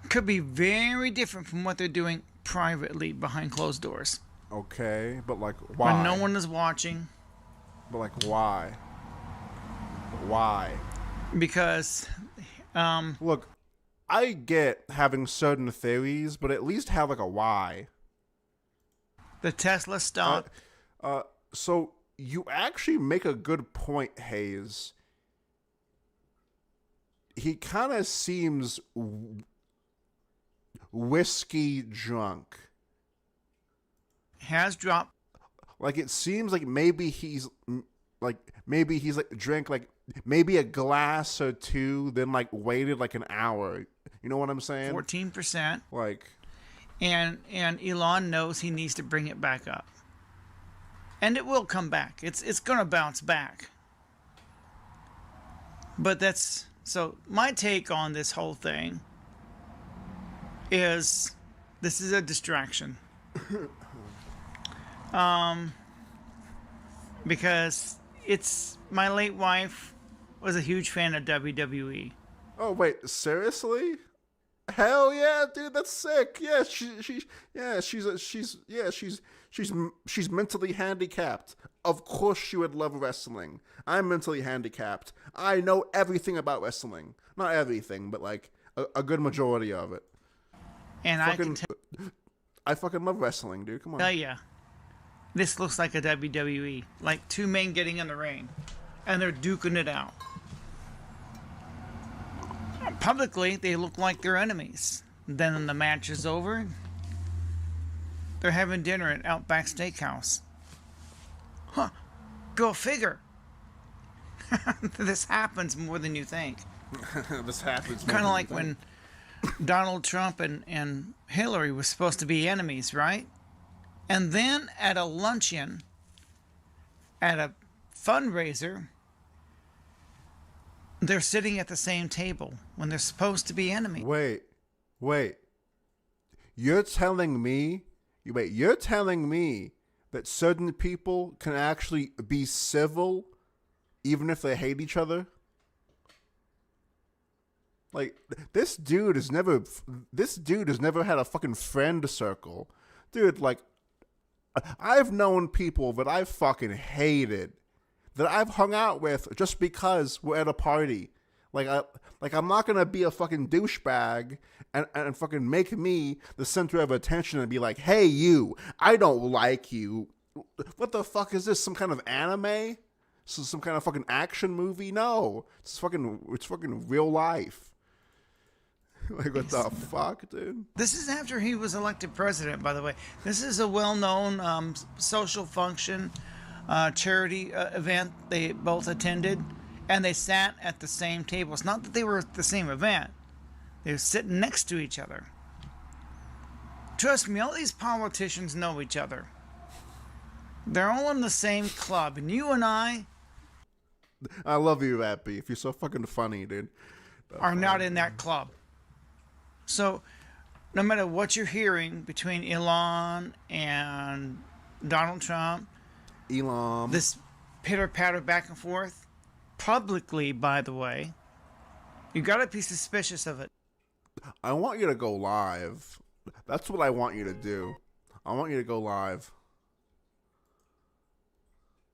could be very different from what they're doing privately behind closed doors. Okay, but like why? When no one is watching. But like why? Why? Because, look, I get having certain theories, but at least have like a why. The Tesla stock. So you actually make a good point, Hayes. He kind of seems whiskey drunk. Has dropped. Like it seems like maybe he's drank like maybe a glass or two, then like waited like an hour. You know what I'm saying? 14%. Like, and Elon knows he needs to bring it back up, and it will come back. It's gonna bounce back. But that's so. My take on this whole thing is this is a distraction. Because it's my late wife was a huge fan of WWE. Oh wait, seriously? Hell yeah, dude, that's sick. Yeah, she's mentally handicapped. Of course she would love wrestling. I'm mentally handicapped. I know everything about wrestling. Not everything, but like a good majority of it. And I fucking love wrestling, dude. Come on. Tell ya, this looks like a WWE. Like two men getting in the ring, and they're duking it out. Publicly, they look like they're enemies. Then when the match is over, they're having dinner at Outback Steakhouse. Huh. Go figure. This happens more than you think. This happens. Kind of like when Donald Trump and Hillary were supposed to be enemies, right? And then at a luncheon, at a fundraiser, they're sitting at the same table when they're supposed to be enemies. Wait. You're telling me that certain people can actually be civil even if they hate each other? Like, this dude has never had a fucking friend circle. Dude, like, I've known people that I've fucking hated, that I've hung out with just because we're at a party. I'm not gonna be a fucking douchebag and fucking make me the center of attention and be like, hey you, I don't like you. What the fuck is this? Some kind of anime? This is some kind of fucking action movie? No, it's fucking real life. Like what the fuck, dude? This is after he was elected president, by the way. This is a well-known social function, charity event they both attended, and they sat at the same table. It's not that they were at the same event. They were sitting next to each other. Trust me, all these politicians know each other. They're all in the same club, and you and I love you, that beef. You're so fucking funny, dude. are not in that club. So, no matter what you're hearing between Elon and Donald Trump, this pitter-patter back and forth, publicly, by the way, you gotta be suspicious of it. I want you to go live. That's what I want you to do. I want you to go live.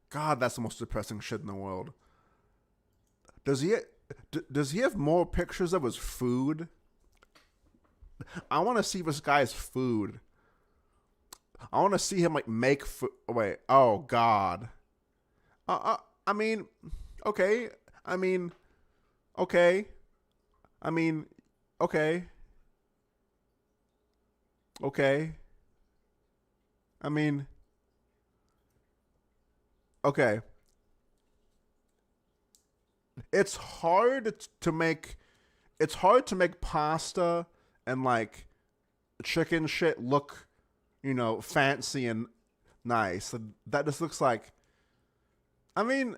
God, that's the most depressing shit in the world. Does he have more pictures of his food? I want to see this guy's food. I want to see him like make food. Wait, oh God. I mean, okay. I mean, okay. I mean, okay. Okay. I mean, okay. It's hard to make pasta and like chicken shit look, fancy and nice. That just looks like, I mean,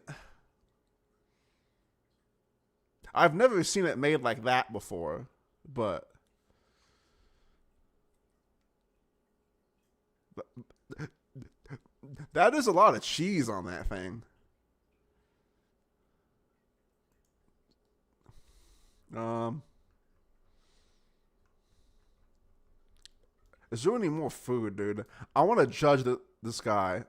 I've never seen it made like that before, but that is a lot of cheese on that thing. Is there any more food, dude? I want to judge this guy.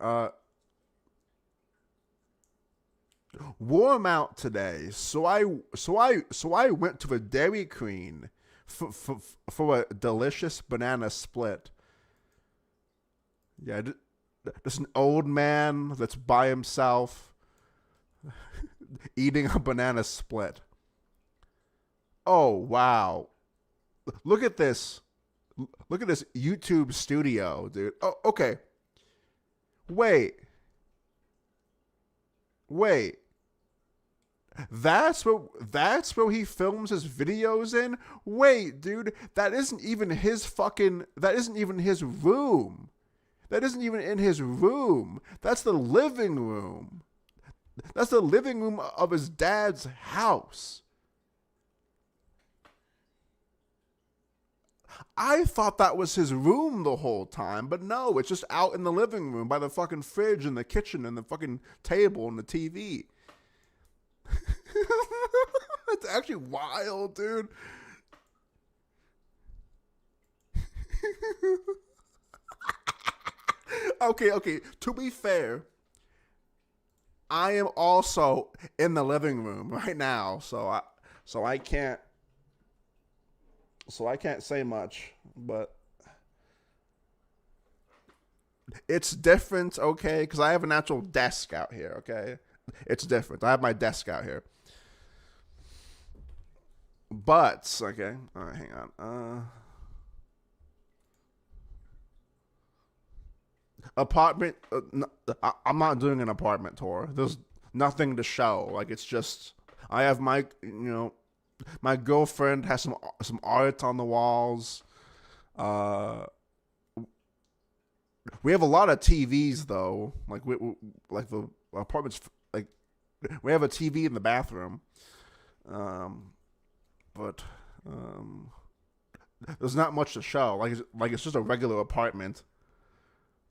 Wore him out today, so I went to a Dairy Queen for a delicious banana split. Yeah, just an old man that's by himself eating a banana split. Oh, wow. Look at this. Look at this YouTube studio, dude. Oh, okay. Wait. That's where he films his videos in? Wait, dude. That isn't even his room. That isn't even in his room. That's the living room. That's the living room of his dad's house. I thought that was his room the whole time, but no, it's just out in the living room by the fucking fridge and the kitchen and the fucking table and the TV. It's actually wild, dude. Okay. To be fair, I am also in the living room right now, so I can't say much, but it's different, okay? Because I have an actual desk out here, okay? It's different. I have my desk out here. But, okay. All right, hang on. Apartment. I'm not doing an apartment tour. There's nothing to show. Like, it's just, I have my, my girlfriend has some art on the walls. We have a lot of TVs though. Like like the apartment's like we have a TV in the bathroom. But there's not much to show. Like it's just a regular apartment.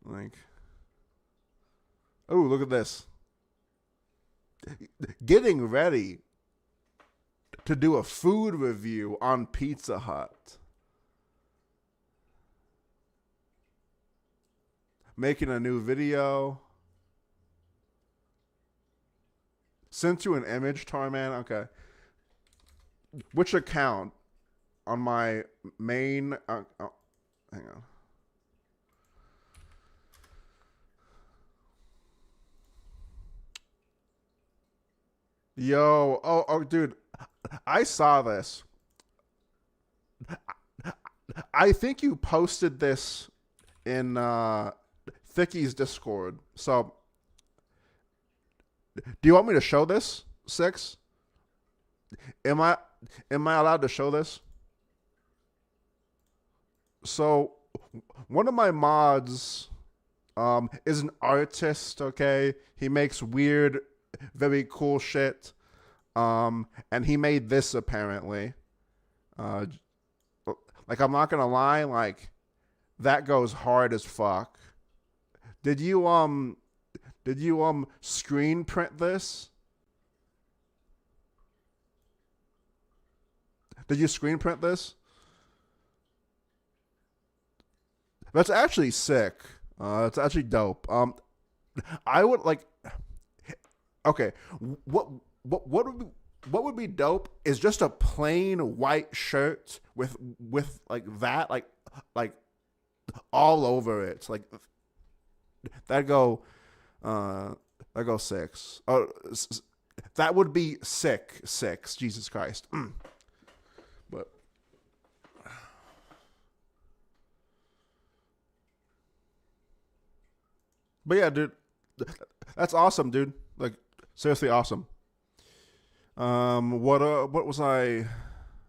Like, oh, look at this. Getting ready to do a food review on Pizza Hut. Making a new video. Sent you an image, Tarman? Okay. which account on my main. Hang on. Yo, oh, dude, I saw this. I think you posted this in Thicky's Discord. So, do you want me to show this, Six? Am I allowed to show this? So, one of my mods is an artist, okay? He makes weird, very cool shit. And he made this apparently. Like, I'm not gonna lie, like, that goes hard as fuck. Did you screen print this? Did you screen print this? That's actually sick. It's actually dope. I would like. Okay, what would be dope is just a plain white shirt with like that like all over it. Like that'd go 6. Oh, that would be sick. 6. Jesus Christ. But yeah, dude, that's awesome, dude. Like seriously awesome. What was I?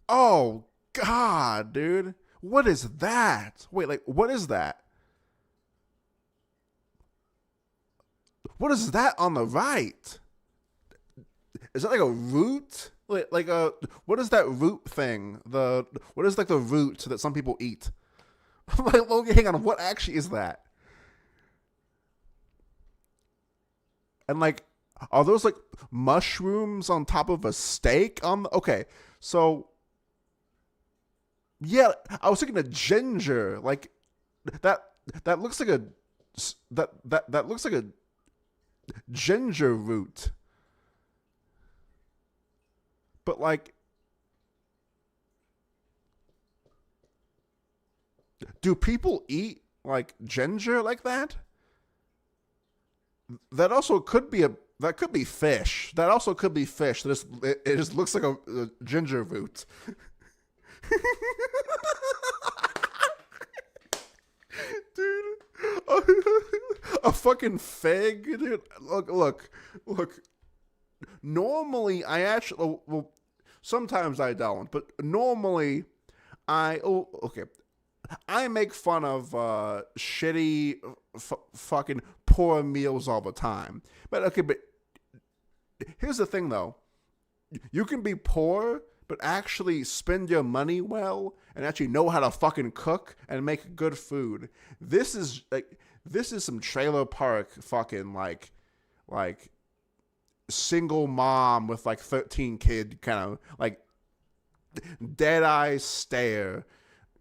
Oh God, dude, what is that? Wait, like, what is that? What is that on the right? Is that like a root? Like a what is that root thing? What is like the root that some people eat? Like, Logan, hang on, what actually is that? And like, are those like mushrooms on top of a steak? Okay, so yeah, I was thinking of ginger. Like that looks like a that looks like a ginger root. But like, do people eat like ginger like that? That also could be that could be fish. That also could be fish. It just looks like a ginger root. Dude, a fucking fig, dude. Look. Normally, I actually sometimes I don't, but normally I make fun of shitty fucking poor meals all the time. But here's the thing though. You can be poor, but actually spend your money well and actually know how to fucking cook and make good food. This is some trailer park fucking like single mom with like 13 kid kind of like dead eye stare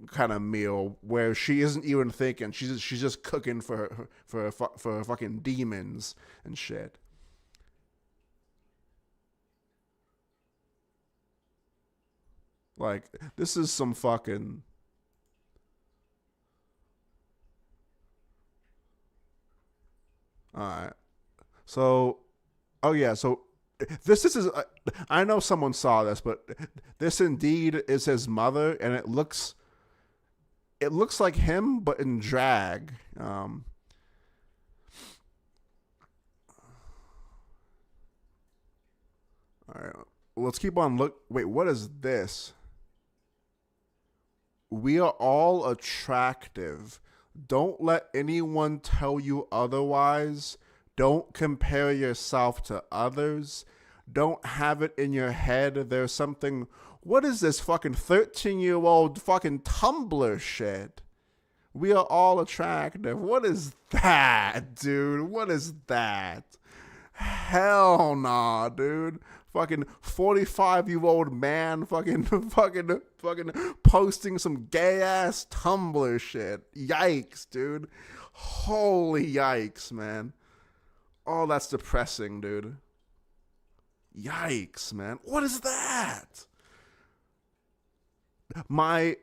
kind of meal where she isn't even thinking. She's just cooking for fucking demons and shit. Like, this is some fucking. All right. So, oh yeah. So this is. I know someone saw this, but this indeed is his mother, and it looks like him, but in drag. All right, let's keep on look. Wait, what is this? We are all attractive. Don't let anyone tell you otherwise. Don't compare yourself to others. Don't have it in your head there's something. What is this fucking 13-year-old fucking Tumblr shit? We are all attractive. What is that, dude? What is that? Hell nah, dude. Fucking 45-year-old man fucking posting some gay-ass Tumblr shit. Yikes, dude. Holy yikes, man. Oh, that's depressing, dude. Yikes, man. What is that? my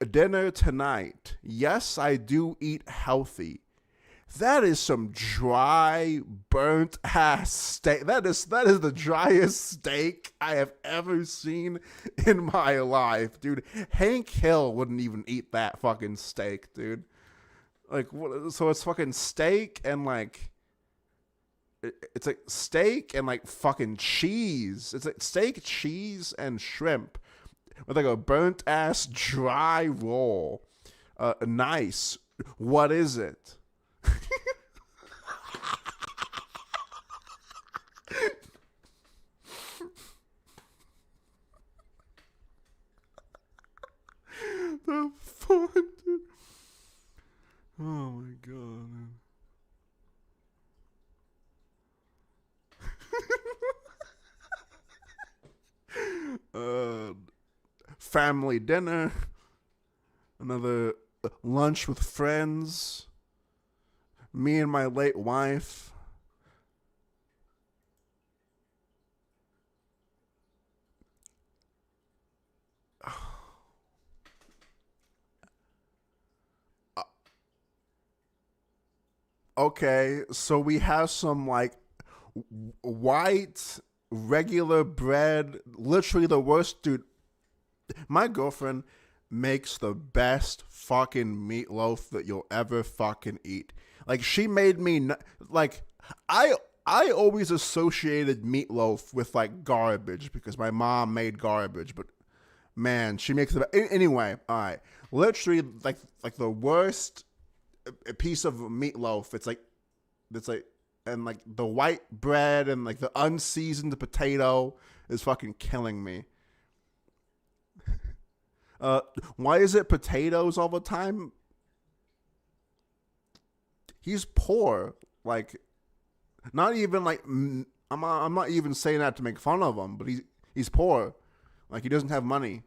dinner tonight. Yes, I do eat healthy. That is some dry, burnt ass steak. That is the driest steak I have ever seen in my life, dude. Hank Hill wouldn't even eat that fucking steak, dude. Like, what? So it's fucking steak and like, it's like steak and like fucking cheese. It's like steak, cheese, and shrimp with like a burnt ass dry roll. Nice. What is it? The fuck, dude? Oh my god. Family dinner, another lunch with friends, me and my late wife. Okay, so we have some like white regular bread, literally the worst, dude. My girlfriend makes the best fucking meatloaf that you'll ever fucking eat. Like, she made me like, I always associated meatloaf with like garbage because my mom made garbage, but man, she makes it. Anyway, all right, literally like the worst piece of meatloaf. It's like, and like the white bread and like the unseasoned potato is fucking killing me. Why is it potatoes all the time? He's poor. Like, not even like, I'm not even saying that to make fun of him, but he's poor. Like, he doesn't have money.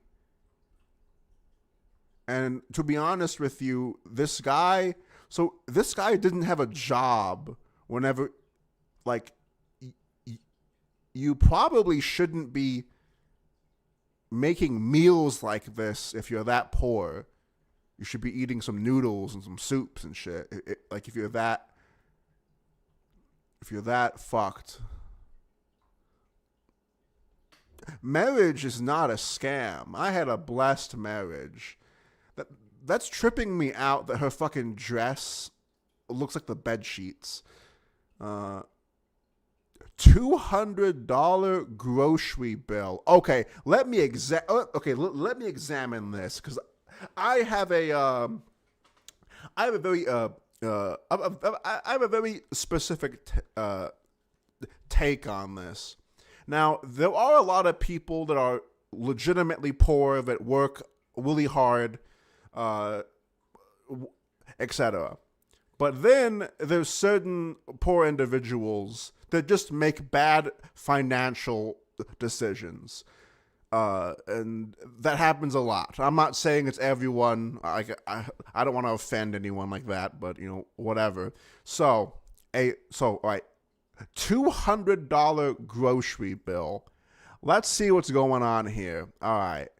And to be honest with you, this guy didn't have a job whenever, like, you probably shouldn't be making meals like this if you're that poor. You should be eating some noodles and some soups and shit. Like, if you're that fucked. Marriage is not a scam. I had a blessed marriage. That's tripping me out that her fucking dress looks like the bed sheets. $200 grocery bill. Okay, let me examine this, because I have a very specific take on this. Now, there are a lot of people that are legitimately poor that work really hard, etc. But then there's certain poor individuals that just make bad financial decisions. And that happens a lot. I'm not saying it's everyone. I don't want to offend anyone like that, but, you know, whatever. So all right, $200 grocery bill. Let's see what's going on here. All right.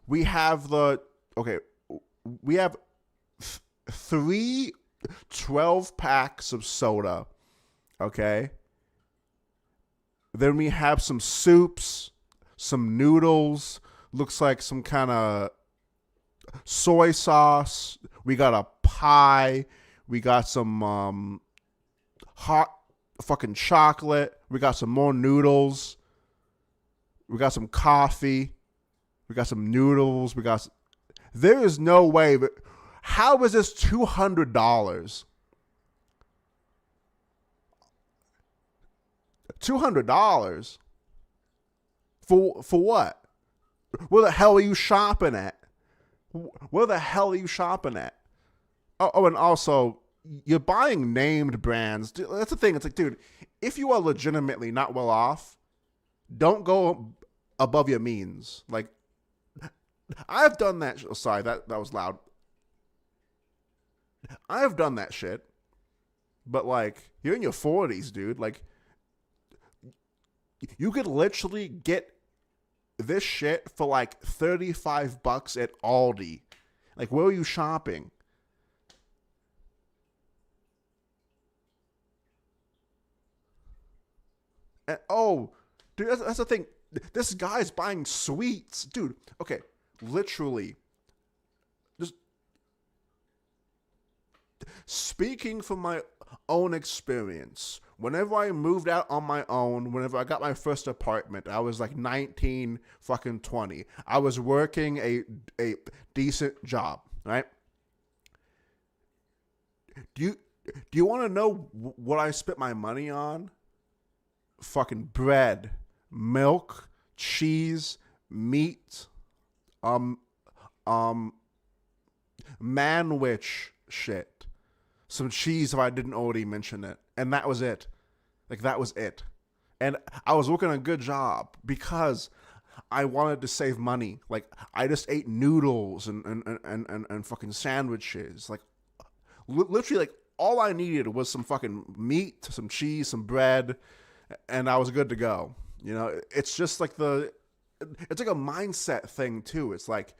We have three 12 packs of soda. Okay. Then we have some soups, some noodles, looks like some kind of soy sauce. We got a pie. We got some hot fucking chocolate. We got some more noodles. We got some coffee. We got some noodles. There is no way. But how is this $200? $200 for what? Where the hell are you shopping at? Where the hell are you shopping at? Oh, and also, you're buying named brands. That's the thing. It's like, dude, if you are legitimately not well off, don't go above your means. Like, I've done that. Sorry, that was loud. I've done that shit. But, like, you're in your 40s, dude. Like, you could literally get this shit for like $35 at Aldi. Like, where are you shopping? And, oh, dude, that's the thing. This guy's buying sweets. Dude, okay, literally. Just speaking from my own experience, whenever I moved out on my own, whenever I got my first apartment, I was like 19 fucking 20. I was working a decent job, right? Do you want to know what I spent my money on? Fucking bread, milk, cheese, meat, manwich shit, some cheese if I didn't already mention it, and that was it. Like, that was it. And I was working a good job because I wanted to save money. Like, I just ate noodles and fucking sandwiches. Like, literally, like, all I needed was some fucking meat, some cheese, some bread, and I was good to go. You know, it's just like it's like a mindset thing too. It's like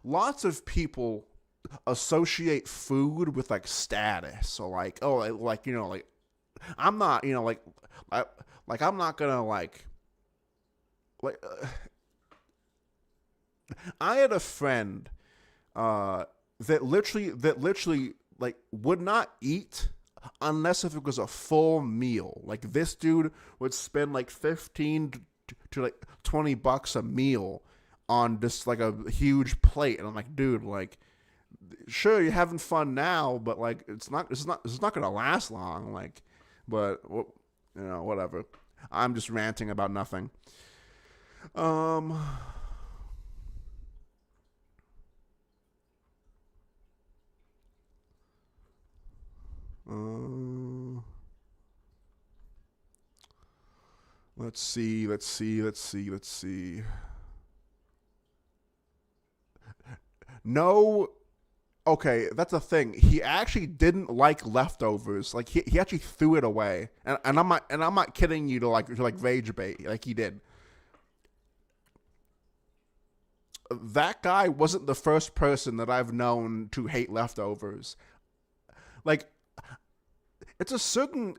lots of people associate food with like status, or like, oh, like, you know, like, I'm not, you know, like I'm not gonna like I had a friend that literally like would not eat unless if it was a full meal. Like, this dude would spend like 15 to like $20 a meal on just like a huge plate, and I'm like, dude, like, sure, you're having fun now, but like, it's not gonna last long. Like, but you know, whatever. I'm just ranting about nothing. Let's see. No, okay, that's the thing. He actually didn't like leftovers. Like, he actually threw it away, and I'm not kidding you to like rage bait. Like, he did. That guy wasn't the first person that I've known to hate leftovers. Like, it's a certain,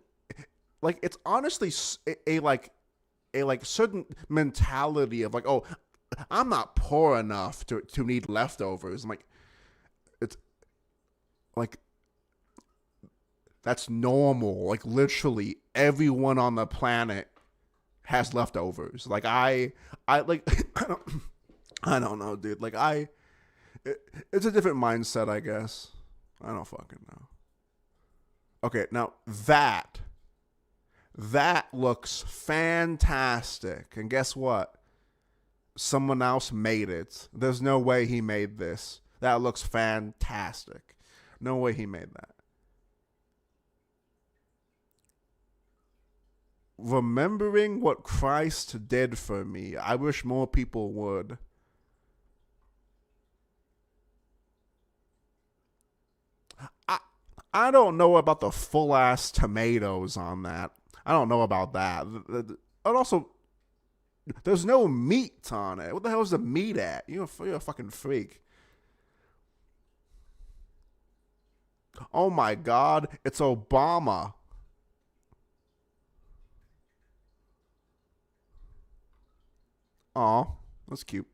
like, it's honestly a certain mentality of like, oh, I'm not poor enough to need leftovers. I'm like, it's like, that's normal. Like, literally everyone on the planet has leftovers. Like, I like, I don't know, dude. Like, it's a different mindset, I guess. I don't fucking know. Okay, now that looks fantastic. And guess what? Someone else made it. There's no way he made this. That looks fantastic. No way he made that. Remembering what Christ did for me. I wish more people would. I don't know about the full-ass tomatoes on that. I don't know about that. And also, there's no meat on it. What the hell is the meat at? You're a fucking freak. Oh my God, it's Obama. Aw, that's cute.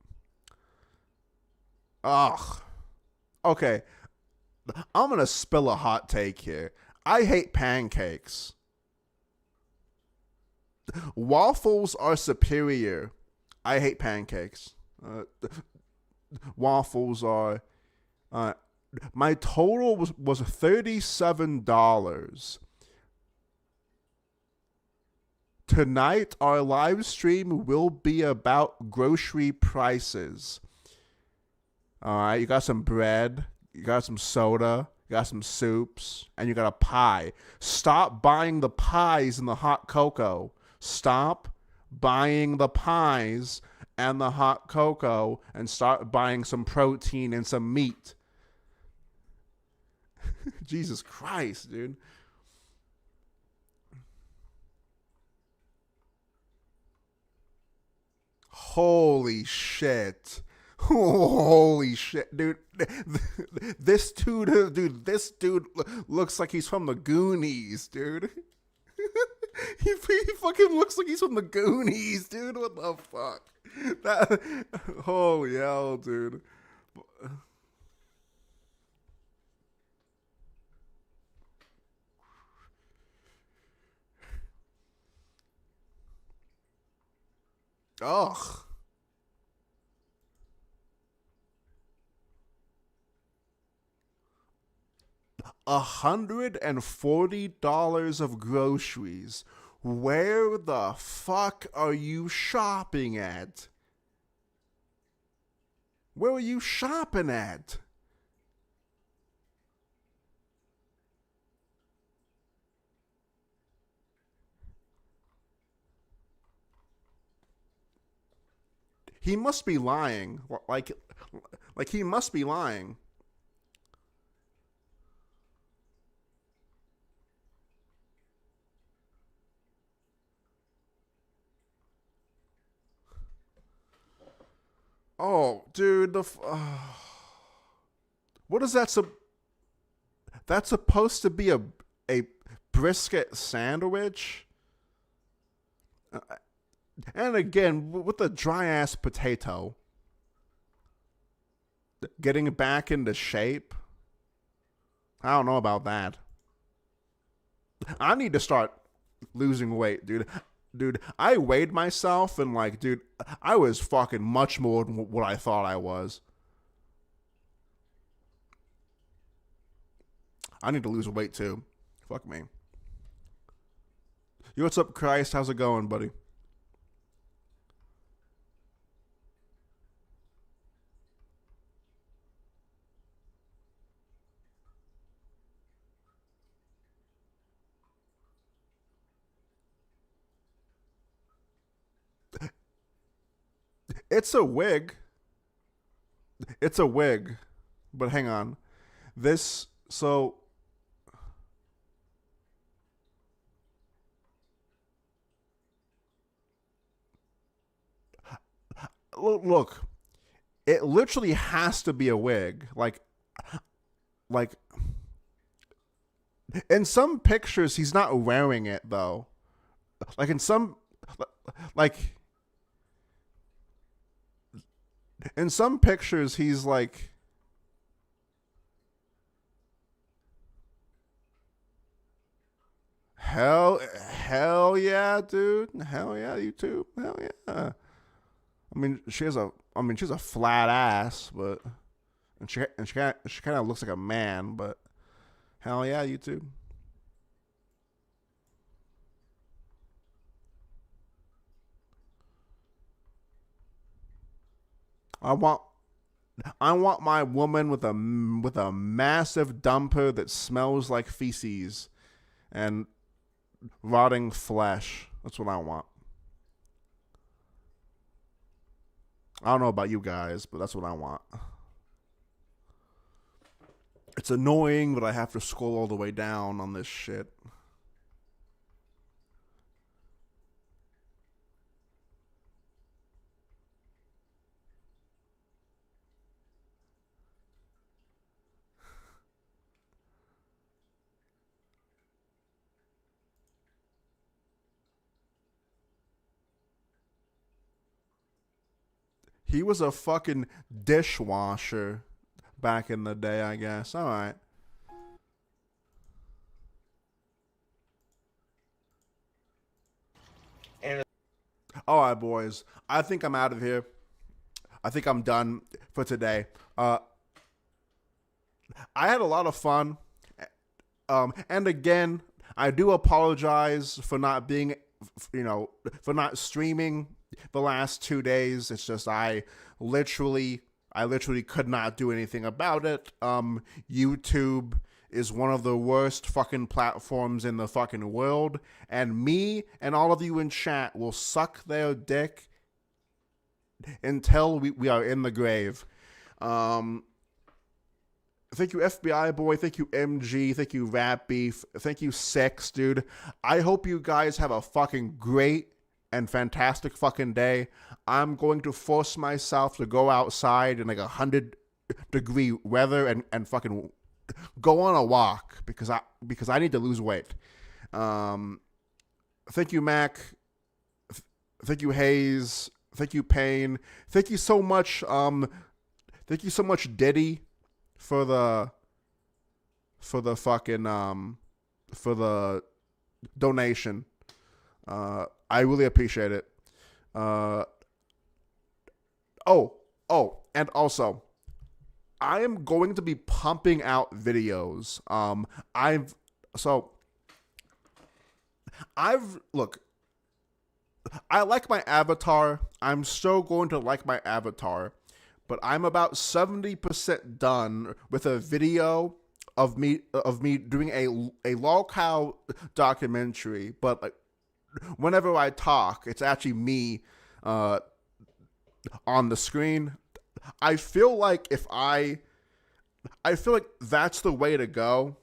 Ugh. Okay. I'm gonna spill a hot take here. I hate pancakes. Waffles are superior. I hate pancakes. Waffles are. My total was $37. Tonight, our live stream will be about grocery prices. All right, you got some bread. You got some soda, you got some soups, and you got a pie. Stop buying the pies and the hot cocoa. Stop buying the pies and the hot cocoa and start buying some protein and some meat. Jesus Christ, dude. Holy shit. Holy shit, dude. This dude looks like he's from the Goonies, dude. He fucking looks like he's from the Goonies, dude. What the fuck? Holy hell, dude. Ugh. $140 of groceries. Where the fuck are you shopping at? Where are you shopping at? He must be lying. Like he must be lying. Oh, dude, what is that? That's supposed to be a brisket sandwich? And again, with the dry ass potato, getting back into shape. I don't know about that. I need to start losing weight, dude. Dude, I weighed myself and like, dude, I was fucking much more than what I thought I was. I need to lose weight too. Fuck me. Yo, what's up, Christ? How's it going, buddy? It's a wig. It's a wig. But hang on. This, so... Look. It literally has to be a wig. Like... In some pictures, he's not wearing it, though. Like, in some... Like... In some pictures, he's like... Hell yeah, dude. Hell yeah, YouTube. Hell yeah. She's a flat ass, but... And she kind of looks like a man, but... Hell yeah, YouTube. I want my woman with a massive dumper that smells like feces and rotting flesh. That's what I want. I don't know about you guys, but that's what I want. It's annoying, but I have to scroll all the way down on this shit. He was a fucking dishwasher back in the day, I guess. All right. All right, boys. I think I'm out of here. I think I'm done for today. I had a lot of fun. And again, I do apologize for not being, for not streaming the last 2 days. It's just I literally could not do anything about it. YouTube is one of the worst fucking platforms in the fucking world, and me and all of you in chat will suck their dick until we are in the grave. Thank you, FBI Boy. Thank you, MG. Thank you, Rat Beef. Thank you, Six, dude. I hope you guys have a fucking great and fantastic fucking day, I'm going to force myself to go outside in like 100-degree weather and fucking go on a walk because I need to lose weight. Thank you, Mac. Thank you, Hayes. Thank you, Payne. Thank you so much. Thank you so much, Diddy, for the donation. I really appreciate it. And also, I am going to be pumping out videos. Look, I like my avatar. I'm still going to like my avatar, but I'm about 70% done with a video of me doing a lolcow documentary. But like, whenever I talk, it's actually me on the screen. I feel like that's the way to go.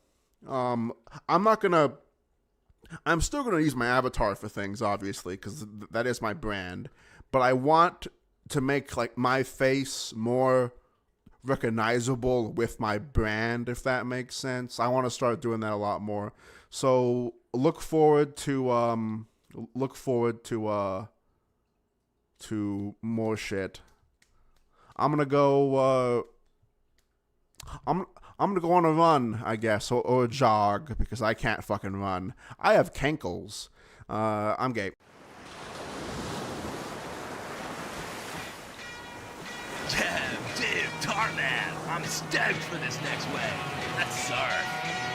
I'm still gonna use my avatar for things, obviously, because that is my brand. But I want to make like my face more recognizable with my brand, if that makes sense. I want to start doing that a lot more. So look forward to more shit. I'm gonna go on a run, I guess, or a jog, because I can't fucking run. I have cankles. I'm gay. Yeah, dude, Tarman, I'm stoked for this next wave. That's sir.